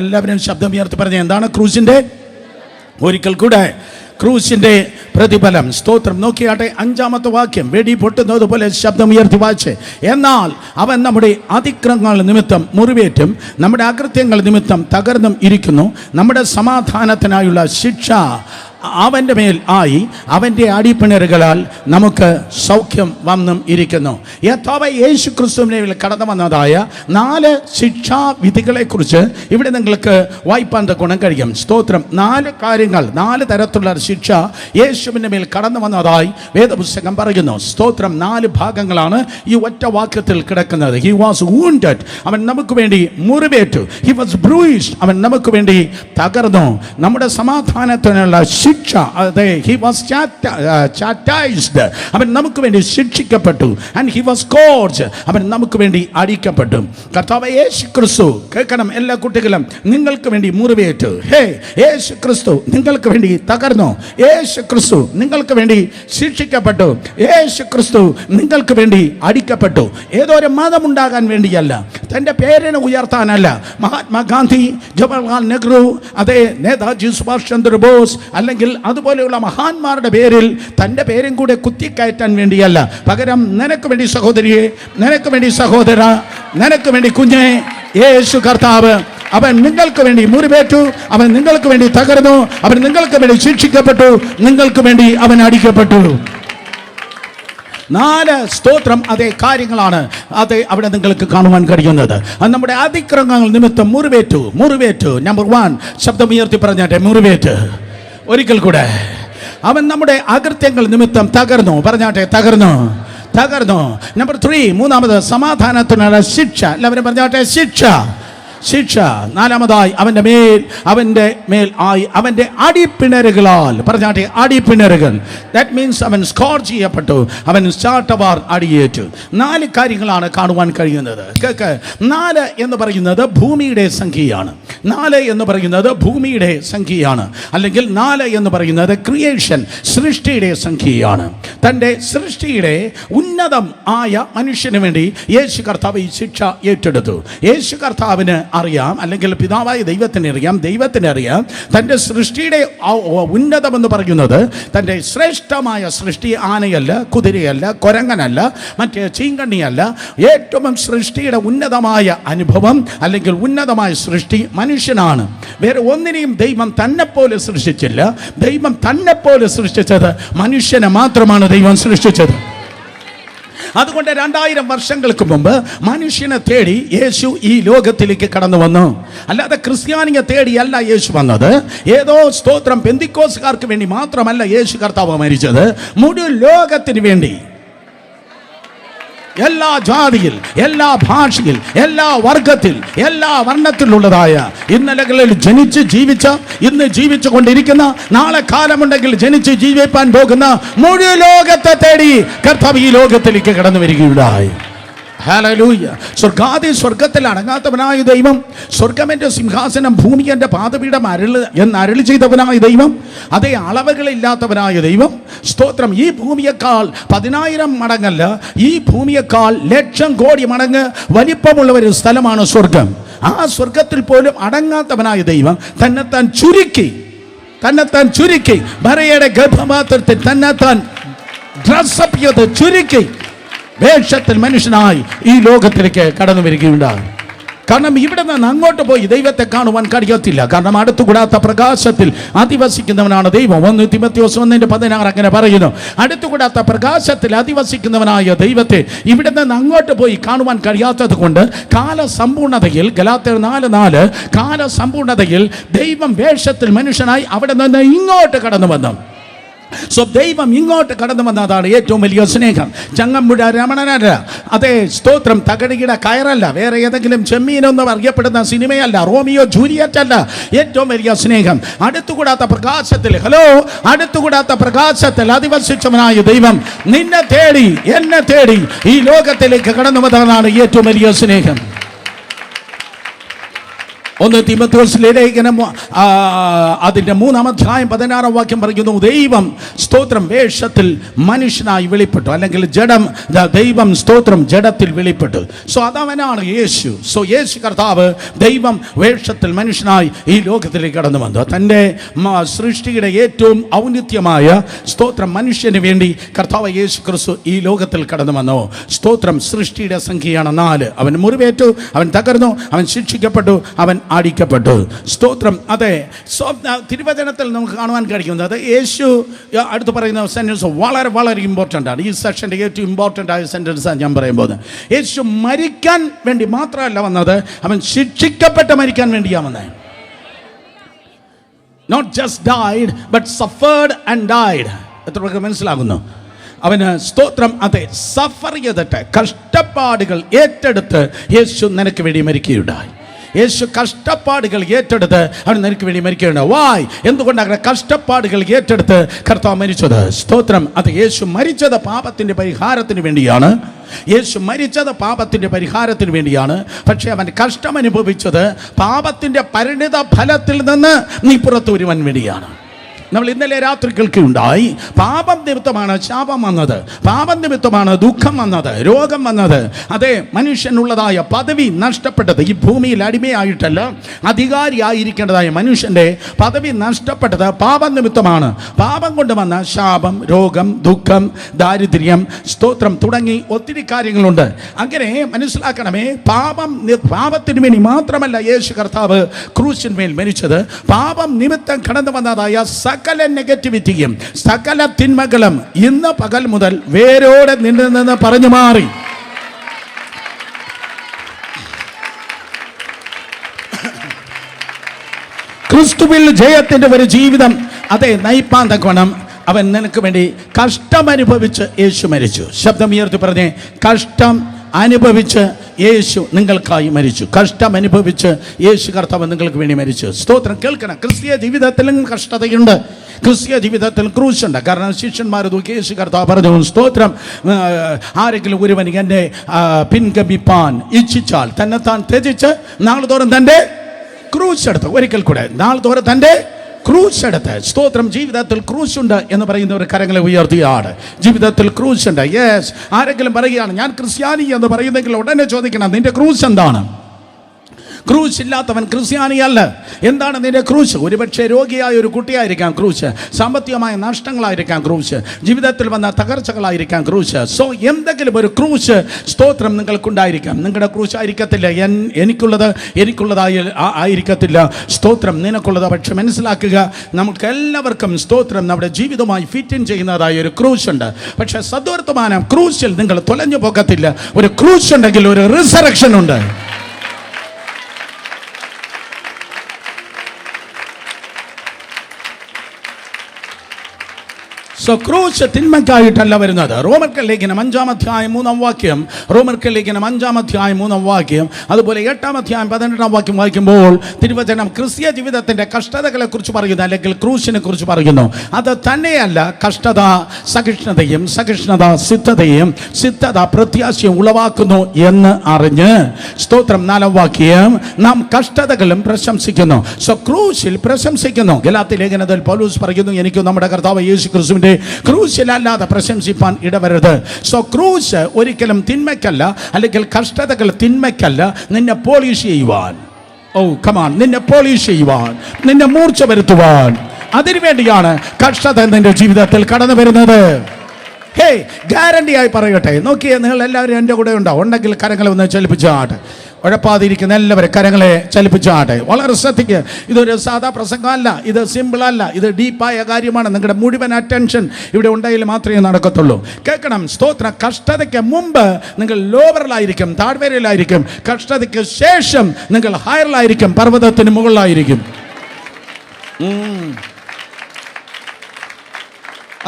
എല്ലാവരും ശബ്ദം ഉയർത്തി പറഞ്ഞ എന്താണ് ക്രൂശിന്റെ ഒരിക്കൽ കൂടെ ക്രൂശിന്റെ പ്രതിഫലം. സ്തോത്രം. നോക്കിയാട്ടെ 5-ാമത്തെ വാക്യം. വെടി പൊട്ടുന്നത് പോലെ ശബ്ദം ഉയർത്തി വായിച്ച്, എന്നാൽ അവൻ നമ്മുടെ അതിക്രമങ്ങൾ നിമിത്തം മുറിവേറ്റും നമ്മുടെ അകൃത്യങ്ങൾ നിമിത്തം തകർന്നും ഇരിക്കുന്നു. നമ്മുടെ സമാധാനത്തിനായുള്ള ശിക്ഷ അവൻ്റെ മേൽ ആയി, അവൻ്റെ അടിപ്പിണറുകളാൽ നമുക്ക് സൗഖ്യം വന്നും ഇരിക്കുന്നു. യഹോവ യേശു ക്രിസ്തുവിനെ കടന്നു വന്നതായ 4 ശിക്ഷാവിധികളെക്കുറിച്ച് ഇവിടെ നിങ്ങൾക്ക് വായിപ്പാൻ ഗുണം കഴിയും. സ്തോത്രം. 4 കാര്യങ്ങൾ, 4 തരത്തിലുള്ള ശിക്ഷ യേശുവിൻ്റെ മേൽ കടന്നു വന്നതായി വേദപുസ്തകം പറയുന്നു. സ്തോത്രം. 4 ഭാഗങ്ങളാണ് ഈ ഒറ്റ വാക്യത്തിൽ കിടക്കുന്നത്. ഹി വാസ് വൂണ്ടഡ്, അവൻ നമുക്ക് വേണ്ടി മുറിവേറ്റു. ഹി വാസ് ബ്രൂയിസ്ഡ്, അവൻ നമുക്ക് വേണ്ടി തകർന്നു. നമ്മുടെ സമാധാനത്തിനുള്ള ശിക്ഷ, അതെ, ഹി വാസ് ചാറ്റൈസ്ഡ്, അവൻ നമുക്ക് വേണ്ടി ശിക്ഷിക്കപ്പെട്ടു. ആൻഡ് ഹി വാസ് സ്കോർജ്ഡ്, അവൻ നമുക്ക് വേണ്ടി അടിക്കപ്പെട്ടു. കർത്താവ് യേശു ക്രിസ്തു, കേൾക്കണം എല്ലാ കുട്ടികളും, നിങ്ങൾക്ക് വേണ്ടി മുറിവേറ്റു. ഹേ, യേശു ക്രിസ്തു നിങ്ങൾക്ക് വേണ്ടി തകർന്നു. യേശു ക്രിസ്തു നിങ്ങൾക്ക് വേണ്ടി ശിക്ഷിക്കപ്പെട്ടു. യേശു ക്രിസ്തു നിങ്ങൾക്ക് വേണ്ടി അടിക്കപ്പെട്ടു. ഏതോ ഒരു മതം ഉണ്ടാകാൻ വേണ്ടിയല്ല, തൻ്റെ പേരിനെ ഉയർത്താനല്ല. മഹാത്മാഗാന്ധി, ജവഹർലാൽ നെഹ്റു, അതേ, നേതാജി സുഭാഷ് ചന്ദ്രബോസ്, അല്ലെങ്കിൽ അതുപോലെയുള്ള മഹാന്മാരുടെ പേരിൽ തൻ്റെ പേരും കൂടെ കുത്തിക്കയറ്റാൻ വേണ്ടിയല്ല. പകരം നിനക്ക് വേണ്ടി സഹോദരിയെ, നിനക്ക് വേണ്ടി സഹോദര, നിനക്ക് വേണ്ടി കുഞ്ഞെ, യേശു കർത്താവ് അവൻ നിങ്ങൾക്ക് വേണ്ടി മുറിവേറ്റു, അവൻ നിങ്ങൾക്ക് വേണ്ടി തകർന്നു, അവൻ നിങ്ങൾക്ക് വേണ്ടി ശിക്ഷിക്കപ്പെട്ടു, നിങ്ങൾക്ക് വേണ്ടി അവൻ അടിക്കപ്പെട്ടു. 4 സ്തോത്രം അതേ കാര്യങ്ങളാണ് അതേ അവിടെ നിങ്ങൾക്ക് കാണുവാൻ കഴിയുന്നത്. നമ്മുടെ അതിക്രമങ്ങൾ നിമിത്തം മുറിവേറ്റു. നമ്പർ 1 ശബ്ദം ഉയർത്തി പറഞ്ഞാട്ടെ, മുറിവേറ്റ്. ഒരിക്കൽ കൂടെ, അവൻ നമ്മുടെ അകൃത്യങ്ങൾ നിമിത്തം തകർന്നു. പറഞ്ഞാട്ടെ, തകർന്നു. നമ്പർ 3 മൂന്നാമത് സമാധാനത്തിനുള്ള ശിക്ഷ. എല്ലാവരും പറഞ്ഞാട്ടെ, ശിക്ഷ. 4-ാമതായി അവൻ്റെ മേൽ ആയി, അവൻ്റെ അടിപ്പിണറുകളാൽ. പറഞ്ഞാട്ടെ, അടിപ്പിണറുകൾ. ദാറ്റ് മീൻസ് അവൻ സ്കോർ ചെയ്യപ്പെട്ടു, അവൻ ചാട്ടവാർ അടിയേറ്റു. 4 കാര്യങ്ങളാണ് കാണുവാൻ കഴിയുന്നത്. കേൾക്ക്. 4 എന്ന് പറയുന്നത് ഭൂമിയുടെ സംഖ്യയാണ്. 4 എന്ന് പറയുന്നത് ഭൂമിയുടെ സംഖ്യയാണ്. അല്ലെങ്കിൽ 4 എന്ന് പറയുന്നത് ക്രിയേഷൻ, സൃഷ്ടിയുടെ സംഖ്യയാണ്. തൻ്റെ സൃഷ്ടിയുടെ ഉന്നതം ആയ മനുഷ്യന് വേണ്ടി യേശു കർത്താവ് ഈ ശിക്ഷ ഏറ്റെടുത്തു. യേശു കർത്താവിന് അറിയാം, അല്ലെങ്കിൽ പിതാവായ ദൈവത്തിന് അറിയാം തൻ്റെ സൃഷ്ടിയുടെ ഉന്നതമെന്ന് പറയുന്നത് തൻ്റെ ശ്രേഷ്ഠമായ സൃഷ്ടി ആനയല്ല, കുതിരയല്ല, കുരങ്ങനല്ല, മറ്റേ ചീങ്കണ്ണിയല്ല. ഏറ്റവും സൃഷ്ടിയുടെ ഉന്നതമായ അനുഭവം അല്ലെങ്കിൽ ഉന്നതമായ സൃഷ്ടി മനുഷ്യനാണ്. വേറെ ഒന്നിനെയും ദൈവം തന്നെപ്പോലെ സൃഷ്ടിച്ചില്ല. ദൈവം തന്നെപ്പോലെ സൃഷ്ടിച്ചത് മനുഷ്യനെ മാത്രമാണ് ദൈവം സൃഷ്ടിച്ചത്. അതുകൊണ്ട് 2000 വർഷങ്ങൾക്ക് മുമ്പ് മനുഷ്യനെ തേടി യേശു ഈ ലോകത്തിലേക്ക് കടന്നു വന്നു. അല്ലാതെ ക്രിസ്ത്യാനിയെ തേടിയല്ല യേശു വന്നത്. ഏതോ സ്തോത്രം പെന്തിക്കോസ്കാർക്ക് വേണ്ടി മാത്രമല്ല യേശു കർത്താവ് മരിച്ചത്, മുഴുവൻ ലോകത്തിന് വേണ്ടി. എല്ലാ ജാതിയിൽ, എല്ലാ ഭാഷയിൽ, എല്ലാ വർഗത്തിൽ, എല്ലാ വർണ്ണത്തിലുള്ളതായ, ഇന്നലകളിൽ ജനിച്ച് ജീവിച്ച, ഇന്ന് ജീവിച്ചു കൊണ്ടിരിക്കുന്ന, നാളെ കാലമുണ്ടെങ്കിൽ ജനിച്ച് ജീവിപ്പാൻ പോകുന്ന മുഴുവൻ ലോകത്തെ തേടി കർത്താവ് ഈ ലോകത്തിലേക്ക് കടന്നു വരികയുണ്ടായി. ഹല്ലേലൂയ. സ്വർഗത്തിൽ അടങ്ങാത്തവനായ ദൈവം, സ്വർഗമെൻ്റെ സിംഹാസനം, ഭൂമി എൻ്റെ പാദപീഠം അരുളി ചെയ്തവനായ ദൈവം, അതേ അളവുകളില്ലാത്തവനായ ദൈവം. സ്തോത്രം. ഈ ഭൂമിയേക്കാൾ 10,000 മടങ്ങല്ല, ഈ ഭൂമിയേക്കാൾ 1,00,000 കോടി മടങ്ങ് വലിപ്പമുള്ള ഒരു സ്ഥലമാണ് സ്വർഗം. ആ സ്വർഗത്തിൽ പോലും അടങ്ങാത്തവനായ ദൈവം തന്നെത്താൻ ചുരുക്കി മറിയയുടെ ഗർഭപാത്രത്തിൽ തന്നെത്താൻ ഡ്രസ്സപ്പ് ചെയ്ത് ചുരുക്കി വേഷത്തിൽ മനുഷ്യനായി ഈ ലോകത്തിലേക്ക് കടന്നു വരികയുണ്ടായി. കാരണം ഇവിടെ നിന്ന് അങ്ങോട്ട് പോയി ദൈവത്തെ കാണുവാൻ കഴിയത്തില്ല. കാരണം അടുത്തുകൂടാത്ത പ്രകാശത്തിൽ അധിവസിക്കുന്നവനാണ് ദൈവം. 1 തിമോഥെയോസ് 1:16 അങ്ങനെ പറയുന്നു. അടുത്തുകൂടാത്ത പ്രകാശത്തിൽ അധിവസിക്കുന്നവനായ ദൈവത്തെ ഇവിടെ നിന്ന് അങ്ങോട്ട് പോയി കാണുവാൻ കഴിയാത്തത് കൊണ്ട് കാലസമ്പൂർണതയിൽ, ഗലാത്യർ 4:4, കാലസമ്പൂർണതയിൽ ദൈവം വേഷത്തിൽ മനുഷ്യനായി അവിടെ നിന്ന് ഇങ്ങോട്ട് കടന്നു വന്നു. ദൈവം ഇങ്ങോട്ട് കടന്നു വന്നതാണ് ഏറ്റവും വലിയ സ്നേഹം. ചങ്ങമ്പുഴ രമണനല്ല, അതേ സ്തോത്രം, തകഴിയുടെ കയറല്ല, വേറെ ഏതെങ്കിലും ചെമ്മീനൊന്നും അറിയപ്പെടുന്ന സിനിമയല്ല, റോമിയോ ജൂലിയറ്റ് അല്ല. ഏറ്റവും വലിയ സ്നേഹം അടുത്തുകൂടാത്ത പ്രകാശത്തിൽ അധിവസിച്ചവനായ ദൈവം നിന്നെ തേടി, എന്നെ തേടി ഈ ലോകത്തിലേക്ക് കടന്നു വന്നതാണ് ഏറ്റവും വലിയ സ്നേഹം. 1 തീമോഥെയോസിലെ ലേഖനം അതിൻ്റെ 3-ാം അധ്യായം 16-ാം വാക്യം പറയുന്നു, ദൈവം സ്തോത്രം വേഷത്തിൽ മനുഷ്യനായി വെളിപ്പെട്ടു, അല്ലെങ്കിൽ ദൈവം സ്തോത്രം ജഡത്തിൽ വെളിപ്പെട്ടു. സോ അതവനാണ് യേശു. സോ യേശു കർത്താവ് ദൈവം വേഷത്തിൽ മനുഷ്യനായി ഈ ലോകത്തിലേക്ക് കടന്നു വന്നു. തൻ്റെ സൃഷ്ടിയുടെ ഏറ്റവും ഔന്നിത്യമായ സ്തോത്രം മനുഷ്യന് വേണ്ടി കർത്താവ് യേശു ക്രിസ്തു ഈ ലോകത്തിൽ കടന്നു വന്നു. സ്തോത്രം സൃഷ്ടിയുടെ സംഖ്യയാണ് 4. അവൻ മുറിവേറ്റു, അവൻ തകർന്നു, അവൻ ശിക്ഷിക്കപ്പെട്ടു, അവൻ അടിക്കപ്പെട്ടു. സ്തോത്രം. അതെ, തിരുവചനത്തിൽ നമുക്ക് കാണുവാൻ കഴിയുന്നത് യേശു അടുത്ത് പറയുന്ന സെന്റൻസ് വളരെ വളരെ ഇമ്പോർട്ടൻ്റ് ആണ്. ഈ സെക്ഷൻ്റെ ഏറ്റവും ഇമ്പോർട്ടൻ്റ് ആയ സെന്റൻസാണ് ഞാൻ പറയുമ്പോൾ. യേശു മരിക്കാൻ വേണ്ടി മാത്രമല്ല വന്നത്, അവൻ ശിക്ഷിക്കപ്പെട്ട് മരിക്കാൻ വേണ്ടിയാണ് വന്നത്. Not just died but suffered and died. എത്ര പേർക്ക് മനസ്സിലാകുന്നു? അവന് സ്തോത്രം. അതെ, സഫർ ചെയ്തിട്ട് കഷ്ടപ്പാടുകൾ ഏറ്റെടുത്ത് യേശു നിനക്ക് വേണ്ടി മരിക്കുകയുണ്ടായി. യേശു കഷ്ടപ്പാടുകൾ ഏറ്റെടുത്ത് അവൻ നിനക്ക് വേണ്ടി മരിക്കുകയുണ്ടായി. വായ്, എന്തുകൊണ്ടാണ് കഷ്ടപ്പാടുകൾ ഏറ്റെടുത്ത് കർത്താവ് മരിച്ചത്? സ്തോത്രം. അത് യേശു മരിച്ചത് പാപത്തിൻ്റെ പരിഹാരത്തിന് വേണ്ടിയാണ്. യേശു മരിച്ചത് പാപത്തിൻ്റെ പരിഹാരത്തിന് വേണ്ടിയാണ്. പക്ഷേ അവൻ കഷ്ടം അനുഭവിച്ചത് പാപത്തിൻ്റെ പരിണിത ഫലത്തിൽ നിന്ന് നീ പുറത്തു വരുവാൻ വേണ്ടിയാണ്. നമ്മൾ ഇന്നലെ രാത്രി കേൾക്കുകയുണ്ടായി, പാപം നിമിത്തമാണ് ശാപം വന്നത്, പാപം നിമിത്തമാണ് ദുഃഖം വന്നത്, രോഗം വന്നത്. അതേ, മനുഷ്യനുള്ളതായ പദവി നഷ്ടപ്പെട്ടത്. ഈ ഭൂമിയിൽ അടിമയായിട്ടല്ല, അധികാരിയായിരിക്കേണ്ടതായ മനുഷ്യൻ്റെ പദവി നഷ്ടപ്പെട്ടത് പാപം നിമിത്തമാണ്. പാപം കൊണ്ട് വന്ന ശാപം, രോഗം, ദുഃഖം, ദാരിദ്ര്യം, സ്തോത്രം തുടങ്ങി ഒത്തിരി കാര്യങ്ങളുണ്ട്. അങ്ങനെ മനസ്സിലാക്കണമേ, പാപത്തിന് വേണ്ടി മാത്രമല്ല യേശു കർത്താവ് ക്രൂശിന്മേൽ മരിച്ചത്. പാപം നിമിത്തം കടന്നു വന്നതായ സകല നെഗറ്റിവിറ്റിയും സകല തിന്മകളും ഇന്ന് പകൽ മുതൽ വേരോടെ നിന്ന് പറഞ്ഞു മാറി. ക്രിസ്തുവിൽ ജയത്തിന്റെ ഒരു ജീവിതം അതേ നയിപ്പാൻ തക്കവണ്ണം അവൻ നിനക്ക് വേണ്ടി കഷ്ടം അനുഭവിച്ച് യേശു മരിച്ചു. ശബ്ദം ഉയർത്തി പറഞ്ഞേ, കഷ്ടം അനുഭവിച്ച് യേശു നിങ്ങൾക്കായി മരിച്ചു. കഷ്ടം അനുഭവിച്ച് യേശു കർത്താവ് നിങ്ങൾക്ക് വേണ്ടി മരിച്ചു. സ്തോത്രം. കേൾക്കണം, ക്രിസ്തീയ ജീവിതത്തിലും കഷ്ടതയുണ്ട്, ക്രിസ്തീയ ജീവിതത്തിൽ ക്രൂശുണ്ട്. കാരണം ശിഷ്യന്മാർ നോക്കി യേശു കർത്താവ് പറഞ്ഞു, സ്തോത്രം, ആരെങ്കിലും ഒരുവൻ എന്നെ പിൻഗമിപ്പാൻ ഇച്ഛിച്ചാൽ തന്നെത്താൻ ത്യജിച്ച് നാൾതോറും തൻ്റെ ക്രൂശ് എടുത്ത്, ഒരിക്കൽ കൂടെ നാൾതോറും തൻ്റെ ക്രൂശ് എടുത്ത്. സ്തോത്രം. ജീവിതത്തിൽ ക്രൂശുണ്ട് എന്ന് പറയുന്ന ഒരു കരങ്ങളെ ഉയർത്തിയാണ്. ജീവിതത്തിൽ ക്രൂശുണ്ട്. യെസ്. ആരെങ്കിലും പറയുകയാണ് ഞാൻ ക്രിസ്ത്യാനി എന്ന് പറയുന്നെങ്കിൽ ഉടനെ ചോദിക്കണം, നിന്റെ ക്രൂശ് എന്താണ്? ക്രൂശ് ഇല്ലാത്തവൻ ക്രിസ്ത്യാനിയല്ല. എന്താണ് നിന്റെ ക്രൂശ്? ഒരുപക്ഷെ രോഗിയായ ഒരു കുട്ടിയായിരിക്കാം ക്രൂശ്, സാമ്പത്തികമായ നഷ്ടങ്ങളായിരിക്കാം ക്രൂശ്, ജീവിതത്തിൽ വന്ന തകർച്ചകളായിരിക്കാം ക്രൂശ്. സോ എന്തെങ്കിലും ഒരു ക്രൂശ് സ്തോത്രം നിങ്ങൾക്കുണ്ടായിരിക്കാം. നിങ്ങളുടെ ക്രൂശ് ആയിരിക്കത്തില്ല എനിക്കുള്ളതായി ആയിരിക്കത്തില്ല. സ്തോത്രം നിനക്കുള്ളത്. പക്ഷെ മനസ്സിലാക്കുക, നമുക്ക് എല്ലാവർക്കും സ്തോത്രം നമ്മുടെ ജീവിതമായി ഫിറ്റ് ഇൻ ചെയ്യുന്നതായ ഒരു ക്രൂശ് ഉണ്ട്. പക്ഷെ സദ്വർത്തമാനം ക്രൂശിൽ നിങ്ങൾ തൊലഞ്ഞു പോകത്തില്ല. ഒരു ക്രൂശ് ഉണ്ടെങ്കിൽ ഒരു റിസറക്ഷൻ ഉണ്ട്. സോ ക്രൂശ് തിന്മയ്ക്കായിട്ടല്ല വരുന്നത്. റോമർക്ക് ലേഖനം 5-ാം അധ്യായം 3-ാം വാക്യം, റോമർക്ക് ലേഖനം 5-ാം അധ്യായം 3-ാം വാക്യം, അതുപോലെ 8-ാം അധ്യായം 18-ാം വാക്യം വായിക്കുമ്പോൾ തിരുവചനം ക്രിസ്തീയ ജീവിതത്തിൻ്റെ കഷ്ടതകളെ കുറിച്ച് പറയുന്നു, അല്ലെങ്കിൽ ക്രൂശിനെ കുറിച്ച് പറയുന്നു. അത് തന്നെയല്ല, കഷ്ടത സഹിഷ്ണുതയും, സഹിഷ്ണുത സിദ്ധതയും, സിദ്ധത പ്രത്യാശയും ഉളവാക്കുന്നു എന്ന് അറിഞ്ഞ്, സ്തോത്രം 4-ാം വാക്യം, നാം കഷ്ടതകളും പ്രശംസിക്കുന്നു. സോ ക്രൂശിൽ പ്രശംസിക്കുന്നു. ഗലാത്യ ലേഖനത്തിൽ പൗലോസ് പറയുന്നു, എനിക്ക് നമ്മുടെ കർത്താവ് യേശു ക്രിസ്തുവിന്റെ ക്രൂശിലല്ലാതെ പ്രശംസിപ്പാൻ ഇടവരുത്. സോ ക്രൂശ് ഒരിക്കലും തിന്മയ്ക്കല്ല, അല്ലെങ്കിൽ കഷ്ടതകൾ തിന്മയ്ക്കല്ല, നിന്നെ പോളിഷ് ചെയ്യുവാൻ, നിന്നെ പോളിഷ് ചെയ്യുവാൻ, നിന്നെ മൂർച്ച വരുത്തുവാൻ, അതിനുവേണ്ടിയാണ് കഷ്ടത നിന്റെ ജീവിതത്തിൽ കടന്നു വരുന്നത്. ഹേയ്, ഗ്യാരണ്ടിയായി പറയട്ടെ, നോക്കിയേ, നിങ്ങൾ എല്ലാവരും എൻ്റെ കൂടെ ഉണ്ടെങ്കിൽ കരങ്ങളെ ഒന്ന് ചലിപ്പിച്ചാട്ടെ. ഉഴപ്പാതിരിക്കുന്ന എല്ലാവരും കരങ്ങളെ ചലിപ്പിച്ചാട്ടെ. വളരെ ശ്രദ്ധിക്കുക, ഇതൊരു സാധാ പ്രസംഗമല്ല, ഇത് സിമ്പിളല്ല, ഇത് ഡീപ്പായ കാര്യമാണ്. നിങ്ങളുടെ മുഴുവൻ അറ്റൻഷൻ ഇവിടെ ഉണ്ടെങ്കിൽ മാത്രമേ നടക്കത്തുള്ളൂ. കേൾക്കണം. സ്തോത്രം. കഷ്ടതയ്ക്ക് മുമ്പ് നിങ്ങൾ ലോവറിലായിരിക്കും, താഴ്വരയിലായിരിക്കും. കഷ്ടതയ്ക്ക് ശേഷം നിങ്ങൾ ഹയറിലായിരിക്കും, പർവ്വതത്തിന് മുകളിലായിരിക്കും.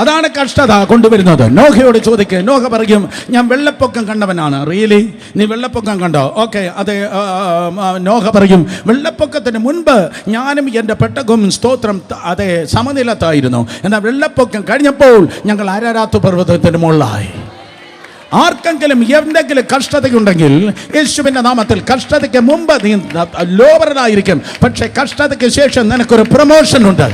അതാണ് കഷ്ടത കൊണ്ടുവരുന്നത്. നോഹയോട് ചോദിക്കുക. നോഹ പറയും, ഞാൻ വെള്ളപ്പൊക്കം കണ്ടവനാണ്. റിയലി? നീ വെള്ളപ്പൊക്കം കണ്ടോ? ഓക്കെ. അതെ. നോഹ പറയും, വെള്ളപ്പൊക്കത്തിന് മുൻപ് ഞാനും എൻ്റെ പെട്ടകവും സ്തോത്രം അതെ സമനിലത്തായിരുന്നു. എന്നാൽ വെള്ളപ്പൊക്കം കഴിഞ്ഞപ്പോൾ ഞങ്ങൾ അരാരാത്ത് പർവ്വതത്തിന് മുകളിലായി. ആർക്കെങ്കിലും എന്തെങ്കിലും കഷ്ടതയുണ്ടെങ്കിൽ യേശുവിന്റെ നാമത്തിൽ കഷ്ടതയ്ക്ക് മുമ്പ് നീ ലോവറിലായിരിക്കും, പക്ഷെ കഷ്ടതയ്ക്ക് ശേഷം നിനക്കൊരു പ്രൊമോഷൻ ഉണ്ട്.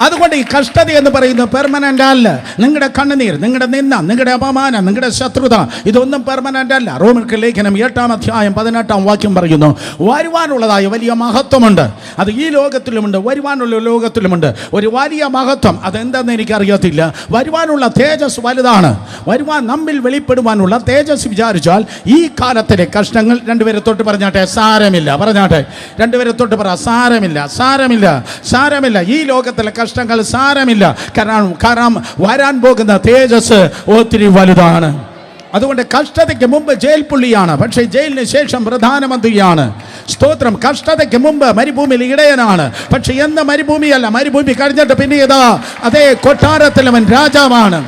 അതുകൊണ്ട് ഈ കഷ്ടത എന്ന് പറയുന്നത് പെർമനന്റ് അല്ല. നിങ്ങളുടെ കണ്ണുനീർ, നിങ്ങളുടെ നിന്ദ, നിങ്ങളുടെ അപമാനം, നിങ്ങളുടെ ശത്രുത, ഇതൊന്നും പെർമനന്റ് അല്ല. റോമർക്ക് ലേഖനം 8-ാം അധ്യായം 18-ാം വാക്യം പറയുന്നു, വരുവാനുള്ളതായ വലിയ മഹത്വമുണ്ട്. അത് ഈ ലോകത്തിലുമുണ്ട്, വരുവാനുള്ള ലോകത്തിലുമുണ്ട്. ഒരു വലിയ മഹത്വം, അതെന്താണെന്ന് എനിക്കറിയത്തില്ല. വരുവാനുള്ള തേജസ് വലുതാണ്. വരുവാൻ നമ്മിൽ വെളിപ്പെടുവാനുള്ള തേജസ് വിചാരിച്ചാൽ ഈ കാലത്തിലെ കഷ്ടങ്ങൾ, രണ്ടുപേരെ തൊട്ട് പറഞ്ഞാട്ടെ സാരമില്ല, പറഞ്ഞാട്ടെ രണ്ടുപേരെ തൊട്ട് പറ സാരമില്ല, സാരമില്ല, സാരമില്ല. ഈ ലോകത്തിലെ കഷ്ടങ്ങൾ സാരമില്ല. കാരണം വരാൻ പോകുന്ന തേജസ് ഒത്തിരി വലുതാണ്. അതുകൊണ്ട് കഷ്ടതയ്ക്ക് മുമ്പ് ജയിൽ പുള്ളിയാണ്, പക്ഷേ ജയിലിന് ശേഷം പ്രധാനമന്ത്രിയാണ്. സ്തോത്രം. കഷ്ടതയ്ക്ക് മുമ്പ് മരുഭൂമിയിൽ ഇടയനാണ്, പക്ഷെ എന്ന മരുഭൂമിയല്ല, മരുഭൂമി കഴിഞ്ഞിട്ട് പിന്നെ ഏതാ അതേ കൊട്ടാരത്തിൽ അവൻ രാജാവാണ്.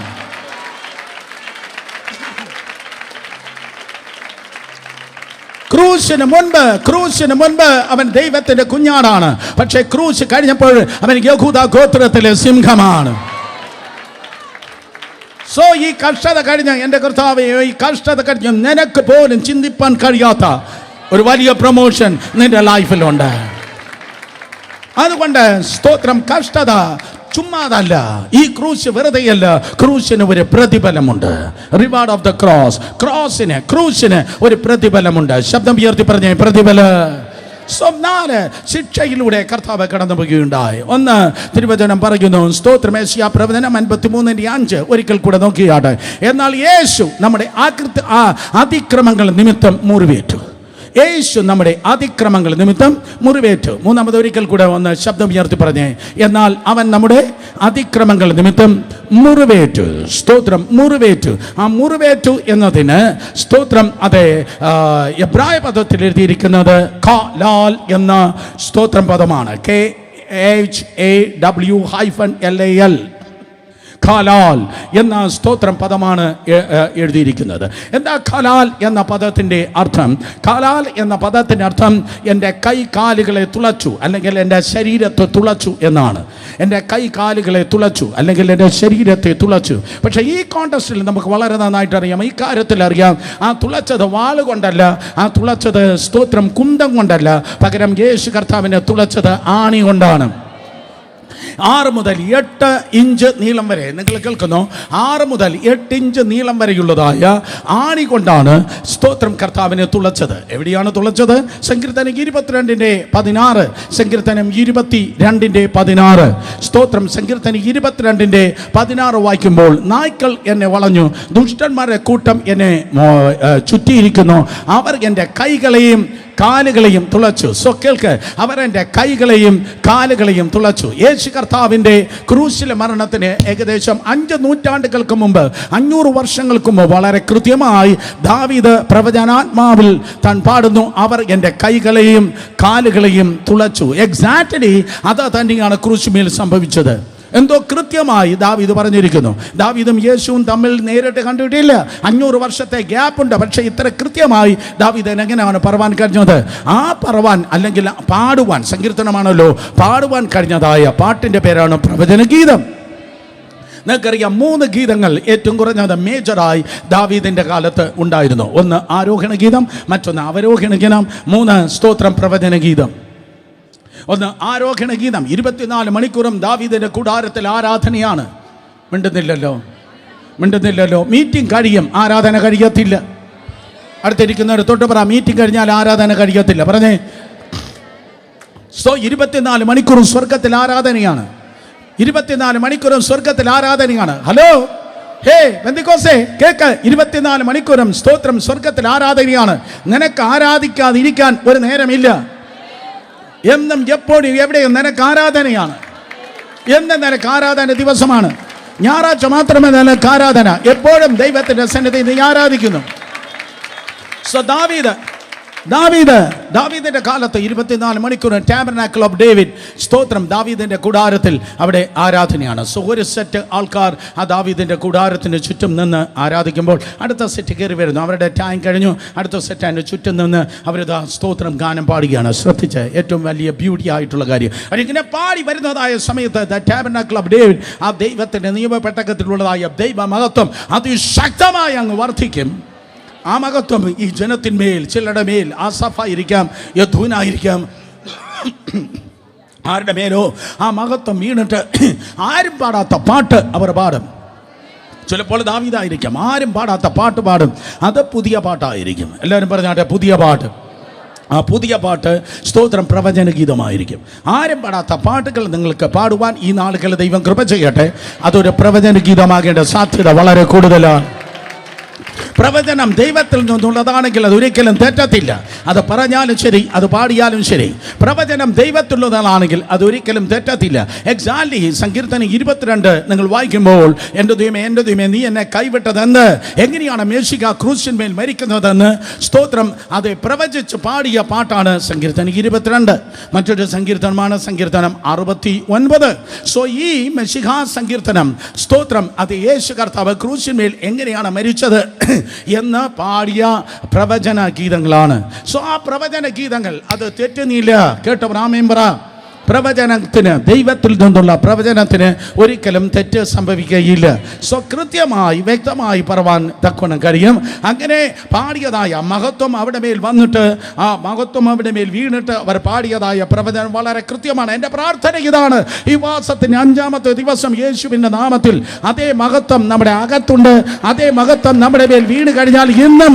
ക്രൂശിന് മുൻപ് അവൻ ദൈവത്തിന്റെ കുഞ്ഞാടാണ്, പക്ഷേ ക്രൂശ് കഴിഞ്ഞപ്പോൾ അവൻ യഹൂദ ഗോത്രത്തിലെ സിംഹമാണ്. സോ ഈ കഷ്ടത കഴിഞ്ഞ എൻ്റെ കർത്താവേ, ഈ കഷ്ടത കഴിഞ്ഞ നിനക്ക് പോലും ചിന്തിപ്പാൻ കഴിയാത്ത ഒരു വലിയ പ്രൊമോഷൻ നിന്റെ ലൈഫിലുണ്ട്. അതുകൊണ്ട് സ്തോത്രം. കഷ്ടത ചുമ്മാതല്ല, ഈ ക്രൂശ് വെറുതെയല്ല, ക്രൂശിന് ഒരു പ്രതിഫലമുണ്ട്. Reward of the cross. ക്രൂശിന് ഒരു പ്രതിഫലമുണ്ട്. ശബ്ദം ഉയർത്തി പറഞ്ഞേ പ്രതിഫലം. ശിക്ഷയിലൂടെ കർത്താവ് കടന്നു പോവുകയുണ്ടായി. ഒന്ന് തിരുവചനം പറയുന്നു, സ്തോത്രം, യെശയ്യാ പ്രവചനം 53:5 ഒരിക്കൽ കൂടെ നോക്കിയാട്ടെ. എന്നാൽ യേശു നമ്മുടെ അതിക്രമങ്ങൾ നിമിത്തം മുറിവേറ്റു. യേശു നമ്മുടെ അതിക്രമങ്ങൾ നിമിത്തം മുറിവേറ്റു. മൂന്നാമത് ഒരിക്കൽ കൂടെ ഒന്ന് ശബ്ദം ഉയർത്തി പറഞ്ഞേ, എന്നാൽ അവൻ നമ്മുടെ അതിക്രമങ്ങൾ നിമിത്തം മുറിവേറ്റു. സ്തോത്രം. മുറിവേറ്റു. ആ മുറിവേറ്റു എന്നതിന് സ്തോത്രം, അതെ എബ്രായ പദത്തിൽ എഴുതിയിരിക്കുന്നത് ഖലാൽ എന്ന സ്തോത്രം പദമാണ്. KHAWLAL. ഖലാൽ എന്ന സ്തോത്രം പദമാണ് എഴുതിയിരിക്കുന്നത്. എന്താ ഖലാൽ എന്ന പദത്തിൻ്റെ അർത്ഥം? ഖലാൽ എന്ന പദത്തിൻ്റെ അർത്ഥം എൻ്റെ കൈ കാലുകളെ തുളച്ചു, അല്ലെങ്കിൽ എൻ്റെ ശരീരത്തെ തുളച്ചു എന്നാണ്. എൻ്റെ കൈ കാലുകളെ തുളച്ചു, അല്ലെങ്കിൽ എൻ്റെ ശരീരത്തെ തുളച്ചു. പക്ഷേ ഈ കോണ്ടസ്റ്റിൽ നമുക്ക് വളരെ നന്നായിട്ട് അറിയാം, ഈ കാര്യത്തിൽ അറിയാം, ആ തുളച്ചത് വാളുകൊണ്ടല്ല, ആ തുളച്ചത് സ്തോത്രം കുന്തം കൊണ്ടല്ല, പകരം യേശു കർത്താവിനെ തുളച്ചത് ആണി കൊണ്ടാണ്. 6 മുതൽ 8 ഇഞ്ച് നീളം വരെ, നിങ്ങൾ കേൾക്കുന്നു, 6 മുതൽ 8 ഇഞ്ച് നീളം വരെയുള്ളതായ ആണി കൊണ്ടാണ് സ്തോത്രം കർത്താവിനെ തുളച്ചത്. എവിടെയാണ് തുളച്ചത്? സങ്കീർത്തനം 22:16. സങ്കീർത്തനം 22:16. സ്തോത്രം. സങ്കീർത്തനം 22:16 വായിക്കുമ്പോൾ, നായ്ക്കൾ എന്നെ വളഞ്ഞു, ദുഷ്ടന്മാരുടെ കൂട്ടം എന്നെ ചുറ്റിയിരിക്കുന്നു, അവർ എൻ്റെ കൈകളെയും കാലുകളെയും തുളച്ചു. സോ കേൾക്ക്, അവരെൻ്റെ കൈകളെയും കാലുകളെയും തുളച്ചു. യേശു കർത്താവിൻ്റെ ക്രൂശിലെ മരണത്തിന് ഏകദേശം 5 നൂറ്റാണ്ടുകൾക്ക് മുമ്പ്, 500 വർഷങ്ങൾക്ക് മുമ്പ് വളരെ കൃത്യമായി ദാവീദ് പ്രവചനാത്മാവിൽ താൻ പാടുന്നു, അവർ എൻ്റെ കൈകളെയും കാലുകളെയും തുളച്ചു. എക്സാക്ട്ലി അത് തന്നെയാണ് ക്രൂശിന്മേൽ സംഭവിച്ചത്. എന്തോ കൃത്യമായി ദാവീദ് പറഞ്ഞിരിക്കുന്നു. ദാവീദും യേശുവും തമ്മിൽ നേരിട്ട് കണ്ടിട്ടില്ല, 500 വർഷത്തെ ഗ്യാപ്പുണ്ട്. പക്ഷേ ഇത്ര കൃത്യമായി ദാവീദിന് എങ്ങനെയാണ് പറവാൻ കഴിഞ്ഞത്? ആ പറവാൻ, അല്ലെങ്കിൽ പാടുവാൻ, സങ്കീർത്തനമാണല്ലോ, പാടുവാൻ കഴിഞ്ഞതായ പാട്ടിൻ്റെ പേരാണ് പ്രവചനഗീതം. നിങ്ങൾക്കറിയാം, 3 ഗീതങ്ങൾ ഏറ്റവും കുറഞ്ഞത് മേജറായി ദാവീദിൻ്റെ കാലത്ത് ഉണ്ടായിരുന്നു. ഒന്ന് ആരോഹണ ഗീതം, മറ്റൊന്ന് അവരോഹണ ഗീതം, 3 സ്തോത്രം പ്രവചന ഗീതം. ഒന്ന് ആരോഹണ ഗീതം. 24 മണിക്കൂറും ദാവീദിന്റെ കൂടാരത്തിൽ ആരാധനയാണ്. മിണ്ടുന്നില്ലല്ലോ. മീറ്റിംഗ് കഴിയും, ആരാധന കഴിയത്തില്ല. അടുത്തിരിക്കുന്നവർ തൊട്ട് പറ, മീറ്റിംഗ് കഴിഞ്ഞാൽ ആരാധന കഴിയത്തില്ല. പറഞ്ഞേ. 24 മണിക്കൂറും സ്വർഗത്തിൽ ആരാധനയാണ്. 24 മണിക്കൂറും സ്വർഗത്തിൽ ആരാധനയാണ്. ഹലോ, ഹേ പെന്തക്കോസ്തേ, കേക്ക്. 24 മണിക്കൂറും സ്തോത്രം സ്വർഗത്തിൽ ആരാധനയാണ്. നിനക്ക് ആരാധിക്കാതിരിക്കാൻ ഒരു നേരമില്ല. എന്നും എപ്പോഴും എവിടെയും നിനക്ക് ആരാധനയാണ്. എന്നും നിനക്ക് ആരാധന ദിവസമാണ്. ഞായറാഴ്ച മാത്രമേ നിനക്ക് ആരാധന. എപ്പോഴും ദൈവത്തിന്റെ സന്നിധിയിൽ നീ ആരാധിക്കുന്നു. സോ ദാവീദ് ദാവീദിന്റെ കാലത്ത് 24 മണിക്കൂർ ടാബർനാക്കിൾ ഓഫ് ഡേവിഡ്, സ്തോത്രം, ദാവീദിന്റെ കൂടാരത്തിൽ അവിടെ ആരാധനയാണ്. സോ ഒരു സെറ്റ് ആൾക്കാർ ആ ദാവീദിന്റെ കൂടാരത്തിന് ചുറ്റും നിന്ന് ആരാധിക്കുമ്പോൾ അടുത്ത സെറ്റ് കയറി വരുന്നു. അവരുടെ ടൈം കഴിഞ്ഞു, അടുത്ത സെറ്റ് അതിൻ്റെ ചുറ്റും നിന്ന് അവരിതാ സ്തോത്രം ഗാനം പാടുകയാണ്. ശ്രദ്ധിച്ച്, ഏറ്റവും വലിയ ബ്യൂട്ടി ആയിട്ടുള്ള കാര്യം, അവരിങ്ങനെ പാടി വരുന്നതായ സമയത്ത് ദ ടാബർനാക്കിൾ ഓഫ് ഡേവിഡ്, ആ ദൈവത്തിന്റെ നിയമപെട്ടകത്തിലുള്ളതായ ദൈവ മഹത്വം അതിശക്തമായി അങ്ങ് വർദ്ധിക്കും. ആ മഹത്വം ഈ ജനത്തിന്മേൽ, ചിലരുടെ മേൽ ആസാഫായിരിക്കാം, യദൂനായിരിക്കാം, ആരുടെ മേലോ ആ മഹത്വം വീണിട്ട് ആരും പാടാത്ത പാട്ട് അവർ പാടും. ചിലപ്പോൾ ദാവീദായിരിക്കാം, ആരും പാടാത്ത പാട്ട് പാടും. അത് പുതിയ പാട്ടായിരിക്കും. എല്ലാവരും പറഞ്ഞാട്ടെ, പുതിയ പാട്ട്. ആ പുതിയ പാട്ട് സ്തോത്രം പ്രവചന ഗീതമായിരിക്കും. ആരും പാടാത്ത പാട്ടുകൾ നിങ്ങൾക്ക് പാടുവാൻ ഈ നാളുകൾ ദൈവം കൃപ ചെയ്യട്ടെ. അതൊരു പ്രവചന ഗീതമാകേണ്ട സാധ്യത വളരെ കൂടുതലാണ്. പ്രവചനം ദൈവത്തിൽ നിന്നുള്ളതാണെങ്കിൽ അത് ഒരിക്കലും തെറ്റത്തില്ല. അത് പറഞ്ഞാലും ശരി, അത് പാടിയാലും ശരി. പ്രവചനം ദൈവത്തിലുള്ളതാണെങ്കിൽ അത് ഒരിക്കലും തെറ്റത്തില്ല. എക്സാക്ട്ലി സങ്കീർത്തനം 22 നിങ്ങൾ വായിക്കുമ്പോൾ, എൻ്റെ ദൈവമേ നീ എന്നെ കൈവിട്ടതെന്ന്, എങ്ങനെയാണ് മേശിക ക്രൂശിന്മേൽ മരിക്കുന്നതെന്ന് സ്തോത്രം അത് പ്രവചിച്ച് പാടിയ പാട്ടാണ് സങ്കീർത്തനം 22. മറ്റൊരു സങ്കീർത്തനമാണ് സങ്കീർത്തനം 69. സോ ഈ മെശിഹ സങ്കീർത്തനം സ്തോത്രം അത് യേശു കർത്താവ് ക്രൂശിന്മേൽ എങ്ങനെയാണ് മരിച്ചത് എന്ന് പാടിയ പ്രവചന ഗീതങ്ങളാണ്. സോ ആ പ്രവചന ഗീതങ്ങൾ അത് തെറ്റുന്നില്ല. കേട്ടവർ ആമേൻ പറ. പ്രവചനത്തിന്, ദൈവത്തിൽ നിന്നുള്ള പ്രവചനത്തിന് ഒരിക്കലും തെറ്റ് സംഭവിക്കുകയില്ല. സോ കൃത്യമായി വ്യക്തമായി പറവാൻ തക്കവണ്ണം കഴിയും. അങ്ങനെ പാടിയതായ മഹത്വം അവിടെ മേൽ വന്നിട്ട്, ആ മഹത്വം അവിടെ മേൽ വീണിട്ട് അവർ പാടിയതായ പ്രവചനം വളരെ കൃത്യമാണ്. എൻ്റെ പ്രാർത്ഥന ഇതാണ്, ഈ മാസത്തിന് 5-ാമത്തെ ദിവസം യേശുവിൻ്റെ നാമത്തിൽ അതേ മഹത്വം നമ്മുടെ അകത്തുണ്ട്. അതേ മഹത്വം നമ്മുടെ മേൽ വീണ് കഴിഞ്ഞാൽ ഇന്നും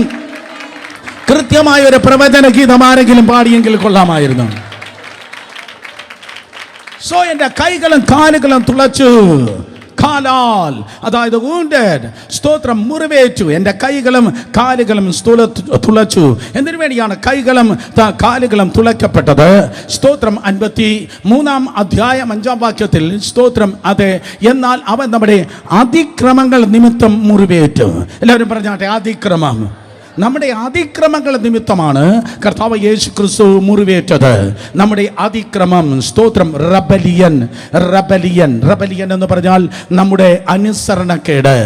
കൃത്യമായ ഒരു പ്രവചന ഗീതം ആരെങ്കിലും പാടിയെങ്കിൽ കൊള്ളാമായിരുന്നു. സോ എൻ്റെ കൈകളും കാലുകളും തുളച്ചു, കാലാൽ അതായത് wounded, സ്തോത്രം മുറിവേറ്റു. എൻ്റെ കൈകളും കാലുകളും തുളച്ചു. എന്തിനു വേണ്ടിയാണ് കൈകളും കാലുകളും തുളയ്ക്കപ്പെട്ടത്? സ്തോത്രം 53-ാം അധ്യായം 5-ാം വാക്യത്തിൽ സ്തോത്രം അതെ, എന്നാൽ അവൻ നമ്മുടെ അതിക്രമങ്ങൾ നിമിത്തം മുറിവേറ്റു. എല്ലാവരും പറഞ്ഞാട്ടെ, അതിക്രമം. നമ്മുടെ അതിക്രമങ്ങൾ നിമിത്തമാണ് കർത്താവ് യേശു ക്രിസ്തു മുറിവേറ്റത്. നമ്മുടെ അതിക്രമം സ്തോത്രം റബലിയൻ എന്ന് പറഞ്ഞാൽ നമ്മുടെ അനുസരണക്കേട്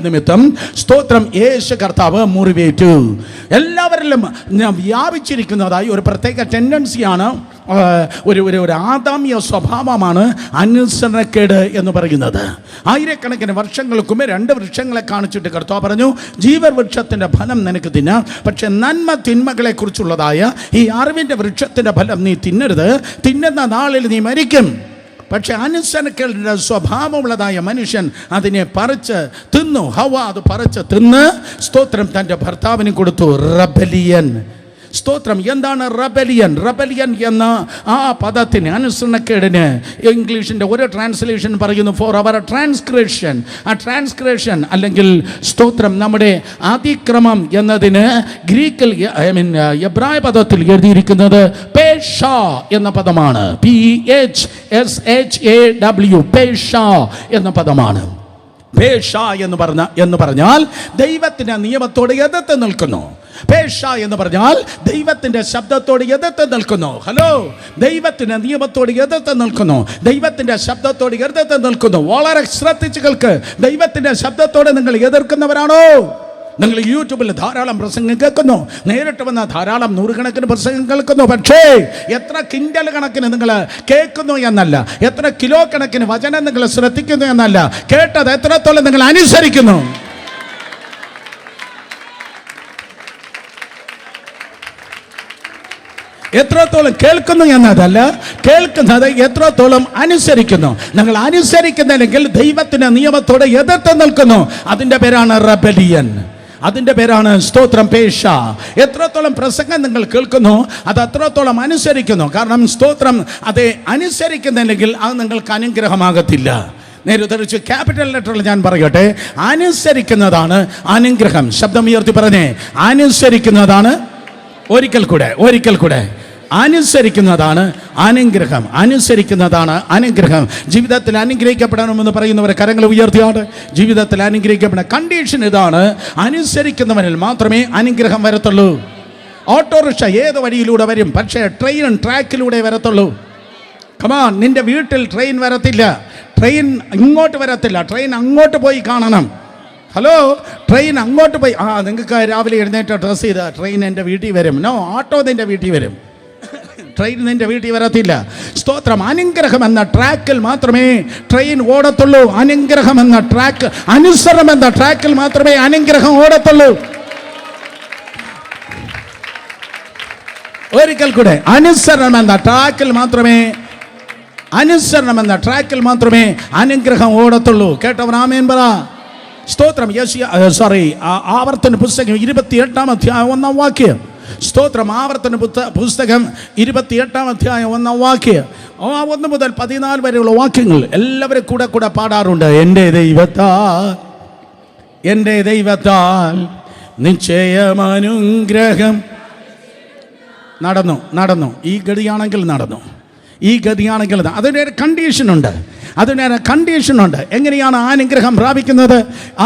നിമിത്തം സ്തോത്രം യേശു കർത്താവ് മുറിവേറ്റു. എല്ലാവരിലും വ്യാപിച്ചിരിക്കുന്നതായി ഒരു പ്രത്യേക ടെൻഡൻസിയാണ്, ഒരു ആദാമ്യ സ്വഭാവമാണ് അനുസരണക്കേട് എന്ന് പറയുന്നത്. ആയിരക്കണക്കിന് വർഷങ്ങൾക്ക് മുമ്പ് 2 വൃക്ഷങ്ങളെ കാണിച്ചിട്ട് കർത്താവ് പറഞ്ഞു, ജീവവൃക്ഷത്തിന്റെ ഫലം നിനക്ക് തിന്നാം, പക്ഷെ നന്മ തിന്മകളെ കുറിച്ചുള്ളതായ ഈ അറിവിന്റെ വൃക്ഷത്തിന്റെ ഫലം നീ തിന്നരുത്, തിന്നുന്ന നാളിൽ നീ മരിക്കും. പക്ഷെ അനുസരണക്കേടിന്റെ സ്വഭാവമുള്ളതായ മനുഷ്യൻ അതിനെ പറിച്ച് തിന്നു. ഹവ്വ അത് പറിച്ച് തിന്ന് സ്തോത്രം തൻ്റെ ഭർത്താവിന് കൊടുത്തു. റബലിയൻ. സ്തോത്രം. എന്താണ് റബലിയൻ? റബലിയൻ എന്ന ആ പദത്തിന്, അനുസരണക്കേടിന് ഇംഗ്ലീഷിൻ്റെ ഒരു ട്രാൻസ്ലേഷൻ പറയുന്നു ഫോർ അവർ ട്രാൻസ്ഗ്രഷൻ. ആ ട്രാൻസ്ഗ്രഷൻ അല്ലെങ്കിൽ സ്തോത്രം നമ്മുടെ അതിക്രമം എന്നതിന് ഗ്രീക്കിൽ എബ്രായ പദത്തിൽ എഴുതിയിരിക്കുന്നത് പേഷ എന്ന പദമാണ്. PHSHAW, പേഷ എന്ന പദമാണ്. പേഷ എന്ന് പറഞ്ഞാൽ ദൈവത്തിന്റെ നിയമത്തോട് എതിർത്ത് നിൽക്കുന്നു. പേഷ എന്ന് പറഞ്ഞാൽ ദൈവത്തിന്റെ ശബ്ദത്തോട് എതിർത്ത് നിൽക്കുന്നു. ഹലോ, ദൈവത്തിന്റെ നിയമത്തോട് എതിർത്ത് നിൽക്കുന്നു, ദൈവത്തിന്റെ ശബ്ദത്തോട് എതിർത്ത് നിൽക്കുന്നു. വളരെ ശ്രദ്ധിച്ചു കേൾക്ക്. ദൈവത്തിന്റെ ശബ്ദത്തോട് നിങ്ങൾ എതിർക്കുന്നവരാണോ? നിങ്ങൾ യൂട്യൂബിൽ ധാരാളം പ്രസംഗം കേൾക്കുന്നു, നേരിട്ട് വന്ന ധാരാളം 100 പ്രസംഗം കേൾക്കുന്നു. പക്ഷേ എത്ര കിൻഡൽ കണക്കിന് നിങ്ങൾ കേൾക്കുന്നു എന്നല്ല, എത്ര കിലോ കണക്കിന് വചനം നിങ്ങൾ ശ്രദ്ധിക്കുന്നു എന്നല്ല, കേട്ടത് എത്രത്തോളം നിങ്ങൾ അനുസരിക്കുന്നു. എത്രത്തോളം കേൾക്കുന്നു എന്നതല്ല, കേൾക്കുന്നത് എത്രത്തോളം അനുസരിക്കുന്നു. നിങ്ങൾ അനുസരിക്കുന്നില്ലെങ്കിൽ ദൈവത്തിന്റെ നിയമത്തോട് എതിർത്ത് നിൽക്കുന്നു. അതിൻ്റെ പേരാണ് റബലിയൻ. അതിൻ്റെ പേരാണ് സ്തോത്രം പേഷ. എത്രത്തോളം പ്രസംഗം നിങ്ങൾ കേൾക്കുന്നു അത് അത്രത്തോളം അനുസരിക്കുന്നു. കാരണം സ്തോത്രം അതെ അനുസരിക്കുന്നില്ലെങ്കിൽ അത് നിങ്ങൾക്ക് അനുഗ്രഹമാകത്തില്ല. നേരെ തിരിച്ച് ക്യാപിറ്റൽ ലെറ്ററിൽ ഞാൻ പറയട്ടെ, അനുസരിക്കുന്നതാണ് അനുഗ്രഹം. ശബ്ദം ഉയർത്തി പറഞ്ഞേ, അനുസരിക്കുന്നതാണ്. ഒരിക്കൽ കൂടെ അനുസരിക്കുന്നതാണ് അനുഗ്രഹം. അനുസരിക്കുന്നതാണ് അനുഗ്രഹം. ജീവിതത്തിൽ അനുഗ്രഹിക്കപ്പെടണമെന്ന് പറയുന്നവരെ കരങ്ങൾ ഉയർത്തിയാണ്. ജീവിതത്തിൽ അനുഗ്രഹിക്കപ്പെടണം. കണ്ടീഷൻ ഇതാണ്: അനുസരിക്കുന്നവനിൽ മാത്രമേ അനുഗ്രഹം വരത്തുള്ളൂ. ഓട്ടോറിക്ഷ ഏത് വഴിയിലൂടെ വരും, പക്ഷേ ട്രെയിൻ ട്രാക്കിലൂടെ വരത്തുള്ളൂ. കമാൻ, നിന്റെ വീട്ടിൽ ട്രെയിൻ വരത്തില്ല, ട്രെയിൻ ഇങ്ങോട്ട് വരത്തില്ല, ട്രെയിൻ അങ്ങോട്ട് പോയി കാണണം. ഹലോ, ട്രെയിൻ അങ്ങോട്ട് പോയി. നിങ്ങൾക്ക് രാവിലെ എഴുന്നേറ്റ് ഡ്രസ്സ് ചെയ്ത ട്രെയിൻ എൻ്റെ വീട്ടിൽ വരും. നോ, ഓട്ടോ നിൻ്റെ വീട്ടിൽ വരും, ട്രെയിൻ നിൻ്റെ വീട്ടിൽ വരത്തില്ല. സ്തോത്രം. അനുഗ്രഹം എന്ന ട്രാക്കിൽ മാത്രമേ ട്രെയിൻ ഓടത്തുള്ളൂ. അനുഗ്രഹം എന്ന ട്രാക്ക്, അനുസരണം എന്ന ട്രാക്കിൽ മാത്രമേ അനുഗ്രഹം ഓടത്തുള്ളൂ. ഒരിക്കൽ കൂടെ, അനുസരണം എന്ന ട്രാക്കിൽ മാത്രമേ അനുഗ്രഹം ഓടത്തുള്ളൂ. കേട്ടവൻ ആമേൻ പറ. സ്തോത്രം. ആവർത്തന പുസ്തകം 28-ാം അധ്യായം 1-ാം വാക്യം. സ്തോത്രം. ആവർത്തന പുസ്തകം 28-ാം അധ്യായം 1-ാം വാക്യം. 1 മുതൽ 14 വരെയുള്ള വാക്യങ്ങൾ എല്ലാവരും കൂടെ പാടാറുണ്ട്. എൻ്റെ ദൈവത്താൽ നിശ്ചയമനുഗ്രഹം നടന്നു. ഈ ഗതിയാണെങ്കിൽ നടന്നു. അതിനൊരു കണ്ടീഷനുണ്ട്. എങ്ങനെയാണ് അനുഗ്രഹം പ്രാപിക്കുന്നത്?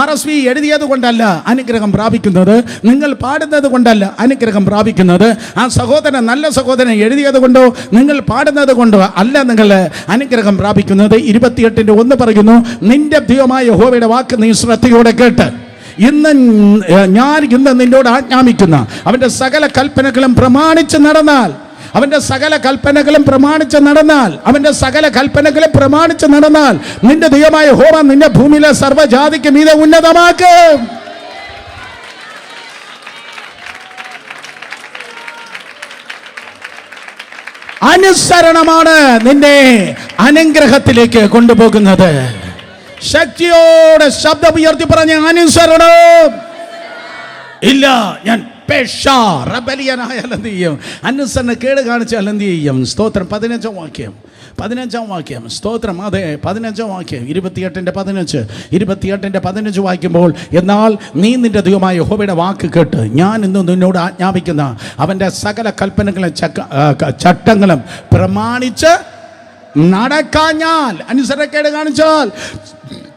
RSV എഴുതിയത് കൊണ്ടല്ല അനുഗ്രഹം പ്രാപിക്കുന്നത്, നിങ്ങൾ പാടുന്നത് കൊണ്ടല്ല അനുഗ്രഹം പ്രാപിക്കുന്നത്, ആ സഹോദരൻ നല്ല സഹോദരൻ എഴുതിയത് കൊണ്ടോ നിങ്ങൾ പാടുന്നത് കൊണ്ടോ അല്ല നിങ്ങൾ അനുഗ്രഹം പ്രാപിക്കുന്നത്. 28-1 പറയുന്നു, നിന്റെ ദൈവമായ യഹോവയുടെ വാക്ക് നീ ശ്രദ്ധയോടെ കേട്ട് ഞാൻ ഇന്ന് നിന്നോട് ആജ്ഞാപിക്കുന്ന അവൻ്റെ സകല കൽപ്പനകളും പ്രമാണിച്ച് നടന്നാൽ നിന്റെ ദൈവമായ യഹോവ നിന്റെ ഭൂമിയിലെ സർവ്വജാതിക്ക് മീതെ ഉന്നതമാക്കും. അനുസരണമാണ് നിന്നെ അനുഗ്രഹത്തിലേക്ക് കൊണ്ടുപോകുന്നത്. ശക്തിയോടെ ശബ്ദം ഉയർത്തി പറഞ്ഞ അനുസരണം ഇല്ല. ഞാൻ റബലിയനായാൽ എന്ത് ചെയ്യും? അനുസരണ കേട് കാണിച്ചാൽ എന്ത് ചെയ്യും? സ്തോത്രം. 15-ാം വാക്യം. സ്തോത്രം. അതെ, 15-ാം വാക്യം. 28-15 വായിക്കുമ്പോൾ, എന്നാൽ നീ നിന്റെ ദൈവമായ യഹോവയുടെ വാക്ക് കേട്ട് ഞാൻ ഇന്ന് നിന്നോട് ആജ്ഞാപിക്കുന്ന അവൻ്റെ സകല കൽപ്പനകളും ചട്ടങ്ങളും പ്രമാണിച്ച് നടക്കാഞ്ഞാൽ, അനുസരണക്കേട് കാണിച്ചാൽ,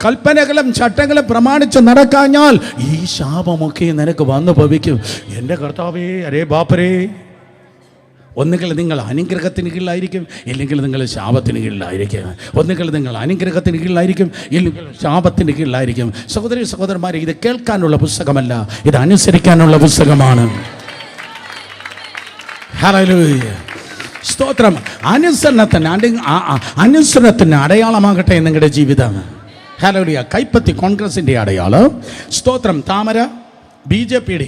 കൽപ്പനകളും ചട്ടങ്ങളും പ്രമാണിച്ച് നടക്കാഞ്ഞാൽ ഈ ശാപമൊക്കെ നിനക്ക് വന്നു ഭവിക്കും. എൻ്റെ കർത്താവേ, അരേ ബാപ്പരേ, ഒന്നുകിൽ നിങ്ങൾ അനുഗ്രഹത്തിന് കീഴിലായിരിക്കും, ഇല്ലെങ്കിൽ നിങ്ങൾ ശാപത്തിന് കീഴിലായിരിക്കും. ഒന്നുകിൽ നിങ്ങൾ അനുഗ്രഹത്തിന് കീഴിലായിരിക്കും, ഇല്ലെങ്കിൽ ശാപത്തിന് കീഴിലായിരിക്കും. സഹോദരന്മാരെ, ഇത് കേൾക്കാനുള്ള പുസ്തകമല്ല, ഇത് അനുസരിക്കാനുള്ള പുസ്തകമാണ്. ഹല്ലേലൂയ. സ്തോത്രം. അനുസരണത്തിന് അടയാളമാകട്ടെ നിങ്ങളുടെ ജീവിതം. ഹല്ലേലൂയ. കൈപ്പത്തി കോൺഗ്രസിൻ്റെ അടയാളം. സ്തോത്രം. താമര BJPയുടെ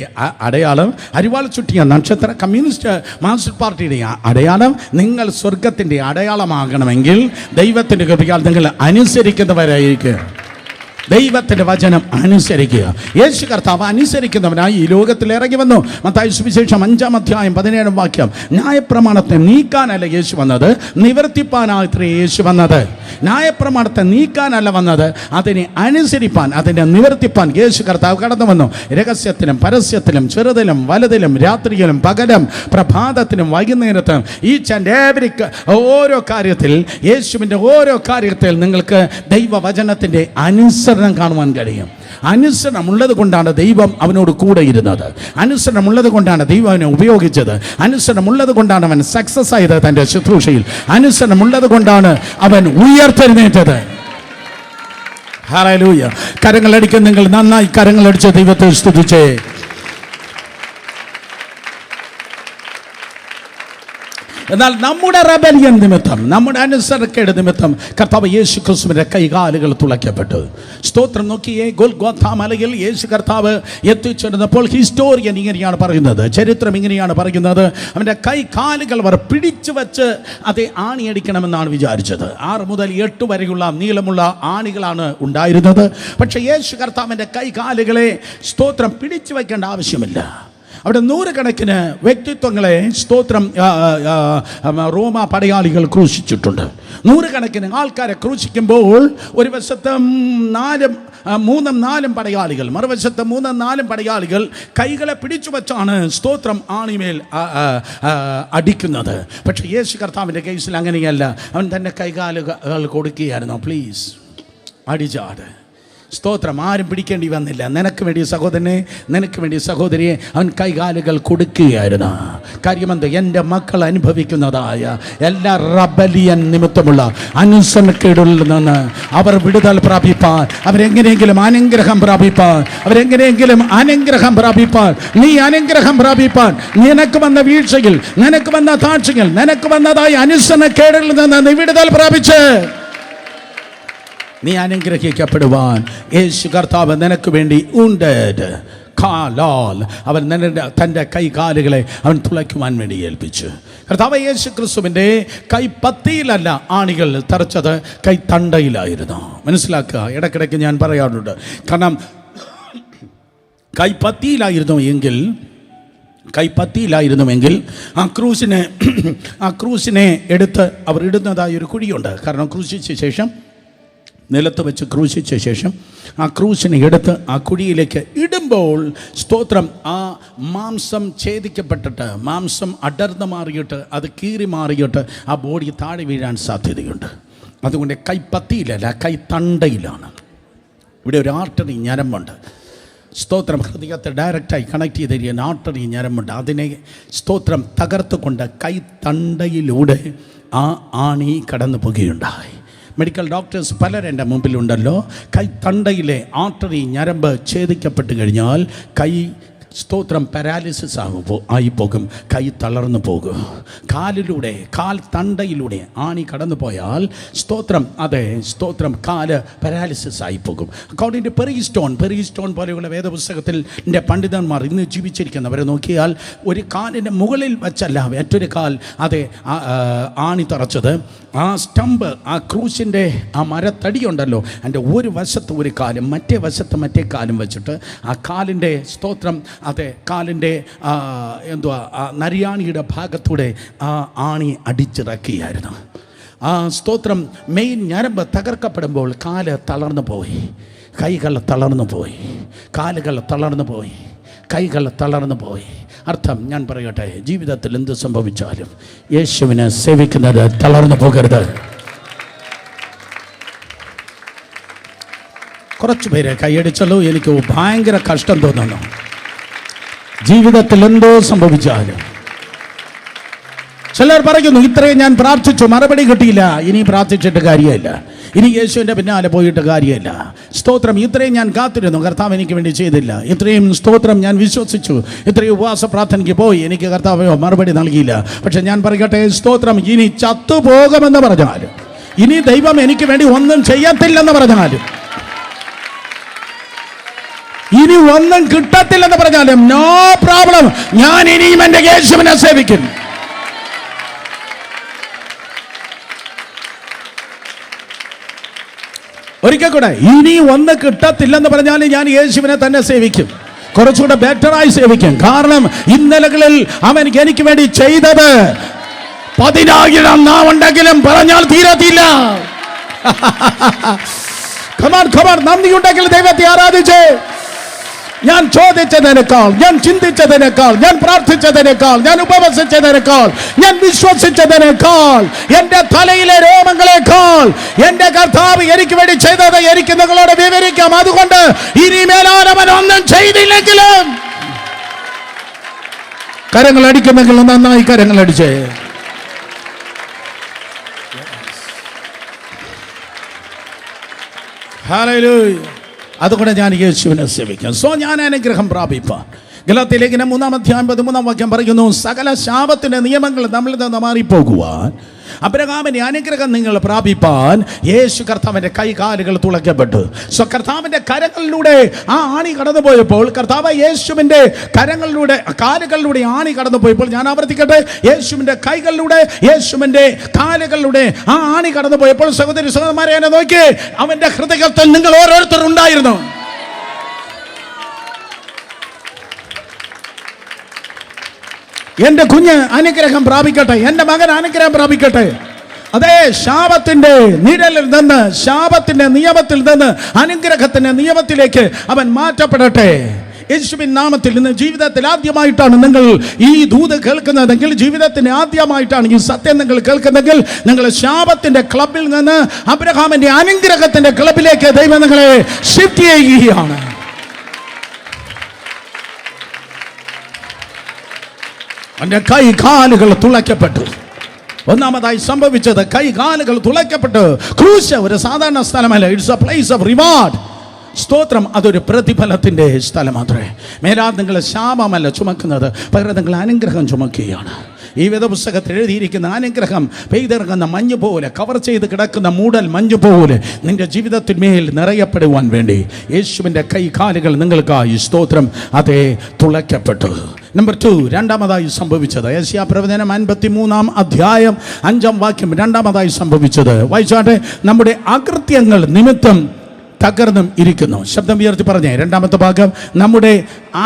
അടയാളം. അരിവാൾ ചുറ്റിയ നക്ഷത്ര കമ്മ്യൂണിസ്റ്റ് മാർക്സിസ്റ്റ് പാർട്ടിയുടെ അടയാളം. നിങ്ങൾ സ്വർഗത്തിൻ്റെ അടയാളമാകണമെങ്കിൽ ദൈവത്തിൻ്റെ കൃപയാൽ നിങ്ങൾ അനുസരിക്കുന്നവരായിരിക്കും. ദൈവത്തിൻ്റെ വചനം അനുസരിക്കുക. യേശു കർത്താവ് അനുസരിക്കുന്നവനായി ഈ ലോകത്തിൽ ഇറങ്ങി വന്നു. മത്തായി സുവിശേഷം 5-ാം അധ്യായം 17-ാം വാക്യം. ന്യായപ്രമാണത്തെ നീക്കാനല്ല യേശു വന്നത്, നിവർത്തിപ്പാനായിത്രേ യേശു വന്നത്. ന്യായപ്രമാണത്തെ നീക്കാനല്ല വന്നത്, അതിനെ അനുസരിപ്പാൻ, അതിനെ നിവർത്തിപ്പാൻ യേശു കർത്താവ് കടന്നു വന്നു. രഹസ്യത്തിലും പരസ്യത്തിലും ചെറുതിലും വലുതിലും രാത്രിയിലും പകലും പ്രഭാതത്തിലും വൈകുന്നേരത്തിലും ഓരോ കാര്യത്തിൽ, യേശുവിൻ്റെ ഓരോ കാര്യത്തിൽ നിങ്ങൾക്ക് ദൈവവചനത്തിൻ്റെ അനുസരണം കാണുവാൻ കഴിയും. അനുസരണമുള്ളത് കൊണ്ടാണ് ദൈവം അവനോട് കൂടെ ഇരുന്നത്. അനുസരണമുള്ളത് കൊണ്ടാണ് ദൈവം അവനെ ഉപയോഗിച്ചത്. അനുസരണമുള്ളത് കൊണ്ടാണ് അവൻ സക്സസ് ആയത് തൻ്റെ ശുശ്രൂഷയിൽ. അനുസരണമുള്ളത് കൊണ്ടാണ് അവൻ ഉയർത്തെഴുന്നേറ്റത്. ഹല്ലേലൂയ. കരങ്ങളടിക്കാൻ നിങ്ങൾ നന്നായി കരങ്ങളടിച്ച് ദൈവത്തെ സ്തുതിച്ചേ. എന്നാൽ നമ്മുടെ റെബലിയൻ നിമിത്തം, നമ്മുടെ അനുസരണക്കേട് നിമിത്തം കർത്താവ് യേശു ക്രിസ്തുവിൻ്റെ കൈകാലുകൾ തുളയ്ക്കപ്പെട്ടു. സ്തോത്രം. നോക്കിയേ, ഗോൽഗോഥാ മലയിൽ യേശു കർത്താവ് എത്തിച്ചേർന്നപ്പോൾ ഹിസ്റ്റോറിയൻ ഇങ്ങനെയാണ് പറയുന്നത്, ചരിത്രം ഇങ്ങനെയാണ് പറയുന്നത്, അവൻ്റെ കൈകാലുകൾ അവർ പിടിച്ചു വച്ച് അതേ ആണിയടിക്കണമെന്നാണ് വിചാരിച്ചത്. 6 മുതൽ 8 വരെയുള്ള നീളമുള്ള ആണികളാണ് ഉണ്ടായിരുന്നത്. പക്ഷേ യേശു കർത്താവിൻ്റെ കൈകാലുകളെ സ്തോത്രം പിടിച്ചു വയ്ക്കേണ്ട ആവശ്യമില്ല. അവിടെ നൂറുകണക്കിന് വ്യക്തിത്വങ്ങളെ സ്തോത്രം റോമ പടയാളികൾ ക്രൂശിച്ചിട്ടുണ്ട്. നൂറുകണക്കിന് ആൾക്കാരെ ക്രൂശിക്കുമ്പോൾ ഒരു വശത്ത് 3-4 പടയാളികൾ, മറുവശത്ത് 3-4 പടയാളികൾ കൈകളെ പിടിച്ചു വച്ചാണ് സ്തോത്രം ആണിമേൽ അടിക്കുന്നത്. പക്ഷേ യേശു കർത്താവിൻ്റെ കേസിൽ അങ്ങനെയല്ല. അവൻ തന്നെ കൈകാലുകൾ കൊടുക്കുകയായിരുന്നു. പ്ലീസ് അടിച്ചാട്. സ്തോത്രം. ആരും പിടിക്കേണ്ടി വന്നില്ല. നിനക്ക് വേണ്ടി സഹോദരനെ, നിനക്ക് വേണ്ടി സഹോദരിയെ അവൻ കൈകാലുകൾ കൊടുക്കുകയായിരുന്നു. കാര്യമെന്ത്? എൻ്റെ മക്കൾ അനുഭവിക്കുന്നതായ എല്ലാ റബലിയൻ നിമിത്തമുള്ള അനുസരണക്കേടുകളിൽ നിന്ന് അവർ വിടുതൽ പ്രാപിപ്പാൻ, അവരെങ്ങനെയെങ്കിലും അനുഗ്രഹം പ്രാപിപ്പാൻ, നീ അനുഗ്രഹം പ്രാപിപ്പാൻ, നിനക്ക് വന്ന വീഴ്ചയിൽ, നിനക്ക് വന്ന താഴ്ചകൾ, നിനക്ക് വന്നതായ അനുസരണക്കേടുകളിൽ നിന്ന് നീ വിടുതൽ പ്രാപിച്ച് നീ അനുഗ്രഹിക്കപ്പെടുവാൻ യേശു കർത്താവ് നിനക്ക് വേണ്ടി ഉണ്ട്. അവൻ തൻ്റെ കൈകാലുകളെ അവൻ തുളയ്ക്കുവാൻ വേണ്ടി ഏൽപ്പിച്ചു. കർത്താവ് യേശു ക്രിസ്തുവിൻ്റെ കൈപ്പത്തിയിലല്ല ആണികൾ തറച്ചത്, കൈത്തണ്ടയിലായിരുന്നു. മനസ്സിലാക്കുക. ഇടയ്ക്കിടയ്ക്ക് ഞാൻ പറയാറുണ്ട്. കാരണം കൈപ്പത്തിയിലായിരുന്നുവെങ്കിൽ ആ ക്രൂസിനെ എടുത്ത് അവർ ഇടുന്നതായൊരു കുഴിയുണ്ട്. കാരണം ക്രൂശിച്ച ശേഷം, നിലത്ത് വെച്ച് ക്രൂശിച്ച ശേഷം ആ ക്രൂശിനെ എടുത്ത് ആ കുഴിയിലേക്ക് ഇടുമ്പോൾ സ്തോത്രം ആ മാംസം ഛേദിക്കപ്പെട്ടിട്ട്, മാംസം അടർന്ന് മാറിയിട്ട്, അത് കീറി മാറിയിട്ട് ആ ബോഡി താഴെ വീഴാൻ സാധ്യതയുണ്ട്. അതുകൊണ്ട് കൈപ്പത്തിയിലല്ല, കൈത്തണ്ടയിലാണ്. ഇവിടെ ഒരു ആർട്ടറി ഞരമ്പുണ്ട്. സ്തോത്രം ഹൃദയത്തെ ഡയറക്റ്റായി കണക്ട് ചെയ്തിരിക്കുന്ന ആർട്ടറി ഞരമ്പുണ്ട്. അതിനെ സ്തോത്രം തകർത്തുകൊണ്ട് കൈത്തണ്ടയിലൂടെ ആ ആണി കടന്നു പോകുകയുണ്ടായി. മെഡിക്കൽ ഡോക്ടേഴ്സ് പലരെൻ്റെ മുമ്പിലുണ്ടല്ലോ. കൈത്തണ്ടയിലെ ആർട്ടറി ഞരമ്പ് ഛേദിക്കപ്പെട്ട് കഴിഞ്ഞാൽ കൈ സ്തോത്രം പാരാലിസിസ് ആയിപ്പോകും, കൈ തളർന്നു പോകും. കാൽ തണ്ടയിലൂടെ ആണി കടന്നു പോയാൽ സ്തോത്രം കാല് പാരാലിസിസ് ആയിപ്പോകും. അക്കോർഡിംഗ് ടു പെറിസ്റ്റോൺ പോലെയുള്ള വേദപുസ്തകത്തിൽ എൻ്റെ പണ്ഡിതന്മാർ ഇന്ന് ജീവിച്ചിരിക്കുന്നവരെ നോക്കിയാൽ ഒരു കാലിൻ്റെ മുകളിൽ വച്ചല്ല മറ്റൊരു കാൽ ആണി തറച്ചത്. ആ സ്റ്റമ്പ്, ആ ക്രൂശിൻ്റെ ആ മരത്തടിയുണ്ടല്ലോ, എൻ്റെ ഒരു വശത്ത് ഒരു കാലും മറ്റേ വശത്ത് മറ്റേ കാലും വെച്ചിട്ട് ആ കാലിൻ്റെ സ്തോത്രം കാലിൻ്റെ നരിയാണിയുടെ ഭാഗത്തൂടെ ആ ആണി അടിച്ചിറക്കിയായിരുന്നു. ആ സ്തോത്രം മെയിൻ ഞരമ്പ് തകർക്കപ്പെടുമ്പോൾ കാല് തളർന്നു പോയി, കൈകൾ തളർന്നു പോയി, കാലുകൾ തളർന്നു പോയി, കൈകൾ തളർന്നു പോയി. അർത്ഥം ഞാൻ പറയട്ടെ, ജീവിതത്തിൽ എന്ത് സംഭവിച്ചാലും യേശുവിനെ സേവിക്കുന്നത് തളർന്നു പോകരുത്. കുറച്ചു പേരെ കൈയടിച്ചല്ലോ, എനിക്ക് ഭയങ്കര കഷ്ടം തോന്നുന്നു. ജീവിതത്തിൽ എന്തോ സംഭവിച്ചാലും ചിലർ പറയുന്നു, ഇത്രയും ഞാൻ പ്രാർത്ഥിച്ചു, മറുപടി കിട്ടിയില്ല, ഇനി പ്രാർത്ഥിച്ചിട്ട് കാര്യമില്ല, ഇനി യേശുവിൻ്റെ പിന്നാലെ പോയിട്ട് കാര്യമില്ല. സ്തോത്രം, ഇത്രയും ഞാൻ കാത്തിരുന്നു, കർത്താവ് എനിക്ക് വേണ്ടി ചെയ്തില്ല. ഇത്രയും സ്തോത്രം ഞാൻ വിശ്വസിച്ചു, ഇത്രയും ഉപവാസ പ്രാർത്ഥനയ്ക്ക് പോയി, എനിക്ക് കർത്താവ് മറുപടി നൽകിയില്ല. പക്ഷെ ഞാൻ പറയട്ടെ, സ്തോത്രം, ഇനി ചത്തുപോകുമെന്ന് പറഞ്ഞാലും, ഇനി ദൈവം എനിക്ക് വേണ്ടി ഒന്നും ചെയ്യത്തില്ലെന്ന് പറഞ്ഞാലും, ഇനി ഒന്നും കിട്ടത്തില്ലെന്ന് പറഞ്ഞാലും നോ പ്രോബ്ലം, ഞാൻ ഇനിയും എൻ്റെ യേശുവിനെ സേവിക്കും. ഒരിക്കൽ കൂടെ, ഇനി ഒന്നും കിട്ടത്തില്ലെന്ന് പറഞ്ഞാലും ഞാൻ യേശുവിനെ തന്നെ സേവിക്കും, കുറച്ചുകൂടെ ബെറ്ററായി സേവിക്കും. കാരണം ഇന്നലകളിൽ അവൻ എനിക്ക് വേണ്ടി ചെയ്തത് 10,000 നാവുണ്ടെങ്കിലും പറഞ്ഞാൽ തീരത്തില്ല. നന്ദിയുണ്ടെങ്കിൽ ദൈവത്തെ ആരാധിച്ച്, ഞാൻ ചോദിച്ചതിനേക്കാൾ, ഞാൻ ചിന്തിച്ചതിനേക്കാൾ, ഞാൻ പ്രാർത്ഥിച്ചതിനേക്കാൾ, ഞാൻ ഉപവസിച്ചതിനേക്കാൾ, ഞാൻ വിശ്വസിച്ചതിനേക്കാൾ, എൻ്റെ തലയിലെ രോമങ്ങളെക്കാൾ എൻ്റെ കർത്താവ് എനിക്ക് വേണ്ടി ചെയ്തത് എനിക്ക് നിങ്ങളോട് വിവരിക്കാം. അതുകൊണ്ട് ഇനിമേലാൽ അവൻ ഒന്നും ചെയ്തില്ലെങ്കിലും, കരങ്ങൾ അടിക്കുന്നെങ്കിൽ നന്നായി കരങ്ങൾ അടിച്ചേ. ഹല്ലേലൂയ. അതുകൊണ്ട് ഞാൻ യേശുവിനെ സേവിക്കാം. ഞാൻ അനുഗ്രഹം പ്രാപിപ്പാൻ ഗലാത്യലേഖനം 3:13 പറയുന്നു, സകല ശാപത്തിന്റെ നിയമങ്ങൾ നമ്മളിൽ നിന്ന് മാറിപ്പോകുവാൻ അബ്രഹാമിന്റെ അനുഗ്രഹം നിങ്ങൾ പ്രാപിപ്പാൻ യേശു കർത്താവിന്റെ കൈകാലുകൾ തുളയ്ക്കപ്പെട്ടു. കർത്താവിന്റെ കരങ്ങളിലൂടെ ആ ആണി കടന്നുപോയപ്പോൾ, കർത്താവ് യേശുവിന്റെ കാലുകളിലൂടെ ആണി കടന്നുപോയപ്പോൾ, ഞാൻ ആവർത്തിക്കട്ടെ, യേശുവിന്റെ കൈകളിലൂടെ, യേശുവിന്റെ കാലുകളിലൂടെ ആ ആണി കടന്നുപോയപ്പോൾ, സഹോദരി സഹോദരന്മാരെ എന്നെ നോക്കി, അവന്റെ ഹൃദയത്തിൽ നിങ്ങൾ ഓരോരുത്തരും ഉണ്ടായിരുന്നു. എൻ്റെ കുഞ്ഞ് അനുഗ്രഹം പ്രാപിക്കട്ടെ, എൻ്റെ മകൻ അനുഗ്രഹം പ്രാപിക്കട്ടെ. അതേ, ശാപത്തിന്റെ നിഴലിൽ നിന്ന്, ശാപത്തിന്റെ നിയമത്തിൽ നിന്ന് അനുഗ്രഹത്തിന്റെ നിയമത്തിലേക്ക് അവൻ മാറ്റപ്പെടട്ടെ. യേശുവിൻ നാമത്തിൽ. ഇന്ന് ജീവിതത്തിൽ ആദ്യമായിട്ടാണ് നിങ്ങൾ ഈ ദൂത് കേൾക്കുന്നതെങ്കിൽ, ജീവിതത്തിന് ആദ്യമായിട്ടാണ് ഈ സത്യം നിങ്ങൾ കേൾക്കുന്നതെങ്കിൽ, നിങ്ങൾ ശാപത്തിന്റെ ക്ലബിൽ നിന്ന് അബ്രഹാമിന്റെ അനുഗ്രഹത്തിന്റെ ക്ലബിലേക്ക് ദൈവം നിങ്ങളെ ഷിഫ്റ്റ് ചെയ്യുകയാണ്. അവന്റെ കൈ കാലുകൾ തുളയ്ക്കപ്പെട്ടു. ഒന്നാമതായി സംഭവിച്ചത് കൈ കാലുകൾ തുളയ്ക്കപ്പെട്ടു. ക്രൂശ് ഒരു സാധാരണ സ്ഥലമല്ല, it's A place of reward. സ്തോത്രം, അതൊരു പ്രതിഫലത്തിന്റെ സ്ഥലം മാത്രമേ. മേലാൽ നിങ്ങൾ ശാപമല്ല ചുമക്കുന്നത്, പകരം നിങ്ങൾ അനുഗ്രഹം ചുമക്കുകയാണ്. ഈ വേദപുസ്തകത്തിൽ എഴുതിയിരിക്കുന്ന അനുഗ്രഹം പെയ്തിറങ്ങുന്ന മഞ്ഞ് പോലെ, കവർ ചെയ്ത് കിടക്കുന്ന മൂടൽ മഞ്ഞ് പോലെ നിന്റെ ജീവിതത്തിന്മേൽ നിറയപ്പെടുവാൻ വേണ്ടി യേശുവിൻ്റെ കൈ കാലുകൾ നിങ്ങൾക്കായി സ്തോത്രം അതേ തുളയ്ക്കപ്പെട്ടു. നമ്പർ 2, രണ്ടാമതായി സംഭവിച്ചത് യെശയ്യാപ്രവചനം 53-ാം അധ്യായം 5-ാം വാക്യം. രണ്ടാമതായി സംഭവിച്ചത് വായിച്ചാട്ടെ. നമ്മുടെ അകൃത്യങ്ങൾ നിമിത്തം തകർന്നും ഇരിക്കുന്നു. ശബ്ദം ഉയർത്തി പറഞ്ഞേ, രണ്ടാമത്തെ ഭാഗം. നമ്മുടെ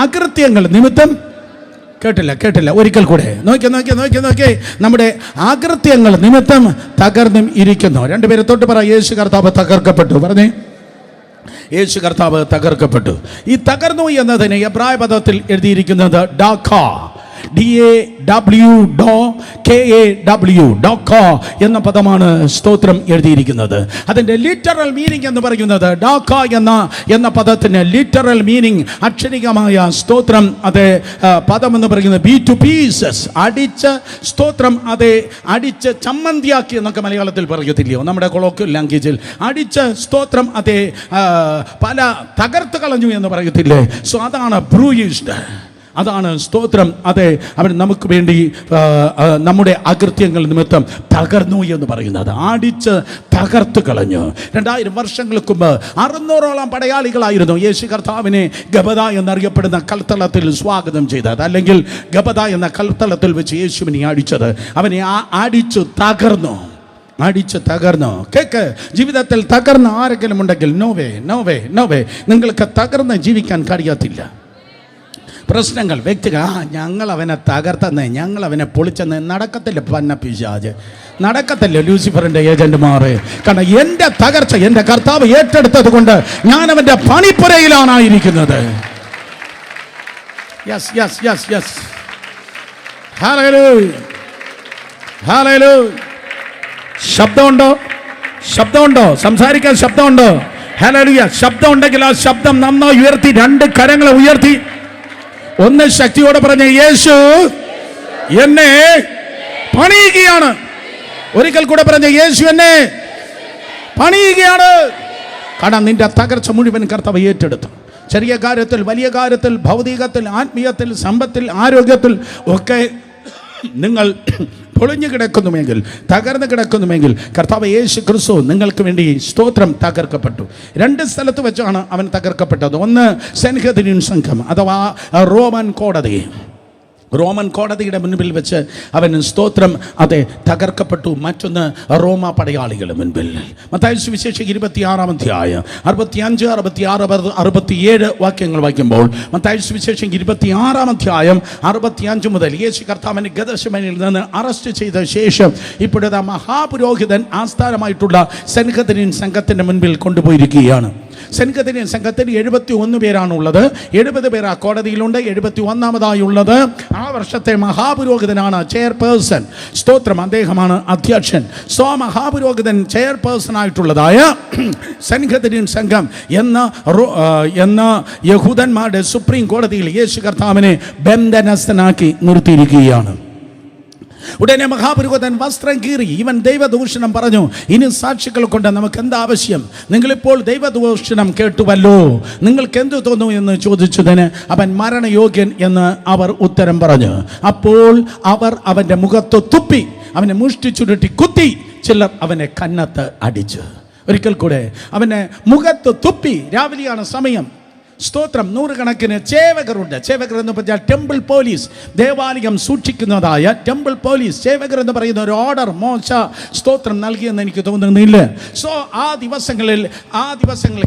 അകൃത്യങ്ങൾ നിമിത്തം. കേട്ടില്ല, ഒരിക്കൽ കൂടെ. നോക്കി. നമ്മുടെ അകൃത്യങ്ങൾ നിമിത്തം തകർന്നും ഇരിക്കുന്നു. രണ്ടുപേരെ തൊട്ട് പറ, യേശു കർത്താവ് തകർക്കപ്പെട്ടു. പറഞ്ഞേ, യേശു കർത്താവ് തകർക്കപ്പെട്ടു. ഈ തകർന്നു എന്നതിന് എബ്രായ പദത്തിൽ എഴുതിയിരിക്കുന്നത് ഡാഖ, DAWK എന്ന പദമാണ് സ്തോത്രം എഴുതിയിരിക്കുന്നത്. അതിൻ്റെ ലിറ്ററൽ മീനിങ് എന്ന് പറയുന്നത്, ഡാഖ എന്ന പദത്തിന് ലിറ്ററൽ മീനിങ്, അക്ഷരികമായ സ്തോത്രം അത് പദം എന്ന് പറയുന്നത് ബി ടു പീസസ്, അടിച്ച് സ്തോത്രം അതെ അടിച്ച് ചമ്മന്തിയാക്കി എന്നൊക്കെ മലയാളത്തിൽ പറയത്തില്ലയോ, നമ്മുടെ കൊളോക്കിയൽ ലാംഗ്വേജിൽ അടിച്ച് സ്തോത്രം അതെ പല തകർത്ത് കളഞ്ഞു എന്ന് പറയത്തില്ലേ. സോ അതാണ് ബ്രൂയിസ്ഡ്, അതാണ് സ്തോത്രം അതെ അവൻ നമുക്ക് വേണ്ടി നമ്മുടെ അകൃത്യങ്ങൾ നിമിത്തം തകർന്നു എന്ന് പറയുന്നത്. അടിച്ച് തകർത്ത് കളഞ്ഞു. 2000 വർഷങ്ങൾക്ക് മുമ്പ് 600ഓളം പടയാളികളായിരുന്നു യേശു കർത്താവിനെ ഗബദ എന്നറിയപ്പെടുന്ന കൽത്തളത്തിൽ സ്വാഗതം ചെയ്തത്, അല്ലെങ്കിൽ ഗബദ എന്ന കൽത്തളത്തിൽ വെച്ച് യേശുവിനെ അടിച്ചത്. അവനെ അടിച്ചു തകർന്നു. കേക്ക്, ജീവിതത്തിൽ തകർന്ന ആരെങ്കിലും ഉണ്ടെങ്കിൽ നോ വേ നിങ്ങൾക്ക് തകർന്ന് ജീവിക്കാൻ കഴിയത്തില്ല. പ്രശ്നങ്ങൾ, വ്യക്തികൾ, ഞങ്ങൾ അവനെ തകർത്തെന്ന്, ഞങ്ങൾ അവനെ പൊളിച്ചെന്ന് നടക്കത്തില്ല. പന്ന പിശാച് നടക്കത്തില്ല. ലൂസിഫറിന്റെ ഏജന്റുമാർ. കാരണം എൻ്റെ തകർച്ച എൻ്റെ കർത്താവ് ഏറ്റെടുത്തത് കൊണ്ട് ഞാൻ അവൻ്റെ പണിപ്പുരയിലാണ് ആയിരിക്കുന്നത്. ശബ്ദമുണ്ടോ? സംസാരിക്കാൻ ശബ്ദമുണ്ടോ? ഹല്ലേലൂയ. ശബ്ദം ഉണ്ടെങ്കിൽ ആ ശബ്ദം നന്നായി ഉയർത്തി, 2 കരങ്ങളെ ഉയർത്തി ഒന്ന് ശക്തിയോടെ പറഞ്ഞ, യേശു എന്നെ പണിയുകയാണ്. ഒരിക്കൽ കൂടെ പറഞ്ഞ, യേശു എന്നെ പണിയുകയാണ്. കാരണം നിന്റെ തകർച്ച മുഴുവൻ കർത്താവ് ഏറ്റെടുത്തു. ചെറിയ കാര്യത്തിൽ, വലിയ കാര്യത്തിൽ, ഭൗതികത്തിൽ, ആത്മീയത്തിൽ, സമ്പത്തിൽ, ആരോഗ്യത്തിൽ ഒക്കെ നിങ്ങൾ പൊളിഞ്ഞു കിടക്കുന്നുവെങ്കിൽ, തകർന്നു കിടക്കുന്നുവെങ്കിൽ, കർത്താവ് യേശു ക്രിസ്തു നിങ്ങൾക്ക് വേണ്ടി സ്തോത്രം തകർക്കപ്പെട്ടു. 2 സ്ഥലത്ത് വെച്ചാണ് അവൻ തകർക്കപ്പെട്ടത്. ഒന്ന് സെൻഹെദ്രിൻ സംഘം അഥവാ റോമൻ കോടതിയുടെ മുൻപിൽ വെച്ച് അവൻ സ്തോത്രം അതെ തകർക്കപ്പെട്ടു. മറ്റൊന്ന് റോമ പടയാളികളുടെ മുൻപിൽ. മത്തായി സുവിശേഷം 26-ാം അധ്യായം 65, 66, 67 വാക്യങ്ങൾ വായിക്കുമ്പോൾ, മത്തായി സുവിശേഷം 26-ാം അധ്യായം 65 മുതൽ യേശു കർത്താവിനെ ഗദശമനയിൽ നിന്ന് അറസ്റ്റ് ചെയ്ത ശേഷം ഇപ്പോഴത്തെ മഹാപുരോഹിതൻ ആസ്ഥാനമായിട്ടുള്ള സെൻഹെദ്രിൻ സംഘത്തിൻ്റെ മുൻപിൽ കൊണ്ടുപോയിരിക്കുകയാണ്. സെൻഹെദ്രിൻ സംഘത്തിൽ 71 പേരാണുള്ളത്. 70 പേർ ആ കോടതിയിലുണ്ട്. 71-ാമതായുള്ളത് ആ വർഷത്തെ മഹാപുരോഹിതനാണ് ചെയർപേഴ്സൺ. സ്തോത്രം, അദ്ദേഹമാണ് അധ്യക്ഷൻ. മഹാപുരോഹിതൻ ചെയർപേഴ്സൺ ആയിട്ടുള്ളതായ സെൻഹെദ്രിൻ സംഘം എന്ന യഹൂദന്മാരുടെ സുപ്രീം കോടതിയിൽ യേശു കർത്താവിനെ ബന്ധനസ്ഥനാക്കി നിർത്തിയിരിക്കുകയാണ്. ഉടനെ മഹാപുരോഹിതൻ വസ്ത്രം കീറി ഇവൻ ദൈവദൂഷണം പറഞ്ഞു. ഇനി സാക്ഷികൾ കൊണ്ട് നമുക്ക് എന്താവശ്യം? നിങ്ങളിപ്പോൾ ദൈവദൂഷണം കേട്ടുവല്ലോ, നിങ്ങൾക്ക് എന്തു തോന്നുന്നു എന്ന് ചോദിച്ചതിന് അവൻ മരണയോഗ്യൻ എന്ന് അവർ ഉത്തരം പറഞ്ഞു. അപ്പോൾ അവർ അവൻ്റെ മുഖത്ത് തുപ്പി, അവനെ മുഷ്ടി ചുരുട്ടി കുത്തി. ചിലർ അവനെ കന്നത്ത് അടിച്ചു. ഒരിക്കൽ കൂടെ അവനെ മുഖത്ത് തുപ്പി. രാവിലെയാണ് സമയം. സ്തോത്രം, 100 കണക്കിന് ചേവകരുണ്ട്. ചേവകർ എന്ന് പറഞ്ഞാൽ ടെമ്പിൾ പോലീസ്, ദേവാലയം സൂക്ഷിക്കുന്നതായ ടെമ്പിൾ പോലീസ്. ചേവകർ എന്ന് പറയുന്ന ഒരു ഓർഡർ മോശ സ്തോത്രം നൽകിയെന്ന് എനിക്ക് തോന്നുന്നില്ല. സോ ആ ദിവസങ്ങളിൽ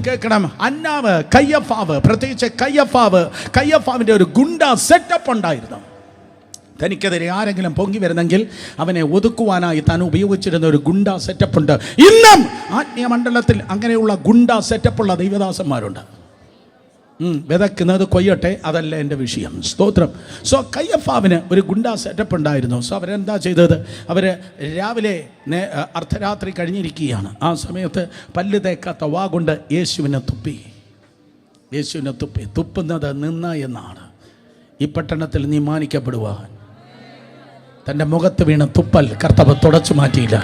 കേൾക്കണം, അന്നാവ്, കയ്യഫാവ്, പ്രത്യേകിച്ച് കയ്യഫാവിൻ്റെ ഒരു ഗുണ്ട സെറ്റപ്പ് ഉണ്ടായിരുന്നു. തനിക്കെതിരെ ആരെങ്കിലും പൊങ്ങി വരുന്നെങ്കിൽ അവനെ ഒതുക്കുവാനായി താൻ ഉപയോഗിച്ചിരുന്ന ഒരു ഗുണ്ടാ സെറ്റപ്പുണ്ട്. ഇന്നും ആത്മീയ മണ്ഡലത്തിൽ അങ്ങനെയുള്ള ഗുണ്ടാ സെറ്റപ്പുള്ള ദൈവദാസന്മാരുണ്ട്. വിതയ്ക്കുന്നത് കൊയ്യട്ടെ, അതല്ല എൻ്റെ വിഷയം. സ്തോത്രം. സോ കയ്യഫാവിന് ഒരു ഗുണ്ടാ സെറ്റപ്പ് ഉണ്ടായിരുന്നു. സോ അവരെന്താ ചെയ്തത്? അവർ രാവിലെ അർദ്ധരാത്രി കഴിഞ്ഞിരിക്കുകയാണ്. ആ സമയത്ത് പല്ല് തേക്കാത്ത വാ കൊണ്ട് യേശുവിനെ തുപ്പി. തുപ്പുന്നത് നിന്ന എന്നാണ്. ഈ പട്ടണത്തിൽ നീ മാനിക്കപ്പെടുവാൻ തൻ്റെ മുഖത്ത് വീണ തുപ്പൽ കർത്താവ് തുടച്ചു മാറ്റിയില്ല.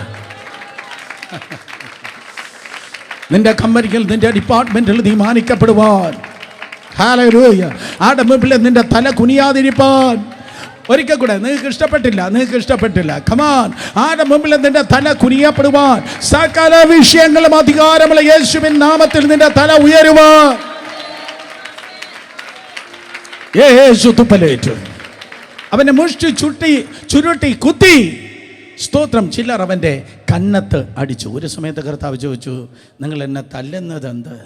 നിന്റെ കമ്പനിയിൽ, നിന്റെ ഡിപ്പാർട്ട്മെന്റിൽ നീ മാനിക്കപ്പെടുവാൻ, ഹല്ലേലൂയ, ആടെ മുമ്പിൽ നിന്റെ തല കുനിയാതിരിപ്പാൻ. ഒരിക്കൽ കൂടെ, നിങ്ങൾക്ക് ഇഷ്ടപ്പെട്ടില്ല, കമാൻ, ആടെ മുമ്പിൽ നിന്റെ തല കുനിയപ്പെടുവാൻ, സകല വിഷയങ്ങളും അധികാരമുള്ള യേശുവിൻ നാമത്തിൽ നിന്റെ തല ഉയരുവാൻ യേശു തുപ്പലേറ്റു. അവനെ മുഷ്ടി ചുരുട്ടി കുത്തി. സ്തോത്രം. ചിലർ അവൻ്റെ കന്നത്ത് അടിച്ചു. ഒരു സമയത്ത് കർത്താവ് ചോദിച്ചു, നിങ്ങൾ എന്നെ തല്ലുന്നത് എന്ത്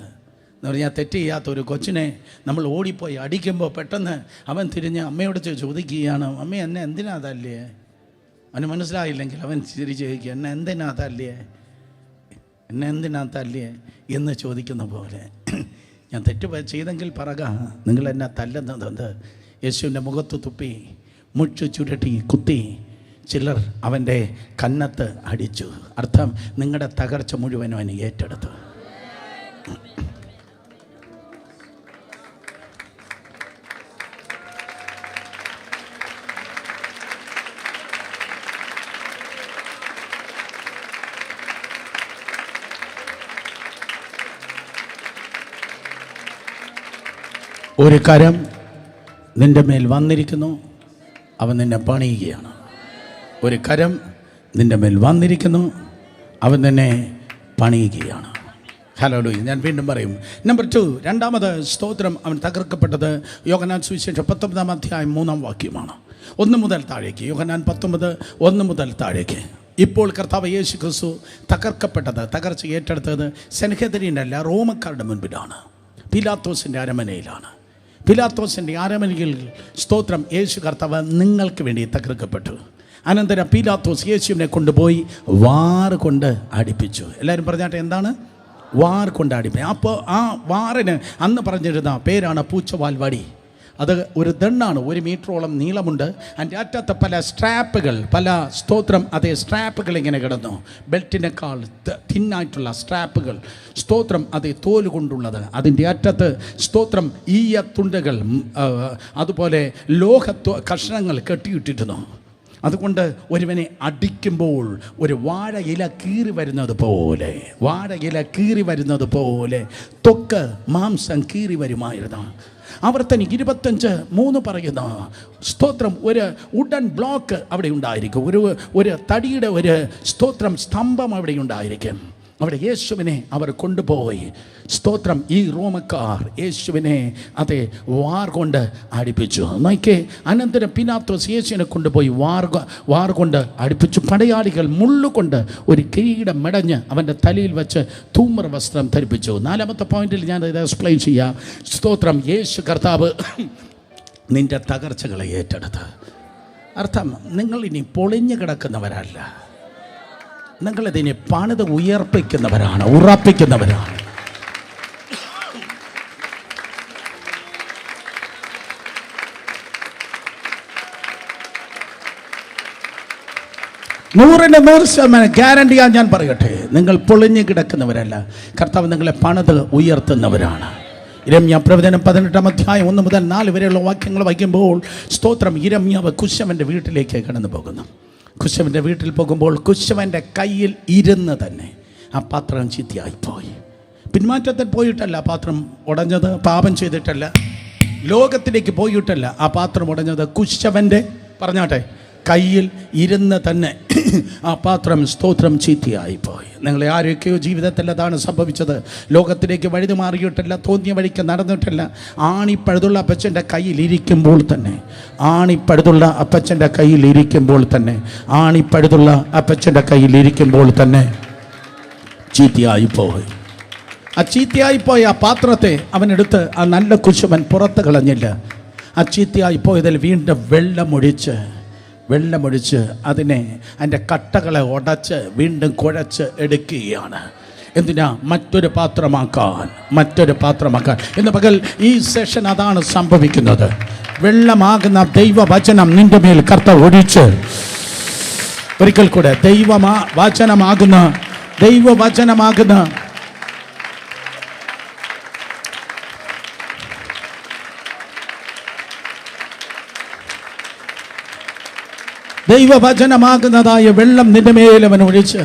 എന്ന് പറഞ്ഞാൽ, തെറ്റ് ചെയ്യാത്ത ഒരു കൊച്ചിനെ നമ്മൾ ഓടിപ്പോയി അടിക്കുമ്പോൾ പെട്ടെന്ന് അവൻ തിരിഞ്ഞ് അമ്മയോട് ചോദിക്കുകയാണ്, അമ്മ എന്നെ എന്തിനാ തല്ലിയേ? അവന് മനസ്സിലായില്ലെങ്കിൽ അവൻ തിരിച്ച് ചോദിക്കുക, എന്നെ എന്തിനാ തല്ലിയേ എന്ന് ചോദിക്കുന്ന പോലെ. ഞാൻ തെറ്റ് ചെയ്തെങ്കിൽ പറക, നിങ്ങൾ എന്നെ തല്ലുന്നത് യേശുവിൻ്റെ മുഖത്ത് തുപ്പി മുച്ചു ചുരുട്ടി കുത്തി. ചിലർ അവൻ്റെ കന്നത്ത് അടിച്ചു. അർത്ഥം, നിങ്ങളുടെ തകർച്ച മുഴുവനും അവന് ഏറ്റെടുത്തു. ഒരു കരം നിൻ്റെ മേൽ വന്നിരിക്കുന്നു, അവൻ നിന്നെ പണിയുകയാണ്. ഒരു കരം നിൻ്റെ മേൽ വന്നിരിക്കുന്നു, അവൻ നിന്നെ പണിയുകയാണ്. ഹല്ലേലൂയ. ഞാൻ വീണ്ടും പറയും. നമ്പർ 2, രണ്ടാമത് സ്തോത്രം, അവൻ തകർക്കപ്പെട്ടത് യോഹന്നാൻ സുവിശേഷം 19-ാം അധ്യായം 3-ാം വാക്യമാണ്. 1 മുതൽ താഴേക്ക്. യോഹന്നാൻ 19:1 മുതൽ താഴേക്ക്. ഇപ്പോൾ കർത്താവ് യേശു ക്രിസ്തു തകർച്ച ഏറ്റെടുത്തത് സെൻഹെദ്രീൻ്റെ അല്ല, റോമക്കാരുടെ മുൻപിലാണ്, പിലാത്തോസിൻ്റെ അരമനയിലാണ്. പിലാത്തോസിൻ്റെ അരമനയിൽ സ്തോത്രം യേശു കർത്താവ് നിങ്ങൾക്ക് വേണ്ടി തകർക്കപ്പെട്ടു. അനന്തരം പിലാത്തോസ് യേശുവിനെ കൊണ്ടുപോയി വാർ കൊണ്ട് അടിപ്പിച്ചു. എല്ലാവരും പറഞ്ഞാട്ടെ, എന്താണ് വാർ കൊണ്ട് അടിപ്പിച്ചു? അപ്പോൾ ആ വാറിന് അന്ന് പറഞ്ഞിരുന്ന പേരാണ് പൂച്ചവാൽവാടി. അത് ഒരു ദണ്ണാണ്, 1 മീറ്ററോളം നീളമുണ്ട്. അതിൻ്റെ അറ്റത്ത് പല സ്ട്രാപ്പുകൾ, സ്തോത്രം, അതേ സ്ട്രാപ്പുകൾ ഇങ്ങനെ കിടന്നു. ബെൽറ്റിനേക്കാൾ തിന്നായിട്ടുള്ള സ്ട്രാപ്പുകൾ, സ്തോത്രം, അതേ തോല് കൊണ്ടുള്ളത്. അതിൻ്റെ അറ്റത്ത് സ്തോത്രം ഈയത്തുണ്ടുകൾ, അതുപോലെ ലോഹ കഷ്ണങ്ങൾ കെട്ടിയിട്ടിരുന്നു. അതുകൊണ്ട് ഒരുവനെ അടിക്കുമ്പോൾ ഒരു വാഴയില കീറി വരുന്നത് പോലെ ത്വക്ക് മാംസം കീറി വരുമായിരുന്നു. ആവർത്തനം 25:3 പറയുന്ന സ്തോത്രം, ഒരു ഉഡൻ ബ്ലോക്ക് അവിടെ ഉണ്ടായിരിക്കും, ഒരു തടിയുടെ ഒരു സ്തോത്രം സ്തംഭം അവിടെ ഉണ്ടായിരിക്കും. അവിടെ യേശുവിനെ അവർ കൊണ്ടുപോയി. സ്തോത്രം, ഈ റോമക്കാർ യേശുവിനെ അതേ വാർ കൊണ്ട് അടിപ്പിച്ചു. നോക്കിയേ, അനന്തരം പിലാത്തോസ് യേശുവിനെ കൊണ്ടുപോയി വാർ കൊണ്ട് അടിപ്പിച്ചു. പടയാളികൾ മുള്ളുകൊണ്ട് ഒരു കിരീടം മെടഞ്ഞ് അവൻ്റെ തലയിൽ വെച്ച് ധൂമ്ര വസ്ത്രം ധരിപ്പിച്ചു. 4-ാമത്തെ പോയിന്റിൽ ഞാൻ ഇത് എക്സ്പ്ലെയിൻ ചെയ്യാം. സ്തോത്രം, യേശു കർത്താവ് നിൻ്റെ തകർച്ചകളെ ഏറ്റെടുത്ത്. അർത്ഥം, നിങ്ങൾ ഇനി പൊളിഞ്ഞു കിടക്കുന്നവരല്ല, നിങ്ങളിതിനെ പണിത് ഉയർപ്പിക്കുന്നവരാണ്, ഉറപ്പിക്കുന്നവരാണ്. നൂറിന് 100% ഗ്യാരണ്ടിയാ ഞാൻ പറയട്ടെ, നിങ്ങൾ പൊളിഞ്ഞു കിടക്കുന്നവരല്ല, കർത്താവ് നിങ്ങളെ പണിത് ഉയർത്തുന്നവരാണ്. ഇരമ്യാ പ്രവചനം 18-ാം അധ്യായം 1 മുതൽ 4 വരെയുള്ള വാക്യങ്ങൾ വായിക്കുമ്പോൾ സ്തോത്രം, ഇരമ്യാവ് കുശവൻ്റെ വീട്ടിലേക്ക് കടന്നു പോകുന്നു. കുശവൻ്റെ വീട്ടിൽ പോകുമ്പോൾ കുശവൻ്റെ കയ്യിൽ ഇരുന്ന് തന്നെ ആ പാത്രം ചീത്തയായിപ്പോയി. പിന്മാറ്റത്തിൽ പോയിട്ടല്ല പാത്രം ഉടഞ്ഞത്, പാപം ചെയ്തിട്ടല്ല, ലോകത്തിലേക്ക് പോയിട്ടല്ല ആ പാത്രം ഉടഞ്ഞത്. കുശവൻ്റെ പറഞ്ഞാട്ടെ കയ്യിൽ ഇരുന്ന് തന്നെ ആ പാത്രം സ്തോത്രം ചീത്തയായിപ്പോയി. നിങ്ങളെ ആരൊക്കെയോ ജീവിതത്തിൽ അതാണ് സംഭവിച്ചത്. ലോകത്തിലേക്ക് വഴുതി മാറിയിട്ടല്ല, തോന്നിയ വഴിക്ക് നടന്നിട്ടല്ല. ആണിപ്പഴുതുള്ള അപ്പച്ചൻ്റെ കയ്യിലിരിക്കുമ്പോൾ തന്നെ ചീത്തയായിപ്പോയി. ആ ചീത്തയായിപ്പോയ ആ പാത്രത്തെ അവനെടുത്ത് ആ നല്ല കുശവൻ പുറത്ത് കളഞ്ഞില്ല. ആ ചീത്തയായിപ്പോയതിൽ വീണ്ടും വെള്ളമൊഴിച്ച് വെള്ളമൊഴിച്ച് അതിൻ്റെ കട്ടകളെ ഉടച്ച് വീണ്ടും കുഴച്ച് എടുക്കുകയാണ്. എന്തിനാ? മറ്റൊരു പാത്രമാക്കാൻ. ഇന്ന് പകൽ ഈ സെഷൻ അതാണ് സംഭവിക്കുന്നത്. വെള്ളമാകുന്ന ദൈവവചനം നിന്റെ മേൽ കർത്താവ് ഒഴിച്ച്, ഒരിക്കൽ കൂടെ ദൈവവചനമാകുന്ന ദൈവവചനമാകുന്നതായ വെള്ളം നിന്റെ മേൽ അവൻ ഒഴിച്ച്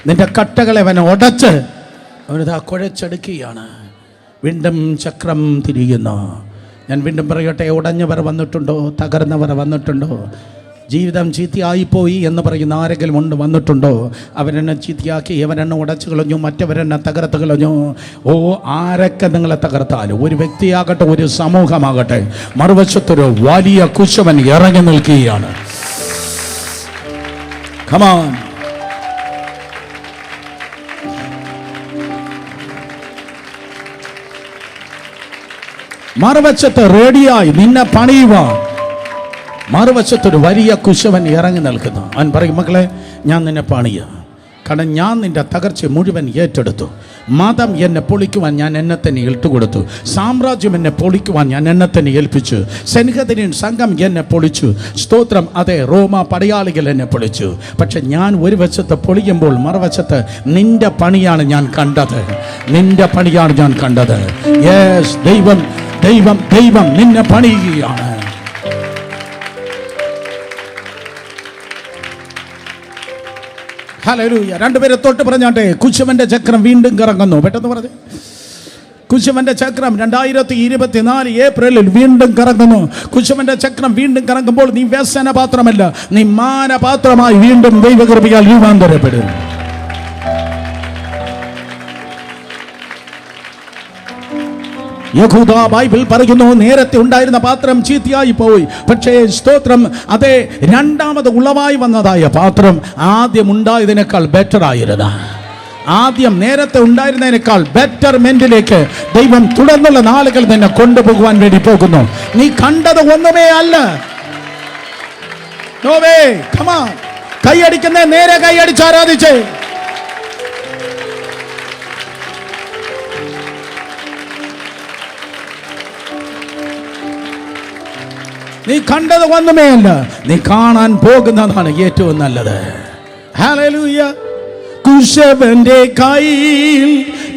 നിന്റെ കട്ടകളെ അവൻ ഉടച്ച് അവനിതാ കുഴച്ചെടുക്കുകയാണ്. വീണ്ടും ചക്രം തിരിയുന്നു. ഞാൻ വീണ്ടും പറയട്ടെ, ഉടഞ്ഞവർ വന്നിട്ടുണ്ടോ? തകർന്നവർ വന്നിട്ടുണ്ടോ? ജീവിതം ചീത്തയായിപ്പോയി എന്ന് പറയുന്ന ആരെങ്കിലും വന്നിട്ടുണ്ടോ? അവരെന്നെ ചീത്തയാക്കി, അവരെന്നെ ഉടച്ചു കളഞ്ഞു, മറ്റവരെന്നെ തകർത്ത് കളഞ്ഞു. ആരൊക്കെ നിങ്ങളെ തകർത്താലും, ഒരു വ്യക്തിയാകട്ടെ, ഒരു സമൂഹമാകട്ടെ, മറുവശത്തൊരു വലിയ കുശവൻ ഇറങ്ങി നിൽക്കുകയാണ്. Come on. മറുവശത്ത് റെഡിയായി നിന്നെ പണിയുവാൻ മറുവശത്തൊരു വലിയ കുശവൻ ഇറങ്ങി നിൽക്കുന്നു. അവൻ പറയും, മക്കളെ, ഞാൻ നിന്നെ പണിയ. കാരണം ഞാൻ നിന്റെ തകർച്ച മുഴുവൻ ഏറ്റെടുത്തു. മതം എന്നെ പൊളിക്കുവാൻ ഞാൻ എന്നെ തന്നെ ഇട്ടുകൊടുത്തു. സാമ്രാജ്യം എന്നെ പൊളിക്കുവാൻ ഞാൻ എന്നെ തന്നെ ഏൽപ്പിച്ചു. സെൻഹദരീൻ സംഘം എന്നെ പൊളിച്ചു. സ്തോത്രം. അതെ, റോമ പടയാളികൾ എന്നെ പൊളിച്ചു. പക്ഷെ ഞാൻ ഒരു വശത്ത് പൊളിക്കുമ്പോൾ മറുവശത്ത് നിന്റെ പണിയാണ് ഞാൻ കണ്ടത്. യെസ്, ദൈവം നിന്നെ പണിയുകയാണ്. ഹല്ലേലൂയ. രണ്ടുപേരെ തൊട്ട് പറഞ്ഞാട്ടെ, കുശവന്റെ ചക്രം വീണ്ടും കറങ്ങുന്നു. പെട്ടെന്ന് പറഞ്ഞു. കുശവന്റെ ചക്രം 2024 ഏപ്രിലിൽ വീണ്ടും കറങ്ങുന്നു. കുശവന്റെ ചക്രം വീണ്ടും കറങ്ങുമ്പോൾ നീ വ്യസന പാത്രമല്ല, നീ മാനപാത്രമായി വീണ്ടും ദൈവകൃപയാൽ രൂപാന്തരപ്പെടും. യഹൂദ ബൈബിൾ പറയുന്നു, നേരത്തെ ഉണ്ടായിരുന്ന പാത്രം ചീത്തയായി പോയി. പക്ഷേ സ്തോത്രം, അതേ, രണ്ടാമത് ഉളവായി വന്നതായ പാത്രം ആദ്യം ഉണ്ടായതിനേക്കാൾ ബെറ്റർ ആയിരുന്നു. ആദ്യം നേരത്തെ ഉണ്ടായിരുന്നതിനേക്കാൾ ബെറ്റർമെന്റിലേക്ക് ദൈവം തുടർന്നുള്ള നാളുകൾ തന്നെ കൊണ്ടുപോകുവാൻ വേണ്ടി പോകുന്നു. നീ കണ്ടത് ഒന്നുമേ അല്ല. കൈയടിക്കുന്ന നേരെ കൈയടിച്ച് ആരാധിച്ചേ. നീ കണ്ടത് ഒന്നുമേ അല്ല, നീ കാണാൻ പോകുന്നതാണ് ഏറ്റവും നല്ലത്. ഹല്ലേലൂയ. കുശവന്റെ കയ്യിൽ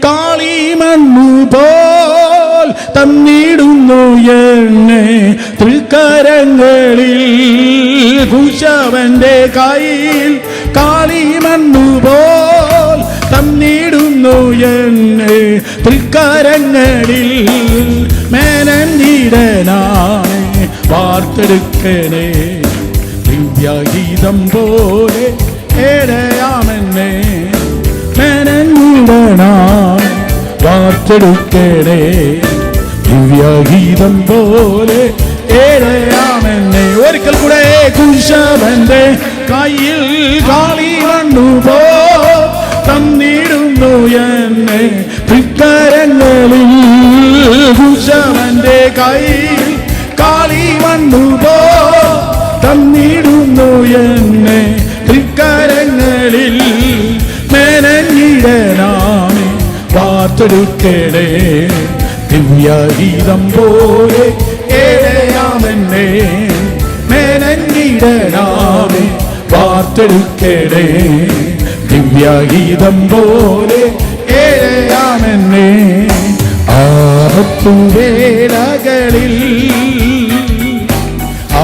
കാളിമണ്ണു പോൽ തന്നിടുന്നു എന്നെ തൃക്കരങ്ങളിൽ. കുശവന്റെ കയ്യിൽ കാളിമണ്ണു പോൽ തന്നിടുന്നു എന്നെ തൃക്കരങ്ങളിൽ. മേനീടനാണ് വാർത്തെടുക്കണേ, ദിവ്യഗീതം പോലെ ഏഴയാമെന്നെ. മേനീടനാണ് വാർത്തെടുക്കണേ, ദിവ്യഗീതം പോലെ ഏഴയാമെന്നെ. ഒരിക്കൽ കൂടെ, കുശവന്റെ കയ്യിൽ കാളിമണ്ണു പോൽ തന്നിടുന്നു എന്നെ തൃക്കരങ്ങളിൽ. കുശവന്റെ കയ്യിൽ കാളിമണ്ണു പോൽ തന്നിടുന്നു എന്നെ തൃക്കരങ്ങളിൽ. മേനഞ്ഞിടനാമേ വാർത്തെടുക്കണേ, ദിവ്യഗീതം പോലെ ഏഴയാമെന്നെ. മേനഞ്ഞിടനാമേ വാർത്തെടുക്കണേ, ദിവ്യഗീതം പോലെ ഏഴയാമെന്നെ. ആപത്തുവേളകളിൽ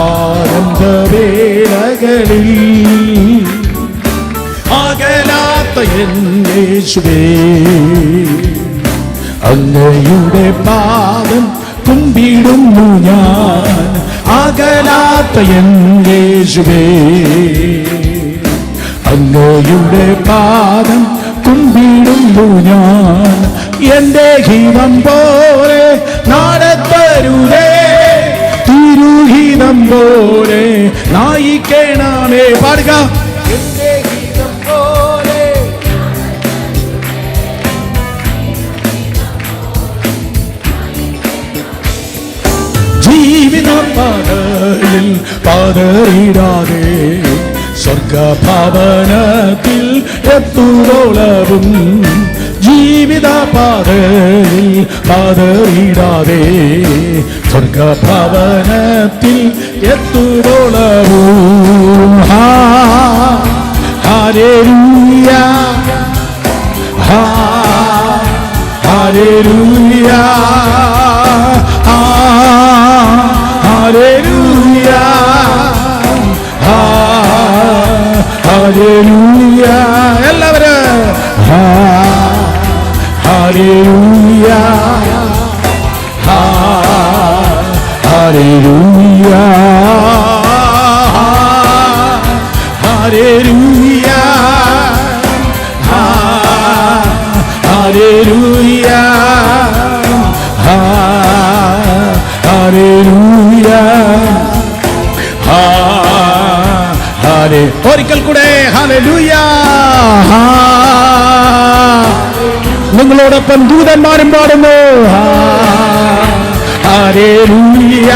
ആനന്ദവേളകളിൽ അകലാത്ത എൻ യേശുവേ, അങ്ങയുടെ പാദം കുമ്പിടുന്നു ഞാൻ. അകലാത്ത എൻ യേശുവേ, അങ്ങയുടെ പാദം കുമ്പിടുന്നു ഞാൻ. എന്റെ ഗീതം പോലെ നടത്തരുതേ, തിരുഗീതം പോലെ നായിക്കണമേ. പാടുക. എന്റെ ഗീതം പോലെ ജീവിത പാതയിൽ പതറിടാതെ സ്വർഗഭവനത്തിൽ എത്തുവോളവും ജീവിത പാതയിൽ പതറിടാതെ സ്വർഗഭവനത്തിൽ എത്തുവോളവും ഹല്ലേലൂയ ഹല്ലേലൂയ ഹല്ലേലൂയ ഹല്ലേലൂയ എല്ലാവരും hallelujah hallelujah hallelujah hallelujah hallelujah ഒരിക്കൽ കൂടെ ഹല്ലേലൂയ. നിങ്ങളോടൊപ്പം ദൂതന്മാരും പാടുന്നു ഹല്ലേലൂയ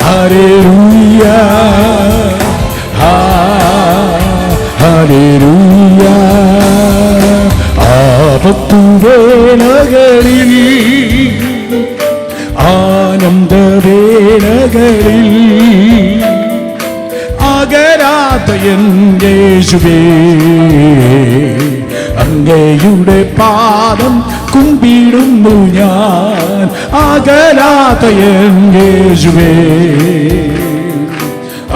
ഹല്ലേലൂയ ഹല്ലേലൂയ. ആപത്തുവേളകളിൽ ആനന്ദവേളകളിൽ അകരാത്ത എൻ യേശുവേ അങ്ങയുടെ പാദം കുമ്പിടുന്നു ഞാൻ. അകരാത്ത എൻ യേശുവേ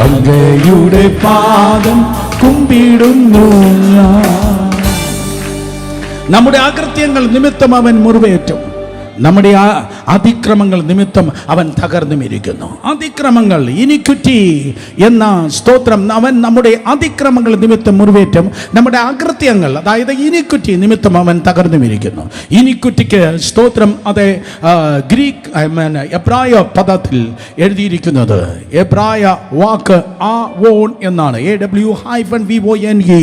അങ്ങയുടെ പാദം കുമ്പിടുന്നു ഞാൻ. നമ്മുടെ അകൃത്യങ്ങൾ നിമിത്തം അവൻ മുറിവേറ്റും, നമ്മുടെ അതിക്രമങ്ങൾ നിമിത്തം അവൻ തകർന്നുമിരിക്കുന്നു. അതിക്രമങ്ങൾ ഇനിക്വിറ്റി എന്ന സ്തോത്രം, അവൻ നമ്മുടെ അതിക്രമങ്ങൾ നിമിത്തം മുറിവേറ്റും, നമ്മുടെ അകൃത്യങ്ങൾ അതായത് ഇനിക്വിറ്റി നിമിത്തം അവൻ തകർന്നുമിരിക്കുന്നു. ഇനിക്വിറ്റിക്ക് സ്തോത്രം അത് ഗ്രീക്ക് എബ്രായ പദത്തിൽ എഴുതിയിരിക്കുന്നത്, എബ്രായ വാക്ക് ആവോൺ എന്നാണ്, AWVONE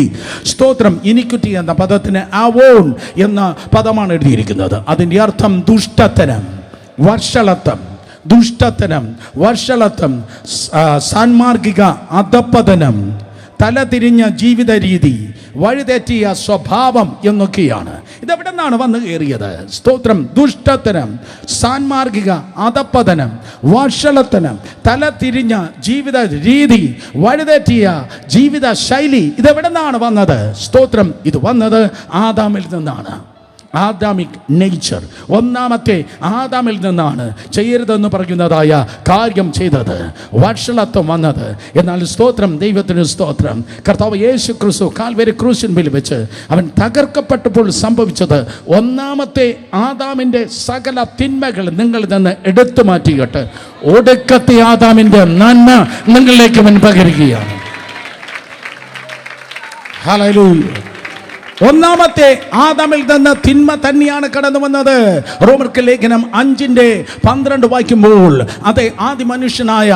സ്തോത്രം. ഇനിക്വിറ്റി എന്ന പദത്തിന് ആവോൺ എന്ന പദമാണ് എഴുതിയിരിക്കുന്നത്. അതിൻ്റെ അർത്ഥം ദുഷ്ടത്തരം, വഷളത്വം, ദുഷ്ടത്തരം, വഷളത്വം, സാൻമാർഗിക അധപ്പതനം, തലതിരിഞ്ഞ ജീവിത രീതി, വഴിതെറ്റിയ സ്വഭാവം എന്നൊക്കെയാണ്. ഇതെവിടെ നിന്നാണ് വന്നു കയറിയത്? സ്തോത്രം. ദുഷ്ടത്തരം, സാൻമാർഗിക അധപ്പതനം, വഷളത്തനം, തലതിരിഞ്ഞ ജീവിത രീതി, വഴിതെറ്റിയ ജീവിത ശൈലി, ഇതെവിടെ നിന്നാണ് വന്നത്? സ്തോത്രം. ഇത് വന്നത് ആദാമിൽ നിന്നാണ്. ആദാമിക് നേച്ചർ, ഒന്നാമത്തെ ആദാമിൽ നിന്നാണ് ചെയ്യരുതെന്ന് പറയുന്നതായ കാര്യം ചെയ്തത്, വഷളത്വം വന്നത്. എന്നാൽ സ്തോത്രം, ദൈവത്തിന് സ്തോത്രം, കർത്താവ് യേശു ക്രിസ്തു കാൽവരി ക്രൂശിന്മേൽ വെച്ച് അവൻ തകർക്കപ്പെട്ടപ്പോൾ സംഭവിച്ചത്, ഒന്നാമത്തെ ആദാമിൻ്റെ സകല തിന്മകൾ നിങ്ങളിൽ നിന്ന് എടുത്തു മാറ്റിയിട്ട് ഒടുക്കത്തെ ആദാമിൻ്റെ നന്മ നിങ്ങളിലേക്ക് അവൻ പകരുകയാണ്. ഹല്ലേലൂയ. ഒന്നാമത്തെ ആദാമിൽ നിന്ന് തിന്മ തന്നെയാണ് കടന്നു വന്നത്. റോമർക്ക് ലേഖനം 5:12 വായിക്കുമ്പോൾ, അതെ, ആദി മനുഷ്യനായ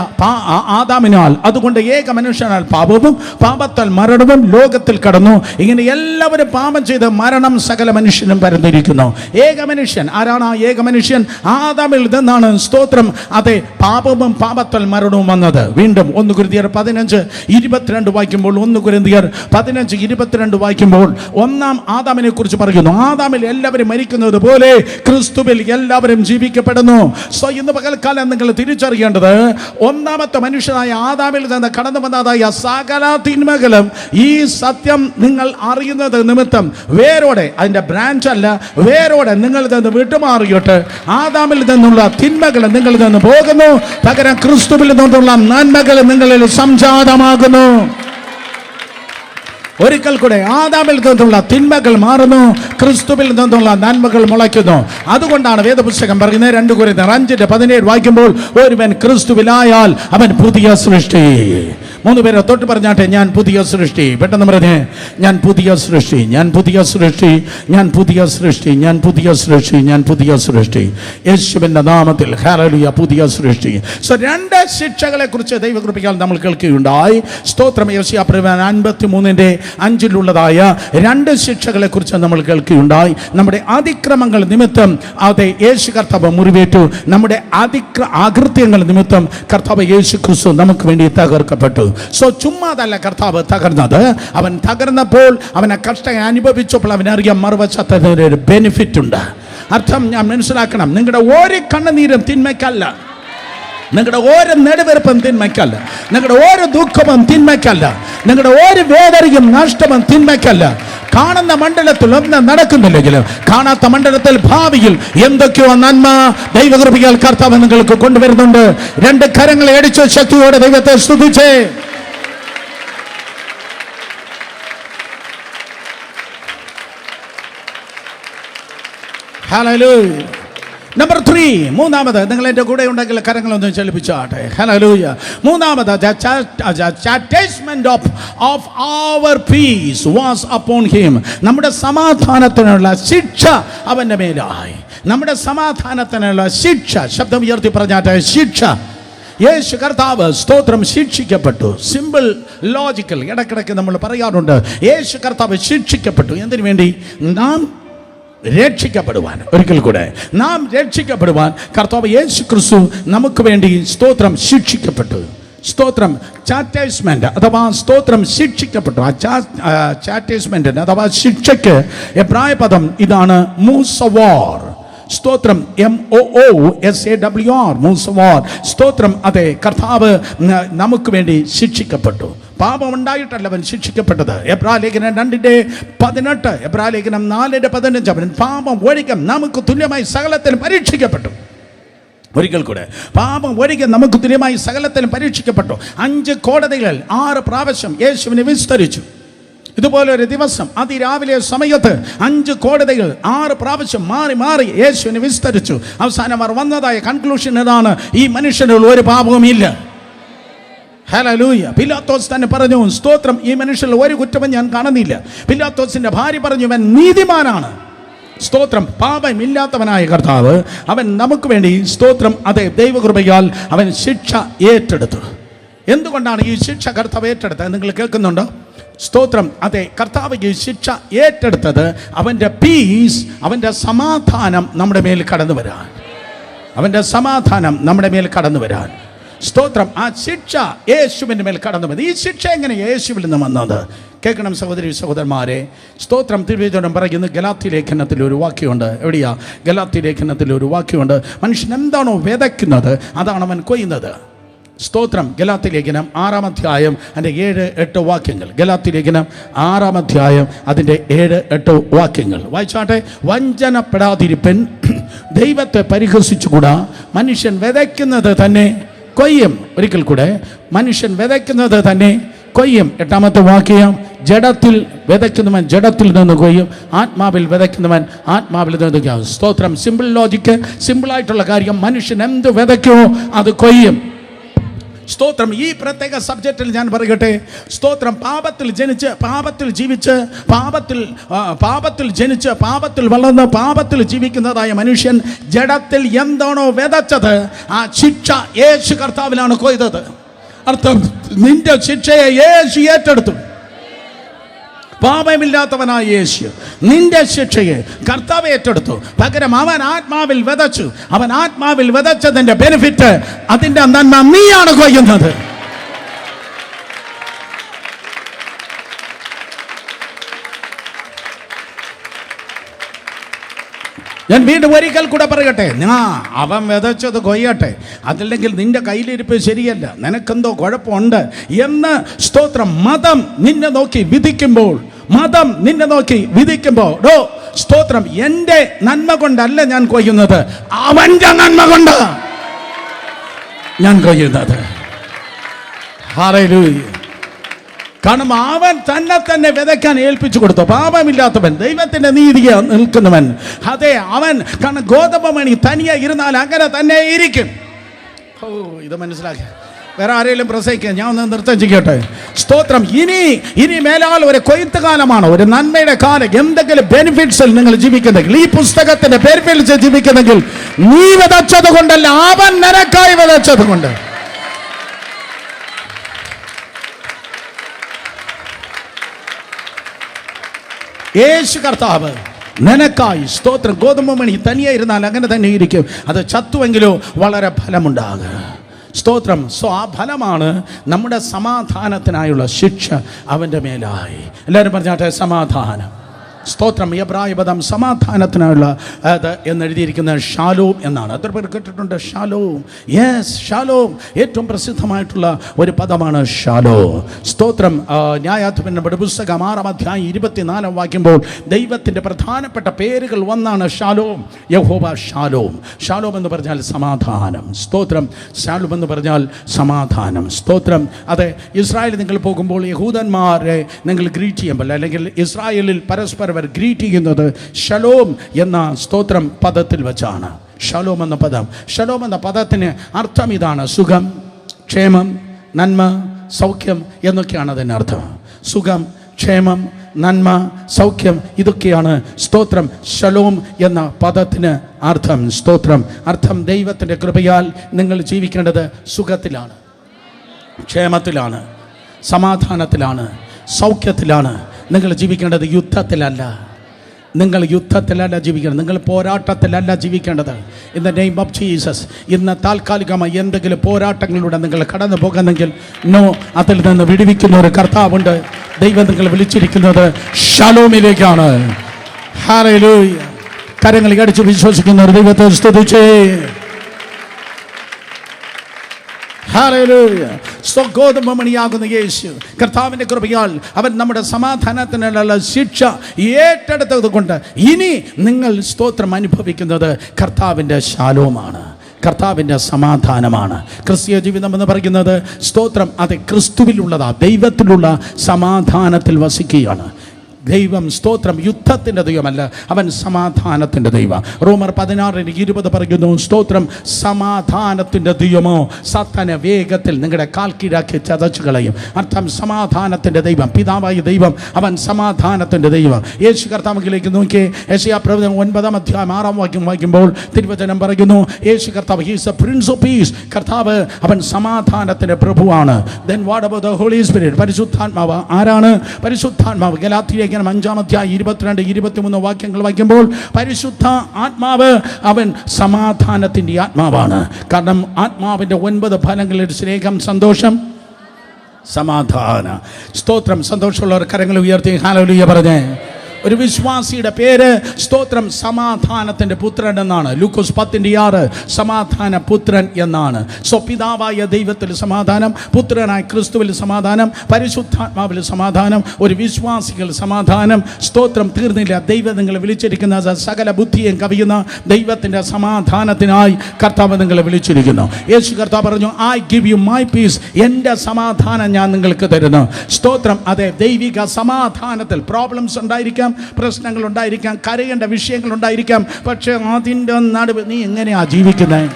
ആദാമിനാൽ, അതുകൊണ്ട് ഏക മനുഷ്യനാൽ പാപവും പാപത്താൽ മരണവും ലോകത്തിൽ കടന്നു. ഇങ്ങനെ എല്ലാവരും പാപം ചെയ്ത് മരണം സകല മനുഷ്യനും പരന്നിരിക്കുന്നു. ഏക മനുഷ്യൻ ആരാണ്? ആ ഏക മനുഷ്യൻ ആദാമിൽ നിന്നാണ് സ്തോത്രം, അതെ, പാപവും പാപത്താൽ മരണവും വന്നത്. വീണ്ടും 1 കൊരിന്ത്യർ 15:22 വായിക്കുമ്പോൾ, 1 കൊരിന്ത്യർ 15:22 വായിക്കുമ്പോൾ ഒന്നാം ആദാമിനെ കുറിച്ച് പറയുന്നു. ആദാമിൽ എല്ലാവരും മരിക്കുന്നത് പോലെ ക്രിസ്തുവിൽ എല്ലാവരും ജീവിക്കപ്പെടുന്നു. സോ ഇന്ന് പകൽക്കാലം നിങ്ങൾ തിരിച്ചറിയേണ്ടത്, ഒന്നാമത്തെ മനുഷ്യനായ ആദാമിൽ നിന്ന് കടന്നു വന്നതായ സകല തിന്മകളും ഈ സത്യം നിങ്ങൾ അറിയുന്നത് നിമിത്തം വേരോടെ, അതിൻ്റെ ബ്രാഞ്ച് അല്ല, വേരോടെ നിങ്ങളിൽ നിന്ന് വിട്ടുമാറിയിട്ട് ആദാമിൽ നിന്നുള്ള തിന്മകൾ നിങ്ങളിൽ നിന്ന് പോകുന്നു. പകരം ക്രിസ്തുവിൽ നിന്നുള്ള നന്മകൾ നിങ്ങളിൽ സംജാതമാകുന്നു. ഒരിക്കൽ കൂടെ ആദാമിൽ നിന്നുള്ള തിന്മകൾ മാറുന്നു, ക്രിസ്തുവിൽ നിന്നുള്ള നന്മകൾ മുളയ്ക്കുന്നു. അതുകൊണ്ടാണ് വേദപുസ്തകം പറയുന്നത്, 2 കൊരിന്ത്യർ 5:17 വായിക്കുമ്പോൾ, ഒരുവൻ ക്രിസ്തുവിലായാൽ അവൻ പുതിയ സൃഷ്ടി, 3 പേരെ തൊട്ട് പറഞ്ഞാട്ടെ, ഞാൻ പുതിയ സൃഷ്ടി. പെട്ടെന്ന് പറഞ്ഞേ, ഞാൻ പുതിയ സൃഷ്ടി, ഞാൻ പുതിയ സൃഷ്ടി, ഞാൻ പുതിയ സൃഷ്ടി, ഞാൻ പുതിയ സൃഷ്ടി, ഞാൻ പുതിയ സൃഷ്ടി. യേശുവിന്റെ നാമത്തിൽ ഹല്ലേലൂയ, പുതിയ സൃഷ്ടി. സോ 2 ശിക്ഷകളെ കുറിച്ച് ദൈവകൃപയാൽ നമ്മൾ കേൾക്കുകയുണ്ടായി. സ്തോത്രം. യെശയ്യാ 53:5 2 ശിക്ഷകളെ കുറിച്ച് നമ്മൾ കേൾക്കുകയുണ്ടായി. നമ്മുടെ അതിക്രമങ്ങൾ നിമിത്തം അതെ യേശു കർത്താവ് മുറിവേറ്റു. നമ്മുടെ അകൃത്യങ്ങൾ നിമിത്തം കർത്താവ് യേശു ക്രിസ്തു നമുക്ക് വേണ്ടി തകർക്കപ്പെട്ടു. സോ ചുമ്മാതല്ല കർത്താവ് തകർന്നത്. അവൻ തകർന്നപ്പോൾ അവനെ കഷ്ടം അനുഭവിച്ചപ്പോൾ അവനറിയാം മറുവശത്തിന് ഒരു ബെനിഫിറ്റ് ഉണ്ട്. അർത്ഥം ഞാൻ മനസ്സിലാക്കണം. നിങ്ങളുടെ ഒരു കണ്ണുനീരും തിന്മയ്ക്കല്ല, നിങ്ങളുടെ ഓരോ നെടുവെറുപ്പും തിന്മയ്ക്കല്ല, നിങ്ങളുടെ ഓരോ ദുഃഖവും തിന്മയ്ക്കല്ല, നിങ്ങളുടെ ഒരു വേദനയും നഷ്ടവും തിന്മയ്ക്കല്ല. കാണുന്ന മണ്ഡലത്തിൽ ഒന്നും നടക്കുന്നില്ലെങ്കിലും കാണാത്ത മണ്ഡലത്തിൽ ഭാവിയിൽ എന്തൊക്കെയോ നന്മ ദൈവകൃപയാൽ കർത്താവ് നിങ്ങൾക്ക് കൊണ്ടുവരുന്നുണ്ട്. 2 കരങ്ങളെ അടിച്ച് ശക്തിയോടെ ദൈവത്തെ സ്തുതിച്ചേ. ഹല്ലേലൂയ. നമ്പർ 3, മൂന്നാമത്, നിങ്ങൾ എൻ്റെ കൂടെ ഉണ്ടെങ്കിൽ കരങ്ങളൊന്നും ചലിപ്പിച്ചാട്ടെ. ഹല്ലേലൂയ. മൂന്നാമത്, ചാസ്റ്റിസ്മെന്റ് of our peace was upon him. നമ്മുടെ സമാധാനത്തിനുള്ള ശിക്ഷ അവൻ്റെ മേലായി. നമ്മുടെ സമാധാനത്തിനുള്ള ശിക്ഷ, ശബ്ദം ഉയർത്തി പറഞ്ഞാട്ടെ, ശിക്ഷ. യേശു കർത്താവ് സ്തോത്രം ശിക്ഷിക്കപ്പെട്ടു. സിമ്പിൾ ലോജിക്കൽ ഇടക്കിടയ്ക്ക് നമ്മൾ പറയാറുണ്ട്. യേശു കർത്താവ് ശിക്ഷിക്കപ്പെട്ടു. എന്തിനു വേണ്ടി? നാം രക്ഷിക്കപ്പെടുവാൻ. ഒരിക്കൽ കൂടെ, നാം രക്ഷിക്കപ്പെടുവാൻ കർത്താവ് യേശു ക്രിസ്തു നമുക്ക് വേണ്ടി സ്തോത്രം ശിക്ഷിക്കപ്പെട്ടു. സ്തോത്രം. ചാസ്റ്റിസ്മെന്റ് അഥവാ സ്തോത്രം ശിക്ഷിക്കപ്പെട്ടു. ആ ചാസ്റ്റിസ്മെന്റിന് അഥവാ ശിക്ഷയ്ക്ക് എബ്രായ പദം ഇതാണ്, മൂസവാർ. സ്തോത്രം. MOOSAWR, മൂസവാർ. സ്തോത്രം. അതെ, കർത്താവ് നമുക്ക് വേണ്ടി ശിക്ഷിക്കപ്പെട്ടു. പാപം ഉണ്ടായിട്ടല്ല അവൻ ശിക്ഷിക്കപ്പെട്ടത്. എബ്രായലേഖനം 2:18, എബ്രായലേഖനം 4:15, അവൻ പാപം ഒഴികെ നമുക്ക് തുല്യമായി സകലത്തിലും പരീക്ഷിക്കപ്പെട്ടു. ഒരിക്കൽ കൂടെ, പാപം ഒഴികെ നമുക്ക് തുല്യമായി സകലത്തിലും പരീക്ഷിക്കപ്പെട്ടു. 5 കോടതികൾ 6 പ്രാവശ്യം യേശുവിനെ വിസ്തരിച്ചു. ഇതുപോലെ ഒരു ദിവസം അതിരാവിലെ സമയത്ത് 5 കോടതികൾ 6 പ്രാവശ്യം മാറി മാറി യേശുവിനെ വിസ്തരിച്ചു. അവസാനം അവർ വന്നതായ കൺക്ലൂഷൻ ഇതാണ്, ഈ മനുഷ്യനിൽ ഒരു പാപവും ഇല്ല. ഹല്ലേലൂയ. പിലാത്തോസ് തന്നെ പറഞ്ഞു, സ്തോത്രം, ഈ മനുഷ്യനിൽ ഒരു കുറ്റവും ഞാൻ കാണുന്നില്ല. പിലാത്തോസിന്റെ ഭാര്യ പറഞ്ഞു, ഇവൻ നീതിമാനാണ്. സ്തോത്രം. പാപമില്ലാത്തവനായ കർത്താവ് അവൻ നമുക്ക് വേണ്ടി സ്തോത്രം അതെ ദൈവകൃപയാൽ അവൻ ശിക്ഷ ഏറ്റെടുത്തു. എന്തുകൊണ്ടാണ് ഈ ശിക്ഷ കർത്താവ് ഏറ്റെടുത്തത്? നിങ്ങൾ കേൾക്കുന്നുണ്ടോ? സ്തോത്രം. അതെ, കർത്താവ് ഈ ശിക്ഷ ഏറ്റെടുത്തത് അവൻ്റെ പീസ്, അവൻ്റെ സമാധാനം നമ്മുടെ മേൽ കടന്നു വരാൻ, അവൻ്റെ സമാധാനം നമ്മുടെ മേൽ കടന്നു വരാൻ. സ്തോത്രം. ആ ശിക്ഷ യേശുവിൻ്റെ മേൽ കടന്നു വന്നത്. ഈ ശിക്ഷ എങ്ങനെ യേശുവിൽ നിന്ന് വന്നത്? കേൾക്കണം സഹോദരി സഹോദരന്മാരെ. സ്തോത്രം. തിരുവചനം പറയുന്നു, ഗലാത്യ ലേഖനത്തിൽ ഒരു വാക്യമുണ്ട്. എവിടെയാ? ഗലാത്യ ലേഖനത്തിൽ ഒരു വാക്യമുണ്ട്. മനുഷ്യൻ എന്താണോ വിതയ്ക്കുന്നത് അതാണ് അവൻ കൊയ്യുന്നത്. സ്തോത്രം. ഗലാത്യ ലേഖനം 6-ാം അധ്യായം അതിൻ്റെ 7-8 വാക്യങ്ങൾ. ഗലാത്യ ലേഖനം 6-ാം അധ്യായം അതിൻ്റെ 7-8 വാക്യങ്ങൾ വായിച്ചാട്ടെ. വഞ്ചനപ്പെടാതിരിപ്പൻ, ദൈവത്തെ പരിഹസിച്ചുകൂടാ, മനുഷ്യൻ വിതയ്ക്കുന്നത് തന്നെ കൊയ്യും. ഒരിക്കൽ കൂടെ, മനുഷ്യൻ വിതയ്ക്കുന്നത് തന്നെ കൊയ്യും. 8-ാമത്തെ വാക്യം, ജഡത്തിൽ വിതയ്ക്കുന്നവൻ ജഡത്തിൽ നിന്ന് കൊയ്യും, ആത്മാവിൽ വിതയ്ക്കുന്നവൻ ആത്മാവിൽ നിന്ന് കൊയ്യും. സ്തോത്രം. സിമ്പിൾ ലോജിക്ക്, സിമ്പിളായിട്ടുള്ള കാര്യം. മനുഷ്യൻ എന്ത് വിതയ്ക്കുമോ അത് കൊയ്യും. സ്തോത്രം. ഈ പ്രത്യേക സബ്ജക്റ്റിൽ ഞാൻ പറയട്ടെ. സ്തോത്രം. പാപത്തിൽ ജനിച്ച് പാപത്തിൽ ജീവിച്ച് പാപത്തിൽ ജനിച്ച് പാപത്തിൽ വളർന്ന് പാപത്തിൽ ജീവിക്കുന്നതായ മനുഷ്യൻ ജഡത്തിൽ എന്താണോ വിതച്ചത് ആ ശിക്ഷ യേശു കർത്താവിലാണ് കൊയ്തത്. അർത്ഥം, നിന്റെ ശിക്ഷയെ യേശു ഏറ്റെടുത്തു. പാപമില്ലാത്തവനായ യേശു നിന്റെ ശിക്ഷയെ കർത്താവ് ഏറ്റെടുത്തു. പകരം അവൻ ആത്മാവിൽ വിതച്ചു. അവൻ ആത്മാവിൽ വിതച്ചതിന്റെ ബെനിഫിറ്റ്, അതിന്റെ നന്മ നീയാണ് കൊയ്യുന്നത്. ഞാൻ വീണ്ടും ഒരിക്കൽ കൂടെ പറയട്ടെ, അവൻ വിതച്ചത് കൊയ്യട്ടെ, അതല്ലെങ്കിൽ നിന്റെ കയ്യിലിരിപ്പ് ശരിയല്ല, നിനക്കെന്തോ കുഴപ്പമുണ്ട് എന്ന് സ്തോത്രം മതം നിന്നെ നോക്കി വിധിക്കുമ്പോൾ, മതം നിന്നെ നോക്കി വിധിക്കുമ്പോൾ, സ്തോത്രം, എൻ്റെ നന്മ കൊണ്ടല്ല ഞാൻ കൊയ്യുന്നത്, അവൻ്റെ നന്മ കൊണ്ട് ഞാൻ കൊയ്യുന്നത്. ഹല്ലേലൂയ. കാരണം അവൻ തന്നെ വിതയ്ക്കാൻ ഏൽപ്പിച്ചു കൊടുത്തു. പാപമില്ലാത്തവൻ, ദൈവത്തിന്റെ നീതിയെ നിൽക്കുന്നവൻ. അതെ, അവൻ കാരണം ഗോതമ്പ് മണി തനിയെ ഇരുന്നാൽ അങ്ങനെ തന്നെ ഇരിക്കും. ഇത് മനസ്സിലാക്കി. വേറെ ആരെങ്കിലും പ്രസംഗിക്കുക, ഞാൻ ഒന്ന് നൃത്തം ചെയ്യട്ടെ. സ്തോത്രം. ഇനി മേലാൽ ഒരു കൊയ്ത്ത് കാലമാണ്, ഒരു നന്മയുടെ കാലം. എന്തെങ്കിലും ബെനിഫിറ്റ്സിൽ നിങ്ങൾ ജീവിക്കുന്നെങ്കിൽ, ഈ പുസ്തകത്തിന്റെ ബെനിഫിറ്റ്സ് ജീവിക്കുന്നെങ്കിൽ, നീ വിതച്ചത് കൊണ്ടല്ല, അവൻ നിനക്കായി വിതച്ചത് കൊണ്ട്. യേശു കർത്താവ് നിനക്കായി, സ്തോത്രം. ഗോതമ്പ് മണി തനിയെ ഇരുന്നാൽ അങ്ങനെ തന്നെ ഇരിക്കും, അത് ചത്തുവെങ്കിലോ വളരെ ഫലമുണ്ടാകുക. സ്തോത്രം. ആ ഫലമാണ് നമ്മുടെ സമാധാനത്തിനായുള്ള ശിക്ഷ അവൻ്റെ മേലായി. എല്ലാവരും പറഞ്ഞാട്ടെ, സമാധാനം. സ്തോത്രം. എബ്രായ പദം സമാധാനത്തിനായുള്ള അത് എന്നെഴുതിയിരിക്കുന്ന ഷാലോം എന്നാണ്. എത്ര പേർ കേട്ടിട്ടുണ്ട് ഷാലോം? യെസ്, ഷാലോം ഏറ്റവും പ്രസിദ്ധമായിട്ടുള്ള ഒരു പദമാണ് ഷാലോം. സ്തോത്രം. ന്യായാധിപന്മാരുടെ പുസ്തകം 6-ാം അധ്യായം 24 വായിക്കുമ്പോൾ ദൈവത്തിൻ്റെ പ്രധാനപ്പെട്ട പേരുകൾ ഒന്നാണ് ഷാലോം. യഹോവ ഷാലോം. ഷാലോം എന്ന് പറഞ്ഞാൽ സമാധാനം. സ്തോത്രം. ഷാലോം എന്ന് പറഞ്ഞാൽ സമാധാനം. സ്തോത്രം. അതെ, ഇസ്രായേലിൽ നിങ്ങൾ പോകുമ്പോൾ യഹൂദന്മാരെ നിങ്ങൾ ഗ്രീറ്റ് ചെയ്യുമ്പോൾ, അല്ലെങ്കിൽ ഇസ്രായേലിൽ പരസ്പരം ഗ്രീറ്റ് ചെയ്യുന്നത് ഷലോം എന്ന സ്തോത്രം പദത്തിൽ വെച്ചാണ്. ഷലോം എന്ന പദം, ഷലോം എന്ന പദത്തിന് അർത്ഥം ഇതാണ്: സുഖം, ക്ഷേമം, നന്മ, സൗഖ്യം എന്നൊക്കെയാണ് അതിൻ്റെ അർത്ഥം. സുഖം, ക്ഷേമം, നന്മ, സൗഖ്യം, ഇതൊക്കെയാണ് സ്തോത്രം ഷലോം എന്ന പദത്തിന് അർത്ഥം. സ്തോത്രം. അർത്ഥം, ദൈവത്തിൻ്റെ കൃപയാൽ നിങ്ങൾ ജീവിക്കേണ്ടത് സുഖത്തിലാണ്, ക്ഷേമത്തിലാണ്, സമാധാനത്തിലാണ്, സൗഖ്യത്തിലാണ്. നിങ്ങൾ ജീവിക്കേണ്ടത് യുദ്ധത്തിലല്ല. നിങ്ങൾ യുദ്ധത്തിലല്ല ജീവിക്കേണ്ടത്, നിങ്ങൾ പോരാട്ടത്തിലല്ല ജീവിക്കേണ്ടത്. In the name of Jesus. ഇന്ന് താൽക്കാലികമായി എന്തെങ്കിലും പോരാട്ടങ്ങളിലൂടെ നിങ്ങൾ കടന്നു പോകുന്നെങ്കിൽ, നോ, അതിൽ നിന്ന് വിടുവിക്കുന്ന ഒരു കർത്താവുണ്ട്. ദൈവം നിങ്ങൾ വിളിച്ചിരിക്കുന്നത് ഷലോമിലേക്കാണ്. ഹല്ലേലൂയ. കരങ്ങൾ അടിച്ച് വിശ്വസിക്കുന്ന ഒരു ദൈവത്തെ സ്തുതിച്ചേ. ഹല്ലേലൂയ. ഗോതമ്പ് മണിയാകുന്ന യേശു കർത്താവിൻ്റെ കൃപയാൽ അവൻ നമ്മുടെ സമാധാനത്തിനുള്ള ശിക്ഷ ഏറ്റെടുത്തത് കൊണ്ട് ഇനി നിങ്ങൾ സ്തോത്രം അനുഭവിക്കുന്നത് കർത്താവിൻ്റെ ശാലോമാണ്, കർത്താവിൻ്റെ സമാധാനമാണ്. ക്രിസ്തീയ ജീവിതം എന്ന് പറയുന്നത് സ്തോത്രം അത് ക്രിസ്തുവിലുള്ളതാ, ദൈവത്തിലുള്ള സമാധാനത്തിൽ വസിക്കുകയാണ്. ദൈവം സ്തോത്രം യുദ്ധത്തിൻ്റെ ദൈവമല്ല, അവൻ സമാധാനത്തിൻ്റെ ദൈവം. റോമർ 16:20 പറയുന്നു, സ്തോത്രം സമാധാനത്തിൻ്റെ ദൈവമോ സാത്താനെ വേഗത്തിൽ നിങ്ങളുടെ കാൽ കീഴാക്കി ചതച്ചു കളയും. അർത്ഥം, സമാധാനത്തിൻ്റെ ദൈവം, പിതാവായ ദൈവം, അവൻ സമാധാനത്തിൻ്റെ ദൈവം. യേശു കർത്താവിലേക്ക് നോക്കി യെശയ്യാ പ്രവചനം 9-ാം അധ്യായം 6-ാം വാക്യം വായിക്കുമ്പോൾ തിരുവചനം പറയുന്നു, യേശു കർത്താവ്, he is a prince of peace. കർത്താവ് അവൻ സമാധാനത്തിൻ്റെ പ്രഭുവാണ്. Then what about the holy spirit? പരിശുദ്ധാത്മാവ് ആരാണ്? പരിശുദ്ധാത്മാവ് ഗലാത്യയിലേക്ക് 5-ാം അധ്യായം 22-23 വാക്യങ്ങൾ വായിക്കുമ്പോൾ പരിശുദ്ധ ആത്മാവ് അവൻ സമാധാനത്തിൻ്റെ ആത്മാവാണ്. കാരണം ആത്മാവിൻ്റെ 9 ഫലങ്ങളിൽ സ്നേഹം, സന്തോഷം, സമാധാന. സ്തോത്രം. സന്തോഷമുള്ളവർ കരങ്ങൾ ഉയർത്തി ഹല്ലേലൂയ പറഞ്ഞേ. ഒരു വിശ്വാസിയുടെ പേര് സ്തോത്രം സമാധാനത്തിൻ്റെ പുത്രൻ എന്നാണ്. ലൂക്കോസ് 10:6 സമാധാന പുത്രൻ എന്നാണ്. പിതാവായ ദൈവത്തിൽ സമാധാനം, പുത്രനായ ക്രിസ്തുവിൽ സമാധാനം, പരിശുദ്ധാത്മാവിൽ സമാധാനം, ഒരു വിശ്വാസികൾ സമാധാനം. സ്തോത്രം. തീർന്നില്ല. ദൈവം നിങ്ങളെ വിളിച്ചിരിക്കുന്ന സകല ബുദ്ധിയും കവിയുന്ന ദൈവത്തിൻ്റെ സമാധാനത്തിനായി കർത്താവ് നിങ്ങളെ വിളിച്ചിരിക്കുന്നു. യേശു കർത്താവ് പറഞ്ഞു, I give you my piece. എൻ്റെ സമാധാനം ഞാൻ നിങ്ങൾക്ക് തരുന്നു. സ്തോത്രം. അതെ, ദൈവിക സമാധാനത്തിൽ പ്രോബ്ലംസ് ഉണ്ടായിരിക്കാം, പ്രശ്നങ്ങൾ ഉണ്ടായിരിക്കാം, കരയേണ്ട വിഷയങ്ങൾ ഉണ്ടായിരിക്കാം, പക്ഷെ അതിൻ്റെ നടുവ് നീ എങ്ങനെയാ ജീവിക്കുന്നത്?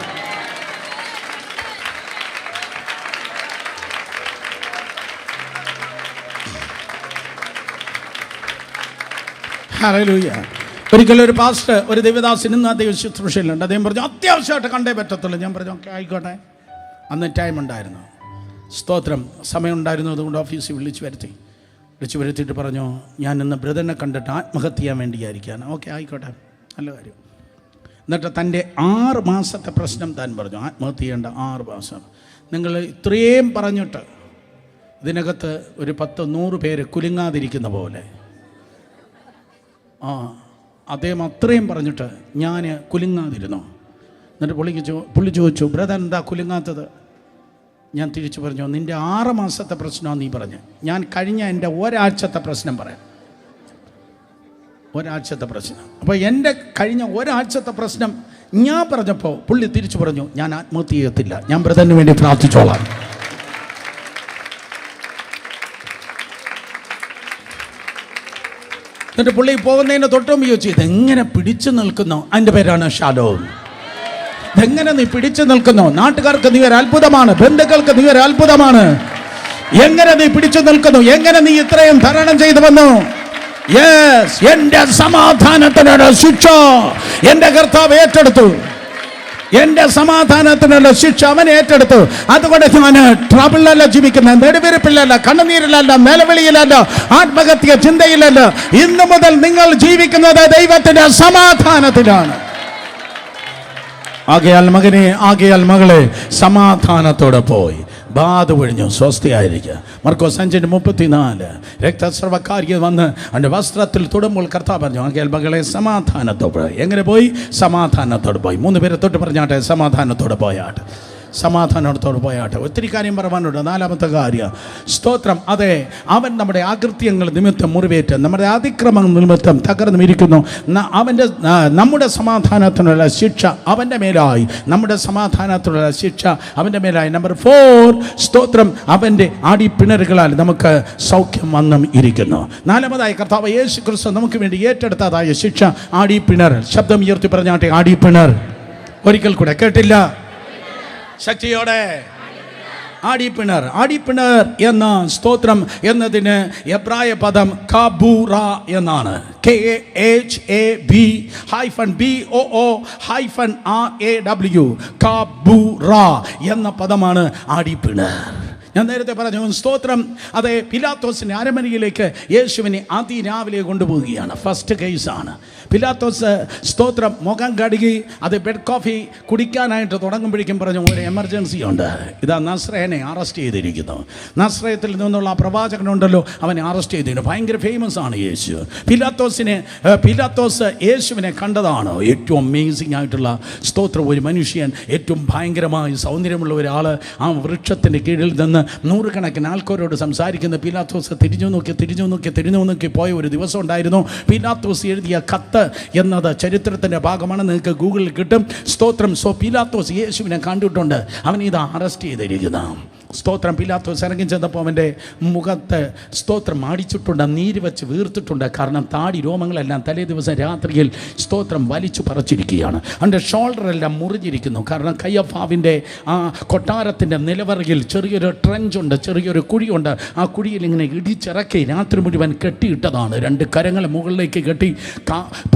ഹല്ലേലൂയ. ഒരിക്കലും ഒരു പാസ്റ്റർ, ഒരു ദൈവദാസൻ ഇന്ന് ദൈവ ശുശ്രൂഷയിലുണ്ട്. അദ്ദേഹം പറഞ്ഞു, അത്യാവശ്യമായിട്ട് കണ്ടേ പറ്റത്തുള്ളൂ. ഞാൻ പറഞ്ഞു, ഓക്കെ ആയിക്കോട്ടെ. അന്ന് ടൈം ഉണ്ടായിരുന്നു, സ്തോത്രം, സമയം ഉണ്ടായിരുന്നു. അതുകൊണ്ട് ഓഫീസിൽ വിളിച്ചു വരുത്തിയിട്ട് പറഞ്ഞു, ഞാൻ ഇന്ന് ബ്രദറിനെ കണ്ടിട്ട് ആത്മഹത്യ ചെയ്യാൻ വേണ്ടിയായിരിക്കുകയാണ്. ഓക്കെ ആയിക്കോട്ടെ, നല്ല കാര്യം. എന്നിട്ട് തൻ്റെ 6 മാസത്തെ പ്രശ്നം താൻ പറഞ്ഞു, ആത്മഹത്യ ചെയ്യേണ്ട 6 മാസം. നിങ്ങൾ ഇത്രയും പറഞ്ഞിട്ട് ഇതിനകത്ത് ഒരു 10-100 പേര് കുലുങ്ങാതിരിക്കുന്ന പോലെ. അദ്ദേഹം അത്രയും പറഞ്ഞിട്ട് ഞാൻ കുലുങ്ങാതിരുന്നു. എന്നിട്ട് പുള്ളി ചോദിച്ചു, ബ്രദർ എന്താ കുലുങ്ങാത്തത്? ഞാൻ തിരിച്ചു പറഞ്ഞു, നിൻ്റെ 6 മാസത്തെ പ്രശ്നമാണ് നീ പറഞ്ഞ്. ഞാൻ കഴിഞ്ഞ എൻ്റെ ഒരാഴ്ചത്തെ പ്രശ്നം പറയാം. ഒരാഴ്ചത്തെ പ്രശ്നം. അപ്പോൾ എൻ്റെ കഴിഞ്ഞ ഒരാഴ്ചത്തെ പ്രശ്നം ഞാൻ പറഞ്ഞപ്പോൾ പുള്ളി തിരിച്ചു പറഞ്ഞു, ഞാൻ ആത്മഹത്യ ചെയ്യത്തില്ല, ഞാൻ ബ്രദറിന് വേണ്ടി പ്രാർത്ഥിച്ചോളാം. എന്നിട്ട് പുള്ളി പോകുന്നതിന് തൊട്ടും ചോദിച്ചു, ഇതെങ്ങനെ പിടിച്ചു നിൽക്കുന്നു? അതിൻ്റെ പേരാണ് ഷാലോം. എങ്ങനെ നീ പിടിച്ചു നിൽക്കുന്നു? നാട്ടുകാർക്ക് നീ ഒരു അത്ഭുതമാണ്, ബന്ധുക്കൾക്ക് നീ ഒരു അത്ഭുതമാണ്. എങ്ങനെ നീ പിടിച്ചു നിൽക്കുന്നു? എങ്ങനെ നീ ഇത്രയും തരണം ചെയ്തു വന്നു? യെസ്, എന്റെ സമാധാനത്തിനുള്ള ശിക്ഷ എന്റെ കർത്താവ് ഏറ്റെടുത്തു. എന്റെ സമാധാനത്തിനുള്ള ശിക്ഷ അവൻ ഏറ്റെടുത്തു. അതുകൊണ്ട് ഞാൻ ട്രബിളിലല്ല ജീവിക്കുന്നത്, നെടുവീർപ്പിലല്ല, കണ്ണുനീരിലല്ല, നിലവിളിയിലല്ല, ആത്മഹത്യ ചിന്തയിലല്ല. ഇന്നു മുതൽ നിങ്ങൾ ജീവിക്കുന്നത് ദൈവത്തിന്റെ സമാധാനത്തിലാണ്. ആകയാൽ മകനെ, ആകയാൽ മകളെ, സമാധാനത്തോടെ പോയി ബാധ ഒഴിഞ്ഞു സ്വസ്ഥയായിരിക്കുക. മർക്കോസ് 5:34 രക്തസ്രവക്കാരി വന്ന് അവൻ്റെ വസ്ത്രത്തിൽ തൊടുമ്പോൾ കർത്താവ് പറഞ്ഞു, ആകയാൽ മകളെ സമാധാനത്തോടെ. എങ്ങനെ പോയി? സമാധാനത്തോടെ പോയി. 3 പേരെ തൊട്ട് പറഞ്ഞാട്ടെ, സമാധാനത്തോടെ പോയാട്ടെ, സമാധാനത്തോടെ പോയാട്ടെ. ഒത്തിരി കാര്യം പറയാനുണ്ട്. 4ാമത്തെ കാര്യം, സ്തോത്രം. അതെ, അവൻ നമ്മുടെ അകൃത്യങ്ങൾ നിമിത്തം മുറിവേറ്റ്, നമ്മുടെ അതിക്രമം നിമിത്തം തകർന്നിരിക്കുന്നു. നമ്മുടെ സമാധാനത്തിനുള്ള ശിക്ഷ അവൻ്റെ മേലായി, നമ്മുടെ സമാധാനത്തിനുള്ള ശിക്ഷ അവൻ്റെ മേലായി. നമ്പർ 4, സ്തോത്രം, അവൻ്റെ അടിപ്പിണറുകളാൽ നമുക്ക് സൗഖ്യം വന്നും ഇരിക്കുന്നു. 4ാമതായി, കർത്താവ് യേശു ക്രിസ്തു നമുക്ക് വേണ്ടി ഏറ്റെടുത്തതായ ശിക്ഷ ആടിപ്പിണർ. ശബ്ദം ഉയർത്തി പറഞ്ഞാട്ടെ, ആടിപ്പിണർ. ഒരിക്കൽ കൂടെ, കേട്ടില്ല, ശക്തിയോടെ. ആടിപ്പിണർ. ആടിപ്പിണർ എന്ന സ്തോത്രം എന്നതിന് എബ്രായ പദം കാബൂറ എന്നാണ്. KAHABOO കാബൂറ എന്ന പദമാണ് ആടിപ്പിണർ. ഞാൻ നേരത്തെ പറഞ്ഞു, സ്തോത്രം. അതെ, പിലാത്തോസിൻ്റെ അരമനയിലേക്ക് യേശുവിനെ അതിരാവിലെ കൊണ്ടുപോവുകയാണ്. ഫസ്റ്റ് കേസാണ്. പിലാത്തോസ്, സ്തോത്രം, മുഖം കഴുകി അത് ബെഡ് കോഫി കുടിക്കാനായിട്ട് തുടങ്ങുമ്പോഴേക്കും പറഞ്ഞു, ഒരു എമർജൻസി ഉണ്ട്. ഇതാ നസ്രയനെ അറസ്റ്റ് ചെയ്തിരിക്കുന്നു. നസ്രയത്തിൽ നിന്നുള്ള ആ പ്രവാചകനുണ്ടല്ലോ, അവനെ അറസ്റ്റ് ചെയ്തിരിക്കുന്നു. ഭയങ്കര ഫേമസ് ആണ് യേശു. പിലാത്തോസ് യേശുവിനെ കണ്ടതാണ്. ഏറ്റവും അമേസിംഗ് ആയിട്ടുള്ള സ്തോത്രം ഒരു മനുഷ്യൻ, ഏറ്റവും ഭയങ്കരമായ സൗന്ദര്യമുള്ള ഒരാൾ, ആ വൃക്ഷത്തിൻ്റെ കീഴിൽ നിന്ന് നൂറുകണക്കിന് ആൾക്കാരോട് സംസാരിക്കുന്ന പിലാത്തോസ് തിരിഞ്ഞു നോക്കി പോയ ഒരു ദിവസം ഉണ്ടായിരുന്നു. പിലാത്തോസ് എഴുതിയ കത്ത് എന്നത് ചരിത്രത്തിൻ്റെ ഭാഗമാണ്, നിങ്ങൾക്ക് ഗൂഗിളിൽ കിട്ടും. സ്തോത്രം. സോ പിലാത്തോസ് യേശുവിനെ കണ്ടിട്ടുണ്ട്. അവൻ ഇത് അറസ്റ്റ് ചെയ്തിരിക്കുന്നു. സ്തോത്രം. പിലാത്തോസ് ഇറങ്ങി ചെന്നപ്പോൾ അവൻ്റെ മുഖത്ത് സ്തോത്രം അടിച്ചിട്ടുണ്ട്, നീര് വെച്ച് വീർത്തിട്ടുണ്ട്. കാരണം താടി രോമങ്ങളെല്ലാം തലേ ദിവസം രാത്രിയിൽ സ്തോത്രം വലിച്ചു പറിച്ചിരിക്കുകയാണ്. അവൻ്റെ ഷോൾഡറെല്ലാം മുറിഞ്ഞിരിക്കുന്നു. കാരണം കയ്യഫാവിൻ്റെ ആ കൊട്ടാരത്തിൻ്റെ നിലവറയിൽ ചെറിയൊരു ട്രെഞ്ചുണ്ട്, ചെറിയൊരു കുഴിയുണ്ട്. ആ കുഴിയിൽ ഇങ്ങനെ ഇടിച്ചിറക്കി രാത്രി മുഴുവൻ കെട്ടിയിട്ടതാണ്. 2 കരങ്ങൾ മുകളിലേക്ക് കെട്ടി,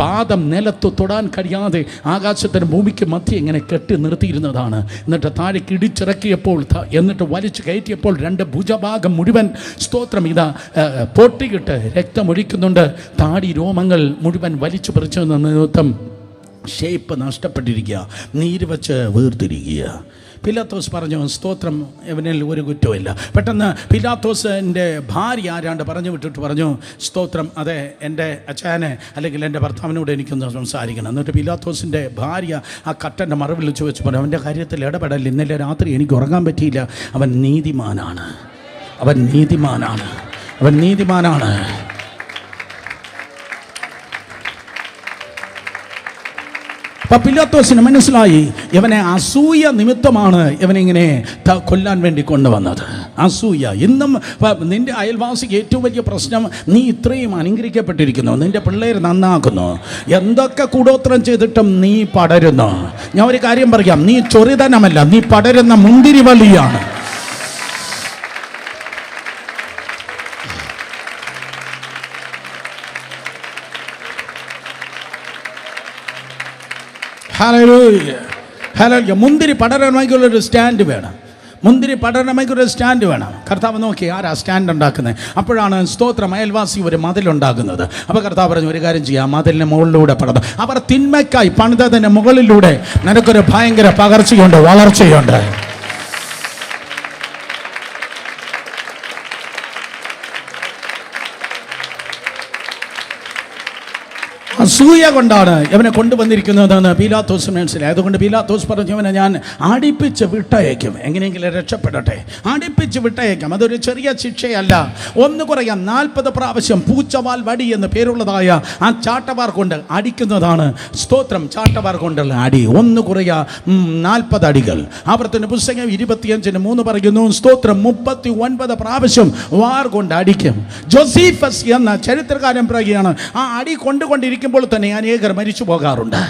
പാദം നിലത്ത് തൊടാൻ കഴിയാതെ ആകാശത്തിന് ഭൂമിക്ക് മധ്യ ഇങ്ങനെ കെട്ടി നിർത്തിയിരുന്നതാണ്. എന്നിട്ട് താഴേക്ക് ഇടിച്ചിറക്കിയപ്പോൾ, എന്നിട്ട് വലിച്ചു കയറ്റിയപ്പോൾ 2 ഭുജഭാഗം മുഴുവൻ സ്തോത്രം ഇതാ പൊട്ടിയിട്ട് രക്തമൊഴിക്കുന്നുണ്ട്. താടി രോമങ്ങൾ മുഴുവൻ വലിച്ചു പറിച്ചു നിമിത്തം ഷേപ്പ് നഷ്ടപ്പെട്ടിരിക്കുക, നീര് വച്ച് വീർത്തിരിക്കുക. പിലാത്തോസ് പറഞ്ഞു, സ്തോത്രം, ഇവനിൽ ഒരു കുറ്റമില്ല. പെട്ടെന്ന് പിലാത്തോസിൻ്റെ ഭാര്യ ആരാണ്ട് പറഞ്ഞു വിട്ടിട്ട് പറഞ്ഞു, സ്തോത്രം, അതെ, എൻ്റെ അച്ഛനെ അല്ലെങ്കിൽ എൻ്റെ ഭർത്താവിനോട് എനിക്കൊന്ന് സംസാരിക്കണം. എന്നിട്ട് പിലാത്തോസിൻ്റെ ഭാര്യ ആ കട്ടൻ്റെ മറവിൽ വെച്ച് പറഞ്ഞു, അവൻ്റെ കാര്യത്തിൽ ഇടപെടൽ. ഇന്നലെ രാത്രി എനിക്ക് ഉറങ്ങാൻ പറ്റിയില്ല. അവൻ നീതിമാനാണ്, അവൻ നീതിമാനാണ്, അവൻ നീതിമാനാണ്. അപ്പം പിലാത്തോസിന് മനസ്സിലായി, ഇവനെ അസൂയ നിമിത്തമാണ് ഇവനിങ്ങനെ കൊല്ലാൻ വേണ്ടി കൊണ്ടുവന്നത്. അസൂയ. ഇന്നും നിൻ്റെ അയൽവാസിക്ക് ഏറ്റവും വലിയ പ്രശ്നം, നീ ഇത്രയും അനുഗ്രഹിക്കപ്പെട്ടിരിക്കുന്നു, നിൻ്റെ പിള്ളേർ നന്നാക്കുന്നു, എന്തൊക്കെ കൂടോത്രം ചെയ്തിട്ടും നീ പടരുന്നു. ഞാൻ ഒരു കാര്യം പറയാം, നീ ചൊറിതനമല്ല, നീ പടരുന്ന മുന്തിരിവള്ളിയാണ്. Hallelujah, hallelujah. മുന്തിരി പടരണമെങ്കിലൊരു സ്റ്റാൻഡ് വേണം. മുന്തിരി പടരണമെങ്കിൽ ഒരു സ്റ്റാൻഡ് വേണം. കർത്താവ് നോക്കി ആരാ സ്റ്റാൻഡ് ഉണ്ടാക്കുന്നത്? അപ്പോഴാണ് സ്തോത്രം അയൽവാസി ഒരു മതിലുണ്ടാകുന്നത്. അപ്പോൾ കർത്താവ് പറഞ്ഞു, ഒരു കാര്യം ചെയ്യാം, മതിലിന് മുകളിലൂടെ പണിത്. അവർ തിന്മയ്ക്കായി പണിതതിന് മുകളിലൂടെ നിനക്കൊരു ഭയങ്കര പകർച്ചയുണ്ട്, വളർച്ചയുണ്ട്. അസൂയ കൊണ്ടാണ് ഇവനെ കൊണ്ടുവന്നിരിക്കുന്നതെന്ന് പീലാത്തോസ് മനസ്സിലായി. അതുകൊണ്ട് പീലാത്തോസ് പറഞ്ഞു, ഇവനെ ഞാൻ അടിപ്പിച്ച് വിട്ടയക്കും, എങ്ങനെയെങ്കിലും രക്ഷപ്പെടട്ടെ, അടിപ്പിച്ച് വിട്ടയക്കാം. അതൊരു ചെറിയ ശിക്ഷയല്ല. ഒന്ന് കുറയാം, 40 പ്രാവശ്യം പൂച്ചവാൽ വടി എന്ന് പേരുള്ളതായ ആ ചാട്ടവാർ കൊണ്ട് അടിക്കുന്നതാണ് സ്തോത്രം. ചാട്ടവാർ കൊണ്ടുള്ള അടി. ഒന്ന് കുറയാ 40 അടികൾ. ആവർത്തന പുസ്തകം 25:3 പറയുന്നു, സ്തോത്രം 39 പ്രാവശ്യം വാർ കൊണ്ട് അടിക്കും. ജോസീഫസ് എന്ന ചരിത്രകാരൻ പറയുകയാണ്, ആ അടി കൊണ്ടുകൊണ്ടിരിക്കുമ്പോൾ തന്നെ അനേകർ മരിച്ചു പോകാറുണ്ട്.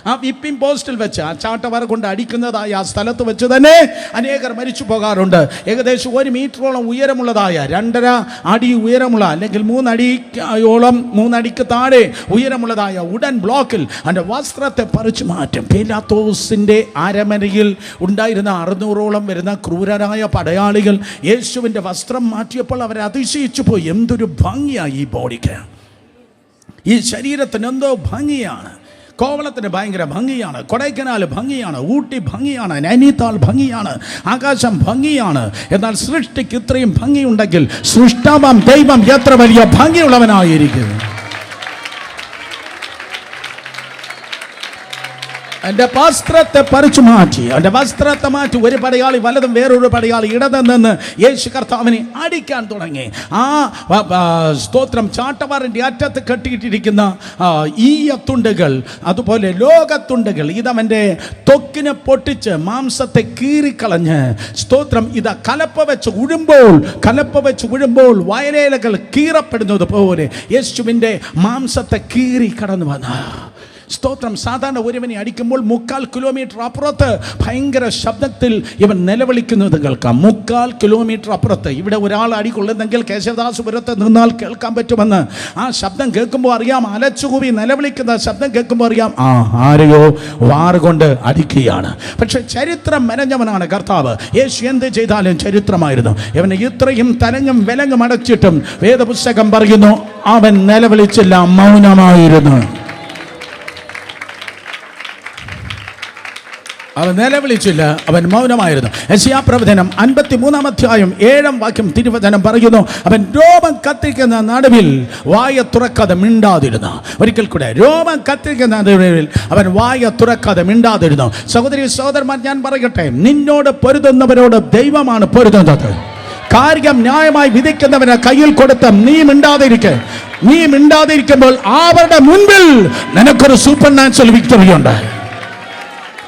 ആ വിപ്പിംഗ് പോസ്റ്റിൽ വെച്ച് ആ ചാട്ടവാറ കൊണ്ട് അടിക്കുന്നതായ ആ സ്ഥലത്ത് വെച്ച് തന്നെ അനേകർ മരിച്ചു പോകാറുണ്ട്. ഏകദേശം 1 മീറ്ററോളം ഉയരമുള്ളതായ 2.5 അടി ഉയരമുള്ള അല്ലെങ്കിൽ 3 അടിയോളം 3 അടിക്ക് താഴെ ഉയരമുള്ളതായ ഉടൻ ബ്ലോക്കിൽ അവൻ്റെ വസ്ത്രത്തെ പറിച്ചു മാറ്റും. പീലാത്തോസിൻ്റെ അരമനയിൽ ഉണ്ടായിരുന്ന 600ഓളം വരുന്ന ക്രൂരരായ പടയാളികൾ യേശുവിൻ്റെ വസ്ത്രം മാറ്റിയപ്പോൾ അവരെ അതിശയിച്ചു പോയി. എന്തൊരു ഭംഗിയായി ഈ ബോഡിക്ക്, ഈ ശരീരത്തിന് എന്തോ ഭംഗിയാണ്. കോവളത്തിന് ഭയങ്കര ഭംഗിയാണ്, കൊടൈക്കനാൽ ഭംഗിയാണ്, ഊട്ടി ഭംഗിയാണ്, നൈനിതാൾ ഭംഗിയാണ്, ആകാശം ഭംഗിയാണ്. എന്നാൽ സൃഷ്ടിക്ക് ഇത്രയും ഭംഗിയുണ്ടെങ്കിൽ സൃഷ്ടാവാം ദൈവം എത്ര വലിയ ഭംഗിയുള്ളവനായിരിക്കും. എൻ്റെ വസ്ത്രത്തെ പറിച്ചു മാറ്റി, എൻ്റെ വസ്ത്രത്തെ മാറ്റി ഒരു പടയാളി വലതും വേറൊരു പടയാളി ഇടതും നിന്ന് യേശു കർത്താവിനെ അടിക്കാൻ തുടങ്ങി. ആ സ്തോത്രം ചാട്ടവാറിൻ്റെ അറ്റത്ത് കെട്ടിയിട്ടിരിക്കുന്ന ഈയത്തുണ്ടുകൾ, അതുപോലെ ലോകത്തുണ്ടുകൾ, ഇതവൻ്റെ ത്വക്കിനെ പൊട്ടിച്ച് മാംസത്തെ കീറിക്കളഞ്ഞ് സ്തോത്രം ഇതാ കലപ്പ വെച്ച് ഉഴുമ്പോൾ വയലേലകൾ കീറപ്പെടുന്നത് പോലെ യേശുവിൻ്റെ മാംസത്തെ കീറി കടന്നു വന്ന സ്തോത്രം. സാധാരണ ഒരുവനെ അടിക്കുമ്പോൾ 3/4 കിലോമീറ്റർ അപ്പുറത്ത് ഭയങ്കര ശബ്ദത്തിൽ ഇവൻ നിലവിളിക്കുന്നത് കേൾക്കാം. 3/4 കിലോമീറ്റർ അപ്പുറത്ത് ഇവിടെ ഒരാൾ അടികൊള്ളുന്നെങ്കിൽ കേശവദാസപുരത്ത് നിന്നാൽ കേൾക്കാൻ പറ്റുമെന്ന്. ആ ശബ്ദം കേൾക്കുമ്പോൾ അറിയാം, അലച്ചുകൂവി നിലവിളിക്കുന്ന ശബ്ദം കേൾക്കുമ്പോൾ അറിയാം, ആരെയോ വാറുകൊണ്ട് അടിക്കുകയാണ്. പക്ഷെ ചരിത്രം മെനഞ്ഞവനാണ് കർത്താവ്. യേശു എന്ത് ചെയ്താലും ചരിത്രമായിരുന്നു. ഇവന് ഇത്രയും തലങ്ങും വിലങ്ങും അടച്ചിട്ടും വേദപുസ്തകം പറയുന്നു അവൻ നിലവിളിച്ചില്ല, മൗനമായിരുന്നു. അവൻ നിലവിളിച്ചില്ല, അവൻ മൗനമായിരുന്നു. യെശയ്യാ പ്രവചനം 53-ാം അധ്യായം 7-ാം വാക്യം തിരുവചനം പറയുന്നു, അവൻ രോമം കത്തിക്കുന്ന നടുവിൽ വായ തുറക്കാതെ മിണ്ടാതിരുന്നു. ഒരിക്കൽ കൂടെ, രോമം കത്തിക്കുന്ന നടുവിൽ അവൻ വായ തുറക്കാതെ മിണ്ടാതിരുന്നു. സഹോദരി സഹോദരന്മാർ, ഞാൻ പറയട്ടെ, നിന്നോട് പൊരുതുന്നവരോട് ദൈവമാണ് പൊരുതുന്നത്. കാര്യം ന്യായമായി വിധിക്കുന്നവനെ കയ്യിൽ കൊടുത്ത് നീ മിണ്ടാതിരിക്കുമ്പോൾ അവരുടെ മുൻപിൽ നിനക്കൊരു സൂപ്പർ നാച്ചുറൽ വിക്ടറി ഉണ്ട്.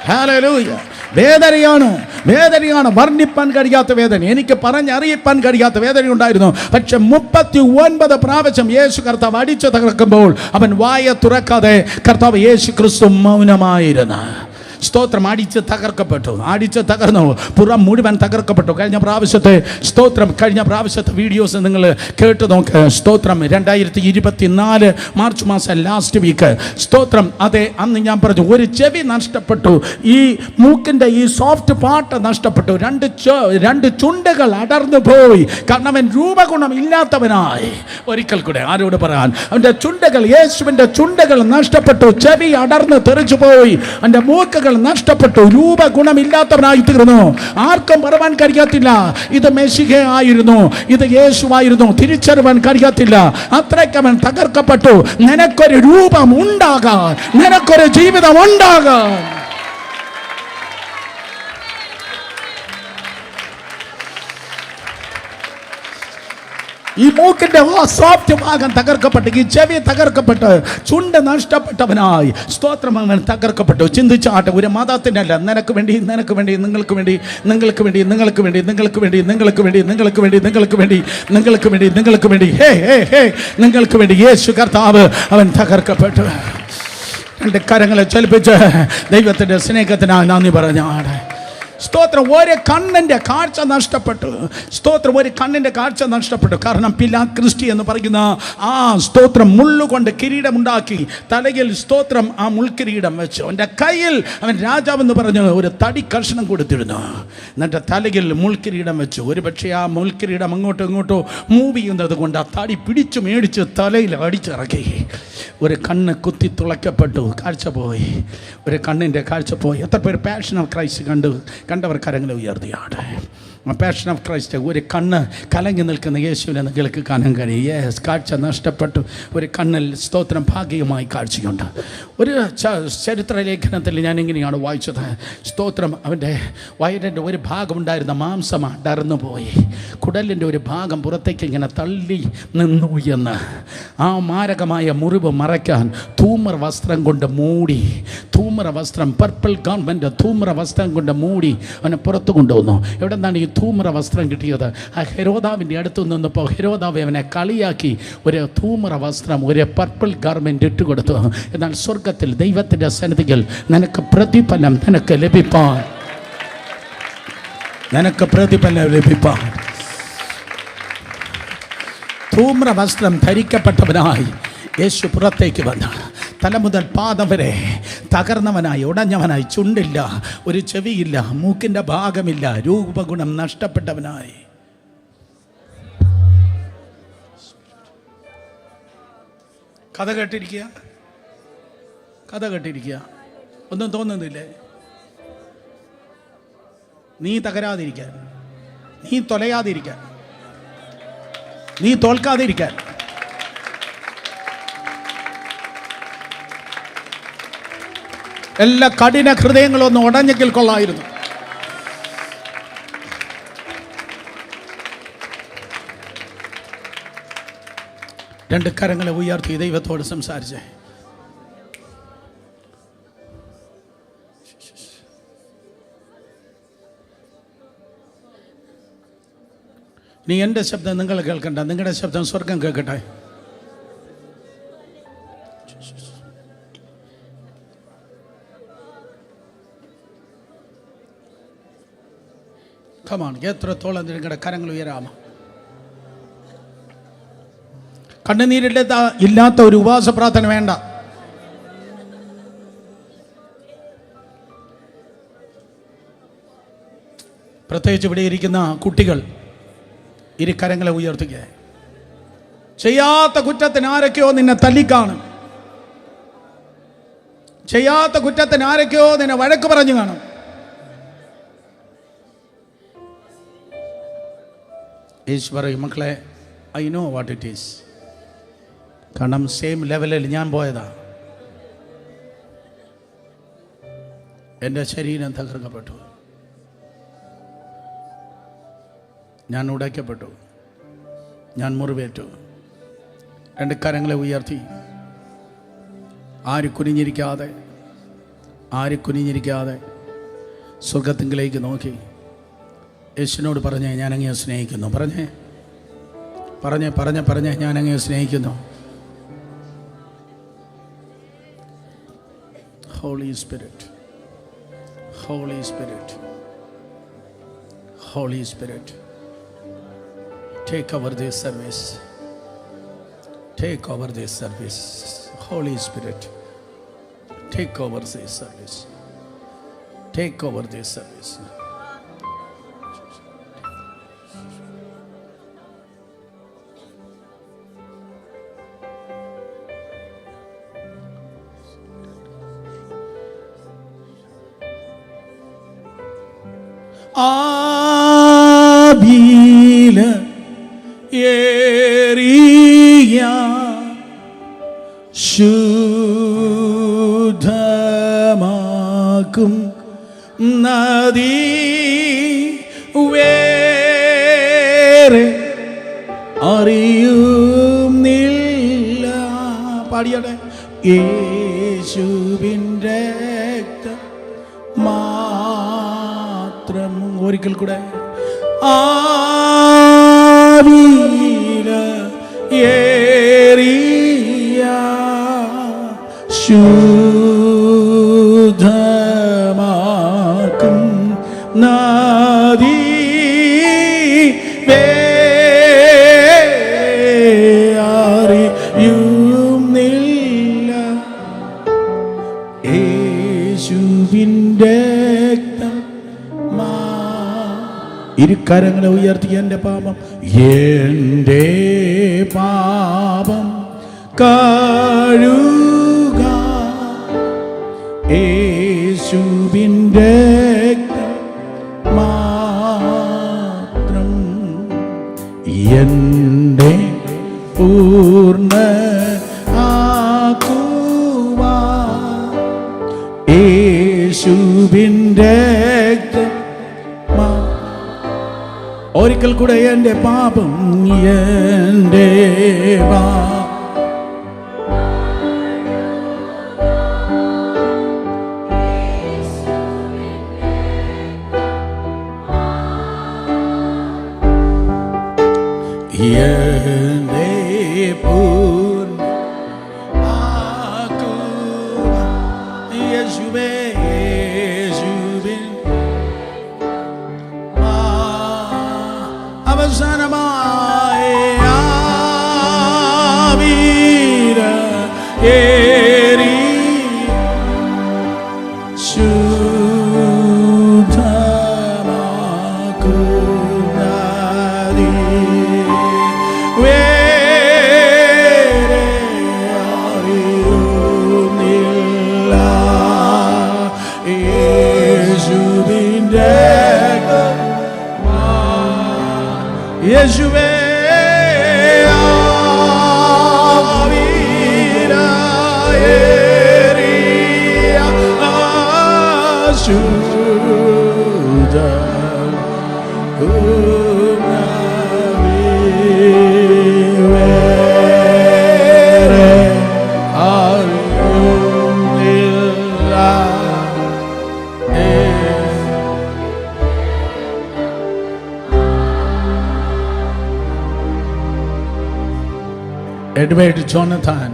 ഹല്ലേലൂയ. വേദനയാണ്, വർണ്ണിപ്പാൻ കഴിയാത്ത വേദന, എനിക്ക് പറഞ്ഞറിയിപ്പാൻ കഴിയാത്ത വേദന ഉണ്ടായിരുന്നു. പക്ഷെ 39 പ്രാവശ്യം യേശു കർത്താവ് അടിച്ചു തകർക്കുമ്പോൾ അവൻ വായ തുറക്കാതെ കർത്താവ് യേശു ക്രിസ്തു മൗനമായിരുന്നു. സ്തോത്രം. അടിച്ച് തകർന്നു, പുറം മുഴുവൻ തകർക്കപ്പെട്ടു. കഴിഞ്ഞ പ്രാവശ്യത്തെ വീഡിയോസ് നിങ്ങൾ കേട്ടു നോക്ക്. സ്തോത്രം. 2024 മാർച്ച് മാസം ലാസ്റ്റ് വീക്ക് സ്തോത്രം. അതെ, അന്ന് ഞാൻ പറഞ്ഞു ഒരു ചെവി നഷ്ടപ്പെട്ടു, ഈ മൂക്കിൻ്റെ ഈ സോഫ്റ്റ് പാർട്ട് നഷ്ടപ്പെട്ടു, രണ്ട് ചുണ്ടുകൾ അടർന്നു പോയി. കാരണം അവൻ രൂപഗുണം ഇല്ലാത്തവനായി. ഒരിക്കൽ കൂടെ ആരോട് പറയാൻ, അവൻ്റെ ചുണ്ടുകൾ, യേശുവിൻ്റെ ചുണ്ടുകൾ നഷ്ടപ്പെട്ടു, ചെവി അടർന്ന് തെറിച്ചു പോയി, അവൻ്റെ മൂക്കുകൾ നഷ്ടപ്പെട്ടു, രൂപഗുണമില്ലാത്തവനായി തീർന്നു. ആർക്കും പറയാൻ കഴിയത്തില്ല ഇത് മെസ്സിഹ ആയിരുന്നു, ഇത് യേശുവായിരുന്നു, തിരിച്ചറിയാൻ കഴിയത്തില്ല. അത്രയ്ക്ക് അവൻ തകർക്കപ്പെട്ടു. നിനക്കൊരു രൂപം ഉണ്ടാകാൻ, നിനക്കൊരു ജീവിതം ഉണ്ടാകാൻ, ഈ മൂക്കിന്റെ സോഫ്റ്റ് ഭാഗം തകർക്കപ്പെട്ട്, ഈ ചെവി തകർക്കപ്പെട്ട്, ചുണ്ട് നഷ്ടപ്പെട്ടവനായി സ്തോത്രം അവൻ തകർക്കപ്പെട്ടു. ചിന്തിച്ചാട്ടെ, ഒരു മതത്തിൻ്റെ അല്ല, നിനക്ക് വേണ്ടി, യേശു കർത്താവ് അവൻ തകർക്കപ്പെട്ടു. 2 കരങ്ങളെ ചലിപ്പിച്ച് ദൈവത്തിൻ്റെ സ്നേഹത്തിനായി നന്ദി പറഞ്ഞാടെ. സ്തോത്രം. ഒരു കണ്ണിൻ്റെ കാഴ്ച നഷ്ടപ്പെട്ടു. കാരണം പിലാക്രിസ്റ്റി എന്ന് പറയുന്ന ആ സ്തോത്രം മുള്ളുകൊണ്ട് കിരീടമുണ്ടാക്കി തലയിൽ സ്തോത്രം ആ മുൾക്കിരീടം വെച്ചു. അവൻ്റെ കയ്യിൽ അവൻ രാജാവെന്ന് പറഞ്ഞ് ഒരു തടി കഷ്ണം കൊടുത്തിരുന്നു. എന്നിട്ട് തലയിൽ മുൾക്കിരീടം വെച്ചു. ഒരു പക്ഷേ ആ മുൾക്കിരീടം അങ്ങോട്ടും ഇങ്ങോട്ടോ മൂവ് ചെയ്യുന്നത് കൊണ്ട് ആ തടി പിടിച്ചു മേടിച്ച് തലയിൽ അടിച്ചിറക്കി. ഒരു കണ്ണ് കുത്തി തുളയ്ക്കപ്പെട്ടു, കാഴ്ച പോയി. ഒരു കണ്ണിൻ്റെ കാഴ്ച പോയി. എത്ര പേര് പാഷൻ ഓഫ് ക്രൈസ്റ്റ് കണ്ടവർ കരങ്ങളെ ഉയർത്തിയാട്ടെ. Passion of Christ. ഒരു കണ്ണ് കലങ്ങി നിൽക്കുന്ന യേശുവിനെ നിങ്ങൾക്ക് കാണാൻ കഴിയും. യെസ്, കാഴ്ച നഷ്ടപ്പെട്ടു. ഒരു കണ്ണിൽ സ്തോത്രം ഭാഗികമായി കാഴ്ചയുണ്ട്. ഒരു ചരിത്ര ലേഖനത്തിൽ ഞാൻ ഇങ്ങനെയാണ് വായിച്ചത്. സ്തോത്രം. അവൻ്റെ വയറിൻ്റെ ഒരു ഭാഗം ഉണ്ടായിരുന്ന മാംസം അടർന്നു പോയി, കുടലിൻ്റെ ഒരു ഭാഗം പുറത്തേക്ക് ഇങ്ങനെ തള്ളി നിന്നു എന്ന്. ആ മാരകമായ മുറിവ് മറയ്ക്കാൻ ധൂമ്ര വസ്ത്രം കൊണ്ട് മൂടി, പർപ്പിൾ ഗവൺമെൻറ് ധൂമ്ര വസ്ത്രം കൊണ്ട് മൂടി അവനെ പുറത്തു കൊണ്ടുവന്നു. എവിടെ നിന്നാണ് ഈ ധൂമ്ര വസ്ത്രം കിട്ടിയത്. ആ ഹെരോദാവിൻ്റെ അടുത്ത് നിന്നപ്പോൾ ഹെരോദാവ് അവനെ കളിയാക്കി ഒരു ധൂമ്ര വസ്ത്രം, ഒരു പർപ്പിൾ ഗാർമെൻറ്റ് ഇട്ടുകൊടുത്തു. എന്നാൽ സ്വർഗത്തിൽ ദൈവത്തിൻ്റെ സന്നിധിയിൽ നിനക്ക് പ്രതിഫലം ലഭിപ്പാൻ ധൂമ്ര വസ്ത്രം ധരിക്കപ്പെട്ടവനായി യേശു പുറത്തേക്ക് വന്നു. തല മുതൽ പാദം വരെ തകർന്നവനായി, ഉടഞ്ഞവനായി, ചുണ്ടില്ല, ഒരു ചെവിയില്ല, മൂക്കിൻ്റെ ഭാഗമില്ല, രൂപഗുണം നഷ്ടപ്പെട്ടവനായി. കഥ കേട്ടിരിക്കുക. ഒന്നും തോന്നുന്നില്ലേ? നീ തകരാതിരിക്കാൻ, നീ തൊലയാതിരിക്കാൻ, നീ തോൽക്കാതിരിക്കാൻ, എല്ലാ കഠിന ഹൃദയങ്ങളൊന്നും ഉടഞ്ഞെങ്കിൽ കൊള്ളായിരുന്നു. രണ്ട് കരങ്ങളെ ഉയർത്തി ദൈവത്തോട് സംസാരിച്ചേ. നീ എൻ്റെ ശബ്ദം നിങ്ങൾ കേൾക്കണ്ട, നിങ്ങളുടെ ശബ്ദം സ്വർഗം കേൾക്കട്ടെ. കമാണ് എത്രത്തോളം നിങ്ങളുടെ കരങ്ങൾ ഉയരാമോ? ഇല്ലാത്ത ഒരു ഉപവാസ പ്രാർത്ഥന വേണ്ട. പ്രത്യേകിച്ച് ഇവിടെ ഇരിക്കുന്ന കുട്ടികൾ കരങ്ങളെ ഉയർത്തുക. ചെയ്യാത്ത കുറ്റത്തിന് ആരൊക്കെയോ നിന്നെ തല്ലിക്കാണും. ചെയ്യാത്ത കുറ്റത്തിന് ആരൊക്കെയോ നിന്നെ വഴക്ക് പറഞ്ഞു കാണും. യേശു പറയും, മക്കളെ, I know what it is. കാരണം സെയിം ലെവലിൽ ഞാൻ പോയതാ. എൻ്റെ ശരീരം തകർക്കപ്പെട്ടു, ഞാൻ ഉടയ്ക്കപ്പെട്ടു, ഞാൻ മുറിവേറ്റു. രണ്ട് കരങ്ങളെ ഉയർത്തി ആര് കുനിഞ്ഞിരിക്കാതെ സ്വർഗത്തിങ്കിലേക്ക് നോക്കി യേശുവിനോട് പറഞ്ഞേ, ഞാൻ അങ്ങയെ സ്നേഹിക്കുന്നു. പറഞ്ഞേ ഞാൻ അങ്ങയെ സ്നേഹിക്കുന്നു. Holy Spirit, Holy Spirit, Holy Spirit, take over this service. Take over this service. Holy Spirit, take over this service. Take over this service. ആബീല ഏറിയ ശുദ്ധമാക്കും നദി വേറെ അറിയുന്നില്ല. പാടിയടെ. യേശുവിൻ്റെ മാത്രം. ഒരിക്കൽ കൂടെ. ആവില ഏറിയ ശുദ്ധമാക്കും നദി അറിയുന്നില്ല. യേശുവിൻ്റെ ഇരുകരങ്ങളെ ഉയർത്തി എൻ്റെ പാപം കഴുക യേശുവിൻ്റെ മാത്രം എൻ്റെ പൂർണ്ണ ആക്കുവാൻ യേശുവിൻ്റെ ഒരിക്കൽ കൂടെ എൻ്റെ പാപം എൻ്റെ എന്നെ യേശുവേ യേശുവിൻ അവസാനമായി ആവീര ഏറി ശുദ്ധമാക്കുന്നതി വേറെ അറിയുന്നില്ല യേശുവിൻ്റെ യേശുവേ Edward Jonathan,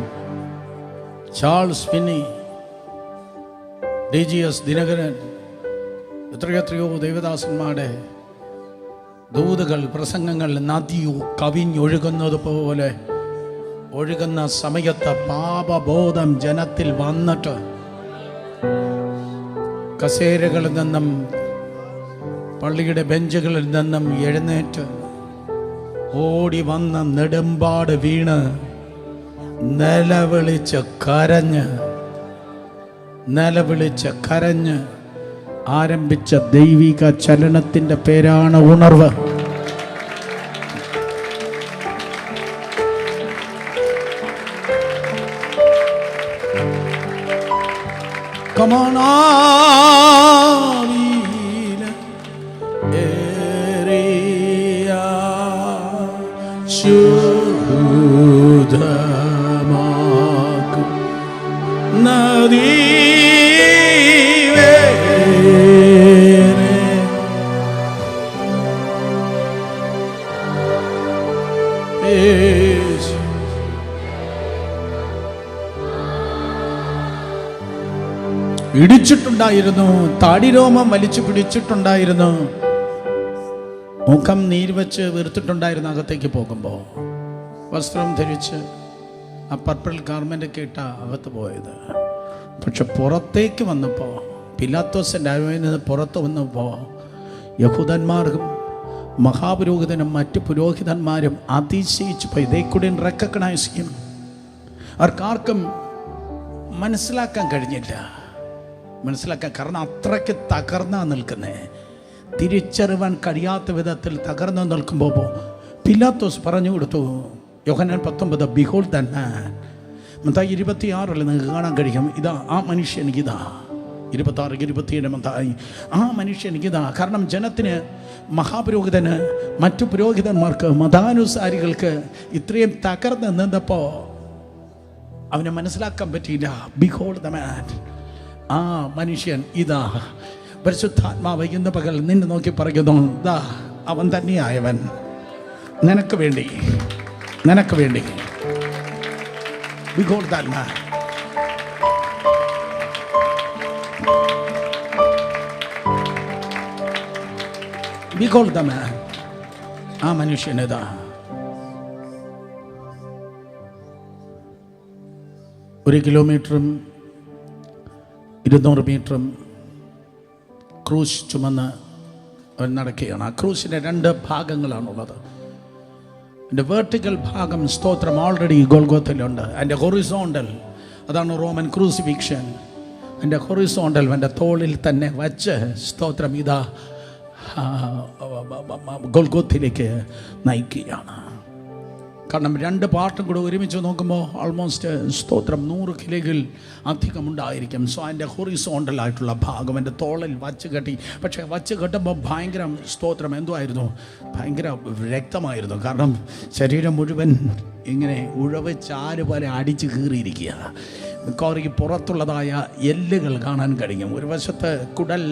Charles Finney, DGS Dinakaran, എത്രയോ ദേവദാസന്മാരുടെ ദൂതുകൾ, പ്രസംഗങ്ങൾ നദിയോ കവിഞ്ഞൊഴുകുന്നത് പോലെ ഒഴുകുന്ന സമയത്ത് പാപബോധം ജനത്തിൽ വന്നിട്ട് കസേരകളിൽ നിന്നും പള്ളിയുടെ ബെഞ്ചുകളിൽ നിന്നും എഴുന്നേറ്റ് ഓടി വന്ന നെടുമ്പാട് വീണ് നിലവിളിച്ച് കരഞ്ഞ് ആരംഭിച്ച ദൈവിക ചലനത്തിൻ്റെ പേരാണ് ഉണർവ്. ശുദ്ധമാക്കും നദീ ഇടിച്ചിട്ടുണ്ടായിരുന്നു, താടിരോമം വലിച്ചു പിടിച്ചിട്ടുണ്ടായിരുന്നു, മുഖം നീർവെച്ച് വീർത്തിട്ടുണ്ടായിരുന്നു. അകത്തേക്ക് പോകുമ്പോൾ വസ്ത്രം ധരിച്ച് ആ പർപ്പിൾ ഗാർമെൻ്റ് ഒക്കെ ഇട്ട അകത്ത് പോയത്. പക്ഷെ പുറത്തേക്ക് വന്നപ്പോൾ, പിലാത്തോസിൻ്റെ അരമനയിൽ നിന്ന് പുറത്ത് വന്നപ്പോൾ യഹൂദന്മാർക്കും മഹാപുരോഹിതനും മറ്റ് പുരോഹിതന്മാരും അതിശയിച്ചു പോയി. ദേ കുഡന്റ് റെക്കഗ്നൈസ് ഹിം. അവർക്കാർക്കും മനസ്സിലാക്കാൻ കഴിഞ്ഞില്ല. കാരണം അത്രയ്ക്ക് തകർന്നാ നിൽക്കുന്നേ. തിരിച്ചറിവാൻ കഴിയാത്ത വിധത്തിൽ തകർന്നു നിൽക്കുമ്പോൾ പിലാത്തോസ് പറഞ്ഞു കൊടുത്തു, യോഹന്നാൻ 19, ബിഹോൾഡ് ദാറ്റ് മാൻ. മത്തായി 26 നിങ്ങൾക്ക് കാണാൻ കഴിയും. ഇതാ ആ മനുഷ്യൻ, ഇതാ 26, 27 മത്തായി, ആ മനുഷ്യൻ ഇതാ. കാരണം ജനത്തിന്, മഹാപുരോഹിതന്, മറ്റു പുരോഹിതന്മാർക്ക്, മതാനുസാരികൾക്ക് ഇത്രയും തകർന്ന് നിന്നപ്പോൾ അവനെ മനസ്സിലാക്കാൻ പറ്റിയില്ല. ബിഹോൾഡ് ദ മാൻ, ആ മനുഷ്യൻ ഇതാ. പരിശുദ്ധാത്മാവ് ഇന്ന് പകൽ നിന്നെ നോക്കി പറയുന്നു, ദാ അവൻ തന്നെയായവൻ, നിനക്ക് വേണ്ടി. Behold that man. Behold the man. ആ മനുഷ്യനേതാ. ഒരു കിലോമീറ്ററും 200 മീറ്ററും ക്രൂശ് ചുമന്ന് അവൻ നടക്കുകയാണ്. ആ ക്രൂശിൻ്റെ 2 ഭാഗങ്ങളാണുള്ളത്. എൻ്റെ വെർട്ടിക്കൽ ഭാഗം, സ്തോത്രം, ഓൾറെഡി ഗോൽഗോത്തയിലുണ്ട്. എൻ്റെ ഹൊറിസോണ്ടൽ, അതാണ് റോമൻ ക്രൂസിഫിക്ഷൻ. എൻ്റെ ഹൊറിസോണ്ടൽ എൻ്റെ തോളിൽ തന്നെ വച്ച്, സ്തോത്രം, ഇതാ ഗോൽഗോത്തയിലേക്ക് നയിക്കുകയാണ്. കാരണം 2 പാർട്ടും കൂടെ ഒരുമിച്ച് നോക്കുമ്പോൾ ഓൾമോസ്റ്റ്, സ്തോത്രം, 100 കിലോയിൽ അധികം ഉണ്ടായിരിക്കും. സോ അതിൻ്റെ ഹൊറിസോണ്ടലായിട്ടുള്ള ഭാഗം എൻ്റെ തോളിൽ വച്ച് കെട്ടി. പക്ഷേ വച്ച് കെട്ടുമ്പോൾ ഭയങ്കര, സ്തോത്രം, എന്തുമായിരുന്നു, ഭയങ്കര രക്തമായിരുന്നു. കാരണം ശരീരം മുഴുവൻ ഇങ്ങനെ ഉഴവ് ചാല് പോലെ അടിച്ച് കീറിയിരിക്കുക. മിക്കവാറും പുറത്തുള്ളതായ എല്ലുകൾ കാണാൻ കഴിയും. ഒരു വശത്ത് കുടൽ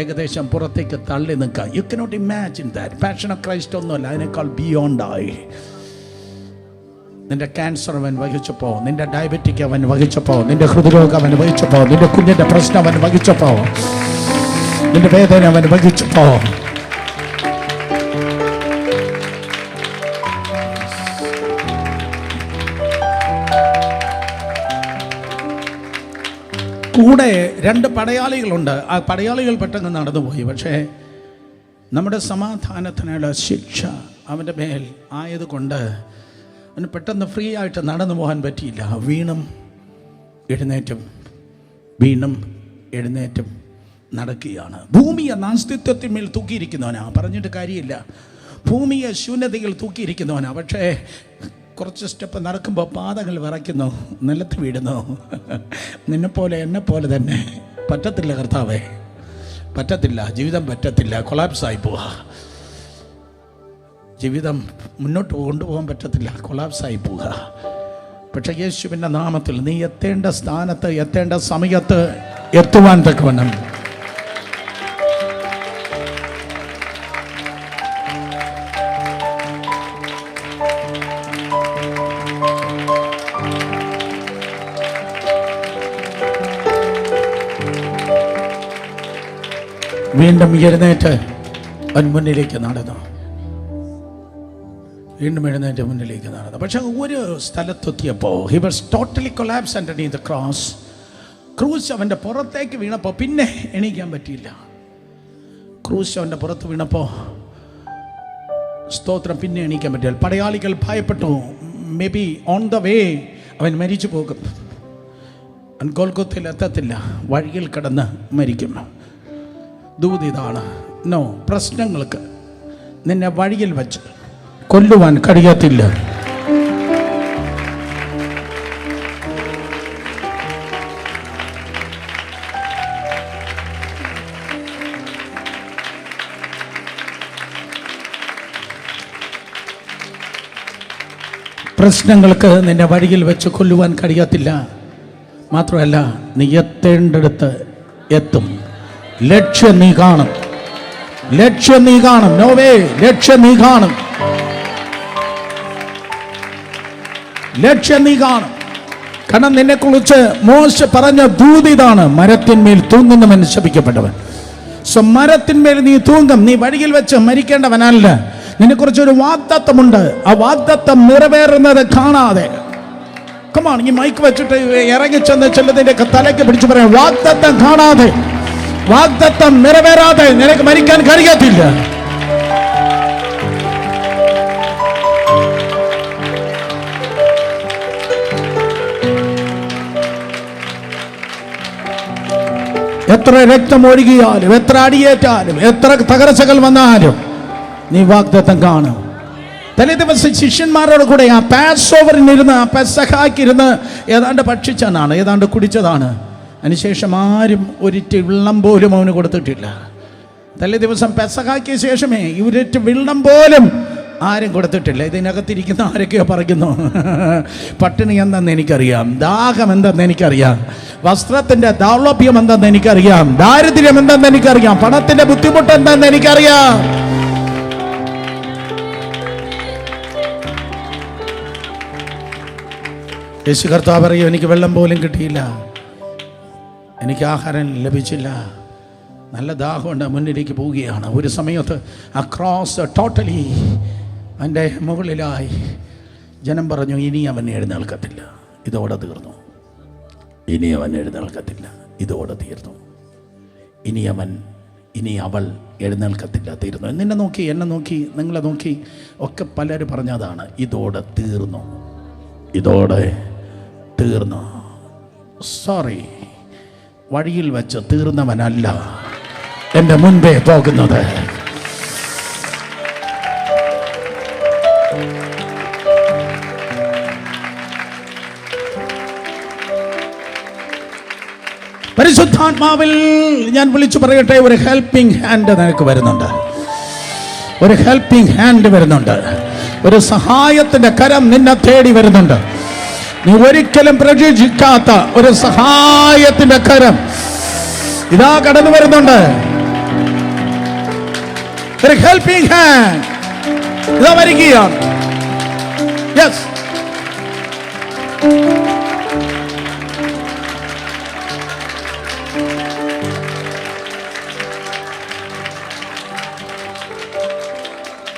ഏകദേശം പുറത്തേക്ക് തള്ളി നിൽക്കുക. You cannot imagine that. Passion of Christ ഒന്നുമല്ല, അതിനേക്കാൾ ബിയോണ്ടായി. നിന്റെ ക്യാൻസർ അവൻ വഹിച്ചപ്പോൾ, നിന്റെ ഡയബറ്റിക് അവൻ വഹിച്ചപ്പോൾ, നിന്റെ ഹൃദ്രോഗം അവൻ വഹിച്ചപ്പോൾ, നിന്റെ കുഞ്ഞിന്റെ പ്രശ്നം അവൻ വഹിച്ചപ്പോൾ, നിന്റെ വേദന അവൻ വഹിച്ചപ്പോൾ, കൂടെ 2 പടയാളികളുണ്ട്. ആ പടയാളികൾ പെട്ടെന്ന് നടന്നുപോയി. പക്ഷേ നമ്മുടെ സമാധാനത്തിനുള്ള ശിക്ഷ അവൻ്റെ മേൽ ആയതുകൊണ്ട് അവന് പെട്ടെന്ന് ഫ്രീ ആയിട്ട് നടന്നു പോകാൻ പറ്റിയില്ല. വീണും എഴുന്നേറ്റും വീണും എഴുന്നേറ്റും നടക്കുകയാണ്. ഭൂമിയെ നാസ്തിത്വത്തിന്മേൽ തൂക്കിയിരിക്കുന്നവനാ, പറഞ്ഞിട്ട് കാര്യമില്ല. ഭൂമിയെ ശൂന്യതയിൽ തൂക്കിയിരിക്കുന്നവനാ. പക്ഷേ കുറച്ച് സ്റ്റെപ്പ് നടക്കുമ്പോൾ പാദങ്ങൾ വിറയ്ക്കുന്നു, നിലത്ത് വീഴുന്നു. നിന്നെപ്പോലെ എന്നെപ്പോലെ തന്നെ. പറ്റത്തില്ല കർത്താവേ, പറ്റത്തില്ല. ജീവിതം പറ്റത്തില്ല, കൊളാപ്സായി പോവുക. ജീവിതം മുന്നോട്ട് കൊണ്ടുപോകാൻ പറ്റത്തില്ല, കൊളാപ്സായി പോവുക. പക്ഷേ യേശുവിൻ്റെ നാമത്തിൽ നീ എത്തേണ്ട സ്ഥാനത്ത് എത്തേണ്ട സമയത്ത് എത്തുവാൻ തക്കവണ്ണം വീണ്ടും എഴുന്നേറ്റ് അവൻ മുന്നിലേക്ക് നടന്നു. വീണ്ടും എഴുന്നേറ്റ് മുന്നിലേക്ക് നടന്നു. പക്ഷെ ഒരു സ്ഥലത്തെത്തിയപ്പോൾ he was totally collapse underneath the cross. ക്രൂസ് അവൻ്റെ പുറത്തേക്ക് വീണപ്പോൾ പിന്നെ എണീക്കാൻ പറ്റിയില്ല. ക്രൂസ് അവൻ്റെ പുറത്ത് വീണപ്പോൾ സ്തോത്രം പിന്നെ എണീക്കാൻ പറ്റില്ല. പടയാളികൾ ഭയപ്പെട്ടു. May be on the way അവൻ മരിച്ചു പോകും, അവൻ ഗോൽഗോത്തയിൽ എത്തത്തില്ല, വഴിയിൽ കിടന്ന് മരിക്കും. ദൂതിതാണ്. നോ, പ്രശ്നങ്ങൾക്ക് നിന്നെ വഴിയിൽ വെച്ച് കൊല്ലുവാൻ കഴിയത്തില്ല. പ്രശ്നങ്ങൾക്ക് നിന്നെ വഴിയിൽ വെച്ച് കൊല്ലുവാൻ കഴിയത്തില്ല. മാത്രമല്ല, നീ എത്തേണ്ടടുത്ത് എത്തും. ലക്ഷ്യം നീ കാണും, ലക്ഷ്യം നീ കാണും. നോവേ, ലക്ഷ്യം നീ കാണും, ലക്ഷ്യം നീ കാണും. കാരണം നിന്നെക്കുറിച്ച് മോശ പറഞ്ഞ ദൂതിതാണ്, മരത്തിന്മേൽ തൂങ്ങുന്നവൻ ശപിക്കപ്പെട്ടവൻ. സോ മരത്തിന്മേൽ നീ തൂങ്ങും. നീ വഴിയിൽ വെച്ച് മരിക്കേണ്ടവനല്ല. നിന്നെക്കുറിച്ചൊരു വാഗ്ദത്തമുണ്ട്. ആ വാഗ്ദത്തം നിറവേറുന്നത് കാണാതെ, കമാൺ, ഈ മൈക്ക് വെച്ചിട്ട് ഇറങ്ങിച്ചെന്ന് ചെല്ലതിന്റെ തലയ്ക്ക് പിടിച്ചു പറയാം, വാഗ്ദത്തം കാണാതെ, വാഗ്ദത്തം നിറവേറാതെ നിനക്ക് മരിക്കാൻ കഴിയത്തില്ല. എത്ര രക്തം ഒഴുകിയാലും, എത്ര അടിയേറ്റാലും, എത്ര തകർച്ചകൾ വന്നാലും നീ വാഗ്ദത്തം കാണും. തലേ ദിവസം ശിഷ്യന്മാരോട് കൂടെ ആ പാസ് ഓവറിനിരുന്ന്, ആ പെസഹാക്കിരുന്ന് ഏതാണ്ട് ഭക്ഷിച്ചതാണ്, ഏതാണ്ട് കുടിച്ചതാണ്. അതിനുശേഷം ആരും ഒരിറ്റ് വെള്ളം പോലും അവന് കൊടുത്തിട്ടില്ല. തലേ ദിവസം പെസഹാക്കിയ ശേഷമേ ഒരിറ്റ് വെള്ളം പോലും ആരും കൊടുത്തിട്ടില്ല. ഇതിനകത്തിരിക്കുന്ന ആരൊക്കെയോ പറയുന്നു, പട്ടിണി എന്തെന്ന് എനിക്കറിയാം, ദാഹം എന്തെന്ന് എനിക്കറിയാം, വസ്ത്രത്തിന്റെ ദൗർലഭ്യം എന്തെന്ന് എനിക്കറിയാം, ദാരിദ്ര്യം എന്തെന്ന് എനിക്കറിയാം, പണത്തിന്റെ ബുദ്ധിമുട്ട് എന്തെന്ന് എനിക്കറിയാം. യേശു കർത്താവ് പറയും, എനിക്ക് വെള്ളം പോലും കിട്ടിയില്ല, എനിക്ക് ആഹാരം ലഭിച്ചില്ല, നല്ല ദാഹമുണ്ട്, മുന്നിലേക്ക് പോവുകയാണ്. ഒരു സമയത്ത് ആ ക്രോസ് ടോട്ടലി അതിൻ്റെ മുകളിലായി ജനം പറഞ്ഞു, ഇനി അവൻ എഴുന്നേൽക്കത്തില്ല, ഇതോടെ തീർന്നു. ഇനി അവൻ എഴുന്നേൽക്കത്തില്ല, ഇതോടെ തീർന്നു. ഇനി അവൾ എഴുന്നേൽക്കത്തില്ല, തീർന്നു. നിന്നെ നോക്കി, എന്നെ നോക്കി, നിങ്ങളെ നോക്കി ഒക്കെ പലരും പറഞ്ഞതാണ്, ഇതോടെ തീർന്നു, ഇതോടെ തീർന്നു. സോറി, വഴിയിൽ വെച്ച് തീർന്നവനല്ല എൻ്റെ മുൻപേ പോകുന്നത്. പരിശുദ്ധാത്മാവിൽ ഞാൻ വിളിച്ചു പറയട്ടെ, ഒരു ഹെൽപ്പിംഗ് ഹാൻഡ് നിനക്ക് വരുന്നുണ്ട്, ഒരു ഹെൽപ്പിംഗ് ഹാൻഡ് വരുന്നുണ്ട്, ഒരു സഹായത്തിന്റെ കരം നിന്നെ തേടി വരുന്നുണ്ട്. നീ ഒരിക്കലും പ്രതീക്ഷിക്കാത്ത ഒരു സഹായത്തിന്റെ കരം ഇതാ കടന്നു വരുന്നുണ്ട്. ഒരു ഹെൽപ്പിംഗ് ഹാൻഡ് ഇതാ വരികയാണ്. യെസ്,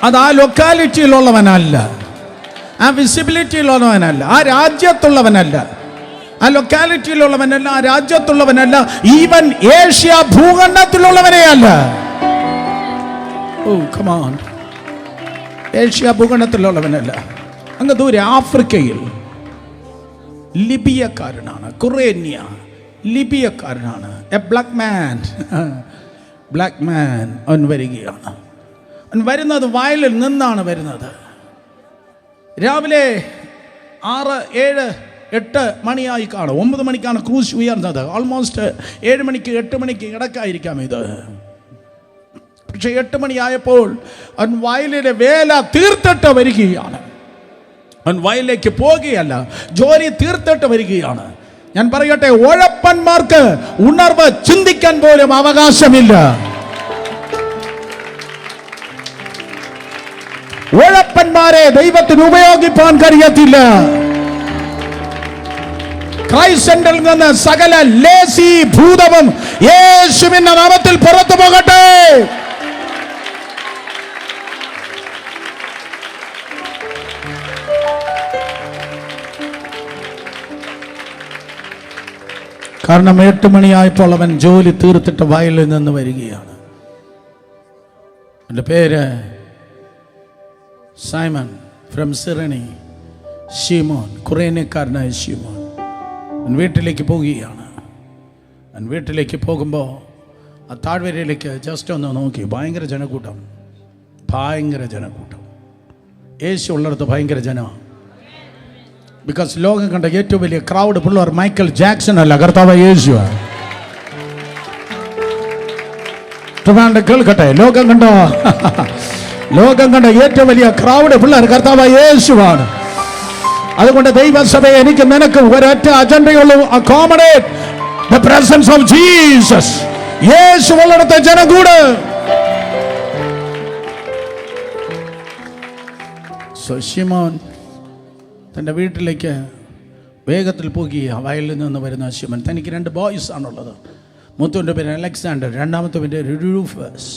അത് ആ ലൊക്കാലിറ്റിയിലുള്ളവനല്ല, ആ വിസിബിലിറ്റിയിലുള്ളവനല്ല, ആ രാജ്യത്തുള്ളവനല്ല, ആ ലൊക്കാലിറ്റിയിലുള്ളവനല്ല, ആ രാജ്യത്തുള്ളവനല്ല, ഈവൻ ഏഷ്യ ഭൂഖണ്ഡത്തിലുള്ളവനേ അല്ല. ഓ കം ഓൺ, ഏഷ്യ ഭൂഖണ്ഡത്തിലുള്ളവനല്ല. അങ്ങ് ദൂരെ ആഫ്രിക്കയിൽ ലിബിയക്കാരനാണ്, ഖുറേന്യ ലിബിയക്കാരനാണ്. എ ബ്ലാക്ക് മാൻ അവൻ വരികയാണ്. അവൻ വരുന്നത് വയലിൽ നിന്നാണ് വരുന്നത്. രാവിലെ 6, 7, 8 മണിയായി കാണും. 9 മണിക്കാണ് ക്രൂസ് ഉയർന്നത്. ഓൾമോസ്റ്റ് 7 മണിക്ക് 8 മണിക്ക് ഇടക്കായിരിക്കാം ഇത്. പക്ഷെ 8 മണിയായപ്പോൾ അവൻ വയലിലെ വേല തീർത്തിട്ട് വരികയാണ്. അവൻ വയലിലേക്ക് പോകുകയല്ല, ജോലി തീർത്തിട്ട് വരികയാണ്. ഞാൻ പറയട്ടെ, ഉഴപ്പന്മാർക്ക് ഉണർവ് ചിന്തിക്കാൻ പോലും അവകാശമില്ല. ഉഴപ്പന്മാരെ ദൈവത്തിന് ഉപയോഗിക്കാൻ കഴിയത്തില്ല. ക്രൈസ്റ്റ് സെന്ററിൽ നിന്ന് സകല ലേസി ഭൂതവും യേശുവിന്റെ നാമത്തിൽ പുറത്തു പോകട്ടെ. കാരണം 8 മണിയായപ്പോൾ അവൻ ജോലി തീർത്തിട്ട് വയലിൽ നിന്ന് വരികയാണ്. എൻ്റെ പേര് സൈമൺ ഫ്രം സിറണി, ഷീമോൻ, ഖുറേന്യക്കാരനായ ഷീമോൻ. അവൻ വീട്ടിലേക്ക് പോവുകയാണ്. അവൻ വീട്ടിലേക്ക് പോകുമ്പോൾ ആ താഴ്വരയിലേക്ക് ജസ്റ്റ് ഒന്ന് നോക്കി. ഭയങ്കര ജനക്കൂട്ടം. യേശു ഉള്ളിടത്ത് ഭയങ്കര ജനമാണ്. ബിക്കോസ് ലോകം കണ്ട ഏറ്റവും വലിയ ക്രൗഡ് പിള്ളേർ മൈക്കൽ ജാക്സൺ അല്ല, കർത്താവ് യേശുവാണ്. കേൾക്കട്ടെ, ലോകം കണ്ട ഏറ്റവും വലിയ ക്രൗഡ് പിള്ളേർ കർത്താവ് യേശുവാണ്. അതുകൊണ്ട് ദൈവസഭയെ എനിക്ക് നിനക്ക് ഒരൊറ്റ അജണ്ടയുള്ളൂ, accommodate the presence of Jesus. Yeshu ഉള്ളിടത്തെ ജനം കൂട്. ശിമോൻ തൻ്റെ വീട്ടിലേക്ക് വേഗത്തിൽ പോകുക. വയലിൽ നിന്ന് വരുന്ന ശിമോൻ, തനിക്ക് 2 ബോയ്സ് ആണുള്ളത്. മൂത്തവൻ്റെ പേര് അലക്സാണ്ടർ, രണ്ടാമത്തെ പേര് രൂഫസ്.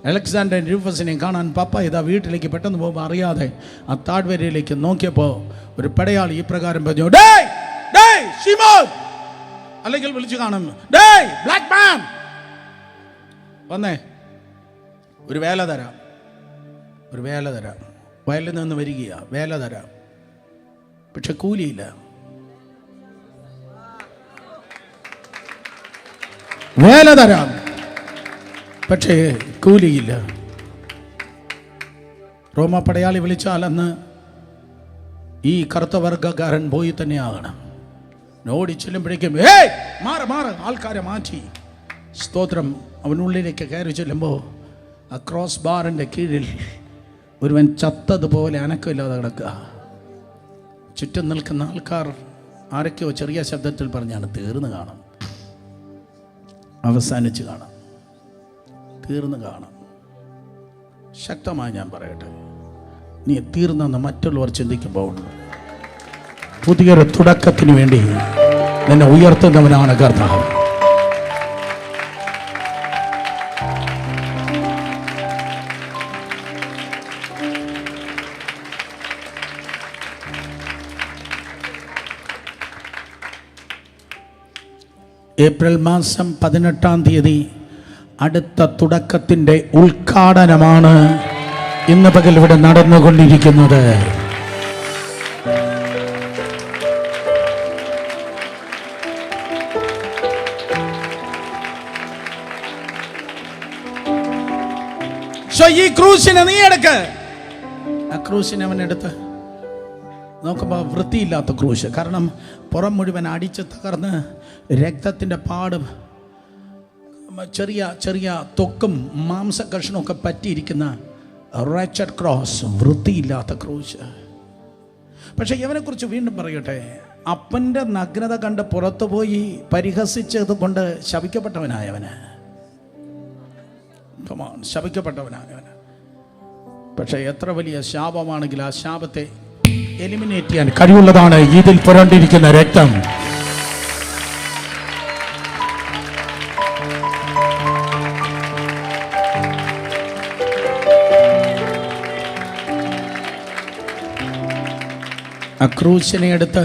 അലക്സാണ്ടർ രൂഫസിനെയും കാണാൻ പപ്പ ഇതാ വീട്ടിലേക്ക് പെട്ടെന്ന് പോകുമ്പോൾ അറിയാതെ ആ താഴ്വരയിലേക്ക് നോക്കിയപ്പോൾ ഒരു പടയാളി ഈ പ്രകാരം പറഞ്ഞു, ഡേയ് ശിമോൻ, അല്ലെങ്കിൽ വിളിച്ചു കാണും, ഡേയ് ബ്ലാക്ക് മാൻ, വന്നേ, ഒരു വേല തരാം. വയലിൽ നിന്ന് വരികയാ, വേല തരാം, പക്ഷെ കൂലിയില്ല. വേല തരാം, പക്ഷേ കൂലിയില്ല. റോമ പടയാളി വിളിച്ചാൽ അന്ന് ഈ കറുത്ത വർഗക്കാരൻ പോയി തന്നെയാകണം. ഓടി ചെല്ലുമ്പോഴേക്കും മാറ്, ആൾക്കാരെ മാറ്റി. സ്തോത്രം. അവനുള്ളിലേക്ക് കയറി ചെല്ലുമ്പോൾ ആ ക്രോസ് ബാറിൻ്റെ കീഴിൽ ഒരുവൻ ചത്തതുപോലെ അനക്കമില്ലാതെ കിടക്കുക. ചുറ്റും നിൽക്കുന്ന ആൾക്കാർ ആരൊക്കെയോ ചെറിയ ശബ്ദത്തിൽ പറഞ്ഞാണ്, തീർന്നു കാണാം, അവസാനിച്ച് കാണാം, തീർന്നു കാണാം. ശക്തമായി ഞാൻ പറയട്ടെ, നീ തീർന്നെന്ന് മറ്റുള്ളവർ ചിന്തിക്കുമ്പോൾ പുതിയൊരു തുടക്കത്തിന് വേണ്ടി നിന്നെ ഉയർത്തുന്നവനാണ് കർത്താവ്. ഏപ്രിൽ മാസം 18-ാം തീയതി അടുത്ത തുടക്കത്തിൻ്റെ ഉദ്ഘാടനമാണ് ഇന്ന് പകൽ ഇവിടെ നടന്നുകൊണ്ടിരിക്കുന്നത്. ഈ ക്രൂശിനെ നീ എടുക്ക്. ആ ക്രൂശിനെ അവൻ എടുത്ത് നോക്കുമ്പോൾ വൃത്തിയില്ലാത്ത ക്രൂശ്. കാരണം പുറം മുഴുവൻ അടിച്ച് തകർന്ന് രക്തത്തിൻ്റെ പാടും ചെറിയ ചെറിയ ത്വക്കും മാംസകഷ്ണമൊക്കെ പറ്റിയിരിക്കുന്ന റൈച്ചഡ് ക്രോസ്, വൃത്തിയില്ലാത്ത ക്രൂശ്. പക്ഷെ ഇവനെക്കുറിച്ച് വീണ്ടും പറയട്ടെ, അപ്പൻ്റെ നഗ്നത കണ്ട് പുറത്തുപോയി പരിഹസിച്ചത് കൊണ്ട് ശപിക്കപ്പെട്ടവനായവന്. ശപിക്കപ്പെട്ടവനാണ് അവൻ. പക്ഷേ എത്ര വലിയ ശാപമാണെങ്കിൽ ആ ശാപത്തെ എലിമിനേറ്റ് ചെയ്യാൻ കഴിവുള്ളതാണ് ഇതിൽ പുരണ്ടിരിക്കുന്ന രക്തം. ആ ക്രൂശിനെ എടുത്ത്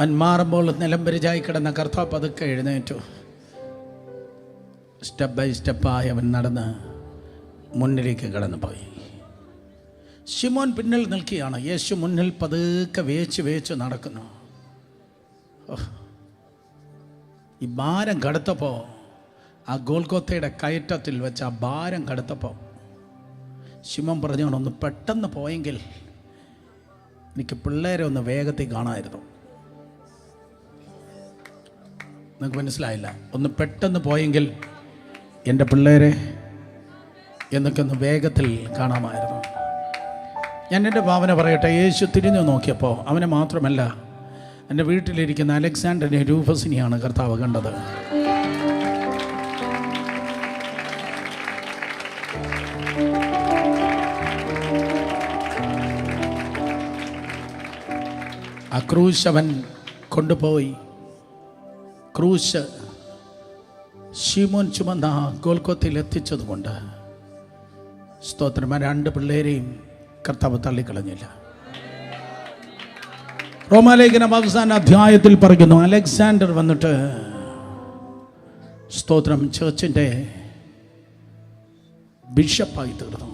അന്മാറുമ്പോൾ നിലംപരിചായി കിടന്ന കർത്താവ് പതുക്കെ എഴുന്നേറ്റു. സ്റ്റെപ്പ് ബൈ സ്റ്റെപ്പായി അവൻ നടന്ന് മുന്നിലേക്ക് കടന്നു പോയി. ശിമോൻ പിന്നിൽ നിൽക്കുകയാണ്. യേശു മുന്നിൽ പതുക്കെ വേച്ച് നടക്കുന്നു. ഈ ഭാരം കടുത്തപ്പോൾ, ആ ഗോൽഗോത്തയുടെ കയറ്റത്തിൽ വെച്ച് ആ ഭാരം കടുത്തപ്പോൾ ശിമോൻ പറഞ്ഞു, ഒന്ന് പെട്ടെന്ന് പോയെങ്കിൽ എനിക്ക് പിള്ളേരെ ഒന്ന് വേഗത്തിൽ കാണാമായിരുന്നു. നിങ്ങൾക്ക് മനസ്സിലായില്ല? ഒന്ന് പെട്ടെന്ന് പോയെങ്കിൽ എൻ്റെ പിള്ളേരെ എന്നൊക്കെ ഒന്ന് വേഗത്തിൽ കാണാമായിരുന്നു. ഞാൻ എൻ്റെ ഭാവന പറയട്ടെ. യേശു തിരിഞ്ഞു നോക്കിയപ്പോൾ അവനെ മാത്രമല്ല, എൻ്റെ വീട്ടിലിരിക്കുന്ന അലക്സാണ്ടറിനെ, രൂഫസിനെയാണ് കർത്താവ് കണ്ടത്. ആ ക്രൂശ് അവൻ കൊണ്ടുപോയി. ക്രൂശ് ശിമോൻ ചുമന്ന ഗോൽഗോത്തയിൽ എത്തിച്ചതുകൊണ്ട് സ്തോത്രം, ആ രണ്ട് പിള്ളേരെയും കർത്താവ് തള്ളിക്കളഞ്ഞില്ല. റോമാലേഖനം അവസാന അധ്യായത്തിൽ പറയുന്നു, അലക്സാണ്ടർ വന്നിട്ട് സ്തോത്രം ചർച്ചിൻ്റെ ബിഷപ്പായി തീർന്നു.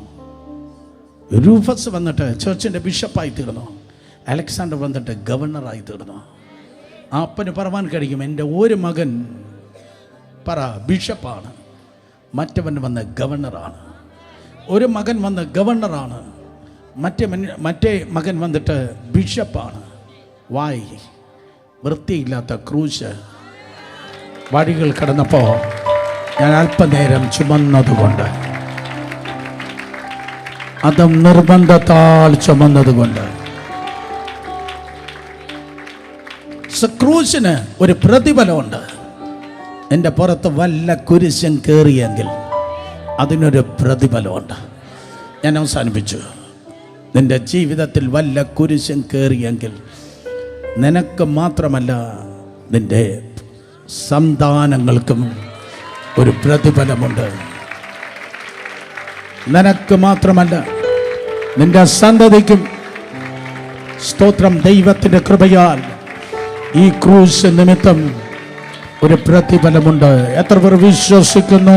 രൂഫസ് വന്നിട്ട് ചർച്ചിൻ്റെ ബിഷപ്പായി തീർന്നു. അലക്സാണ്ടർ വന്നിട്ട് ഗവർണറായി തീർന്നു. ആ അപ്പന് പറവാൻ കഴിയും, എൻ്റെ ഒരു മകൻ ബിഷപ്പാണ്, മറ്റവൻ വന്ന് ഗവർണറാണ്. ഒരു മകൻ വന്ന് ഗവർണറാണ്, മറ്റേ മകൻ വന്നിട്ട് ബിഷപ്പാണ്. വായി വൃത്തിയില്ലാത്ത ക്രൂശ് വഴികൾ കടന്നപ്പോൾ ഞാൻ അല്പനേരം ചുമന്നതുകൊണ്ട്, അതും നിർബന്ധത്താൽ ചുമന്നതുകൊണ്ട്. ക്രൂശിന് ഒരു പ്രതിഫലമുണ്ട്. എൻ്റെ പുറത്ത് വല്ല കുരിശൻ കയറിയെങ്കിൽ അതിനൊരു പ്രതിഫലമുണ്ട്. ഞാൻ അവസാനിപ്പിച്ചു. നിൻ്റെ ജീവിതത്തിൽ വല്ല കുരിശൻ കയറിയെങ്കിൽ നിനക്ക് മാത്രമല്ല, നിൻ്റെ സന്താനങ്ങൾക്കും ഒരു പ്രതിഫലമുണ്ട്. നിനക്ക് മാത്രമല്ല, നിൻ്റെ സന്തതിക്കും സ്തോത്രം, ദൈവത്തിൻ്റെ കൃപയാൽ ഈ ക്രൂശ് നിമിത്തം ഒരു പ്രതിഫലമുണ്ട്. എത്ര പേർ വിശ്വസിക്കുന്നു?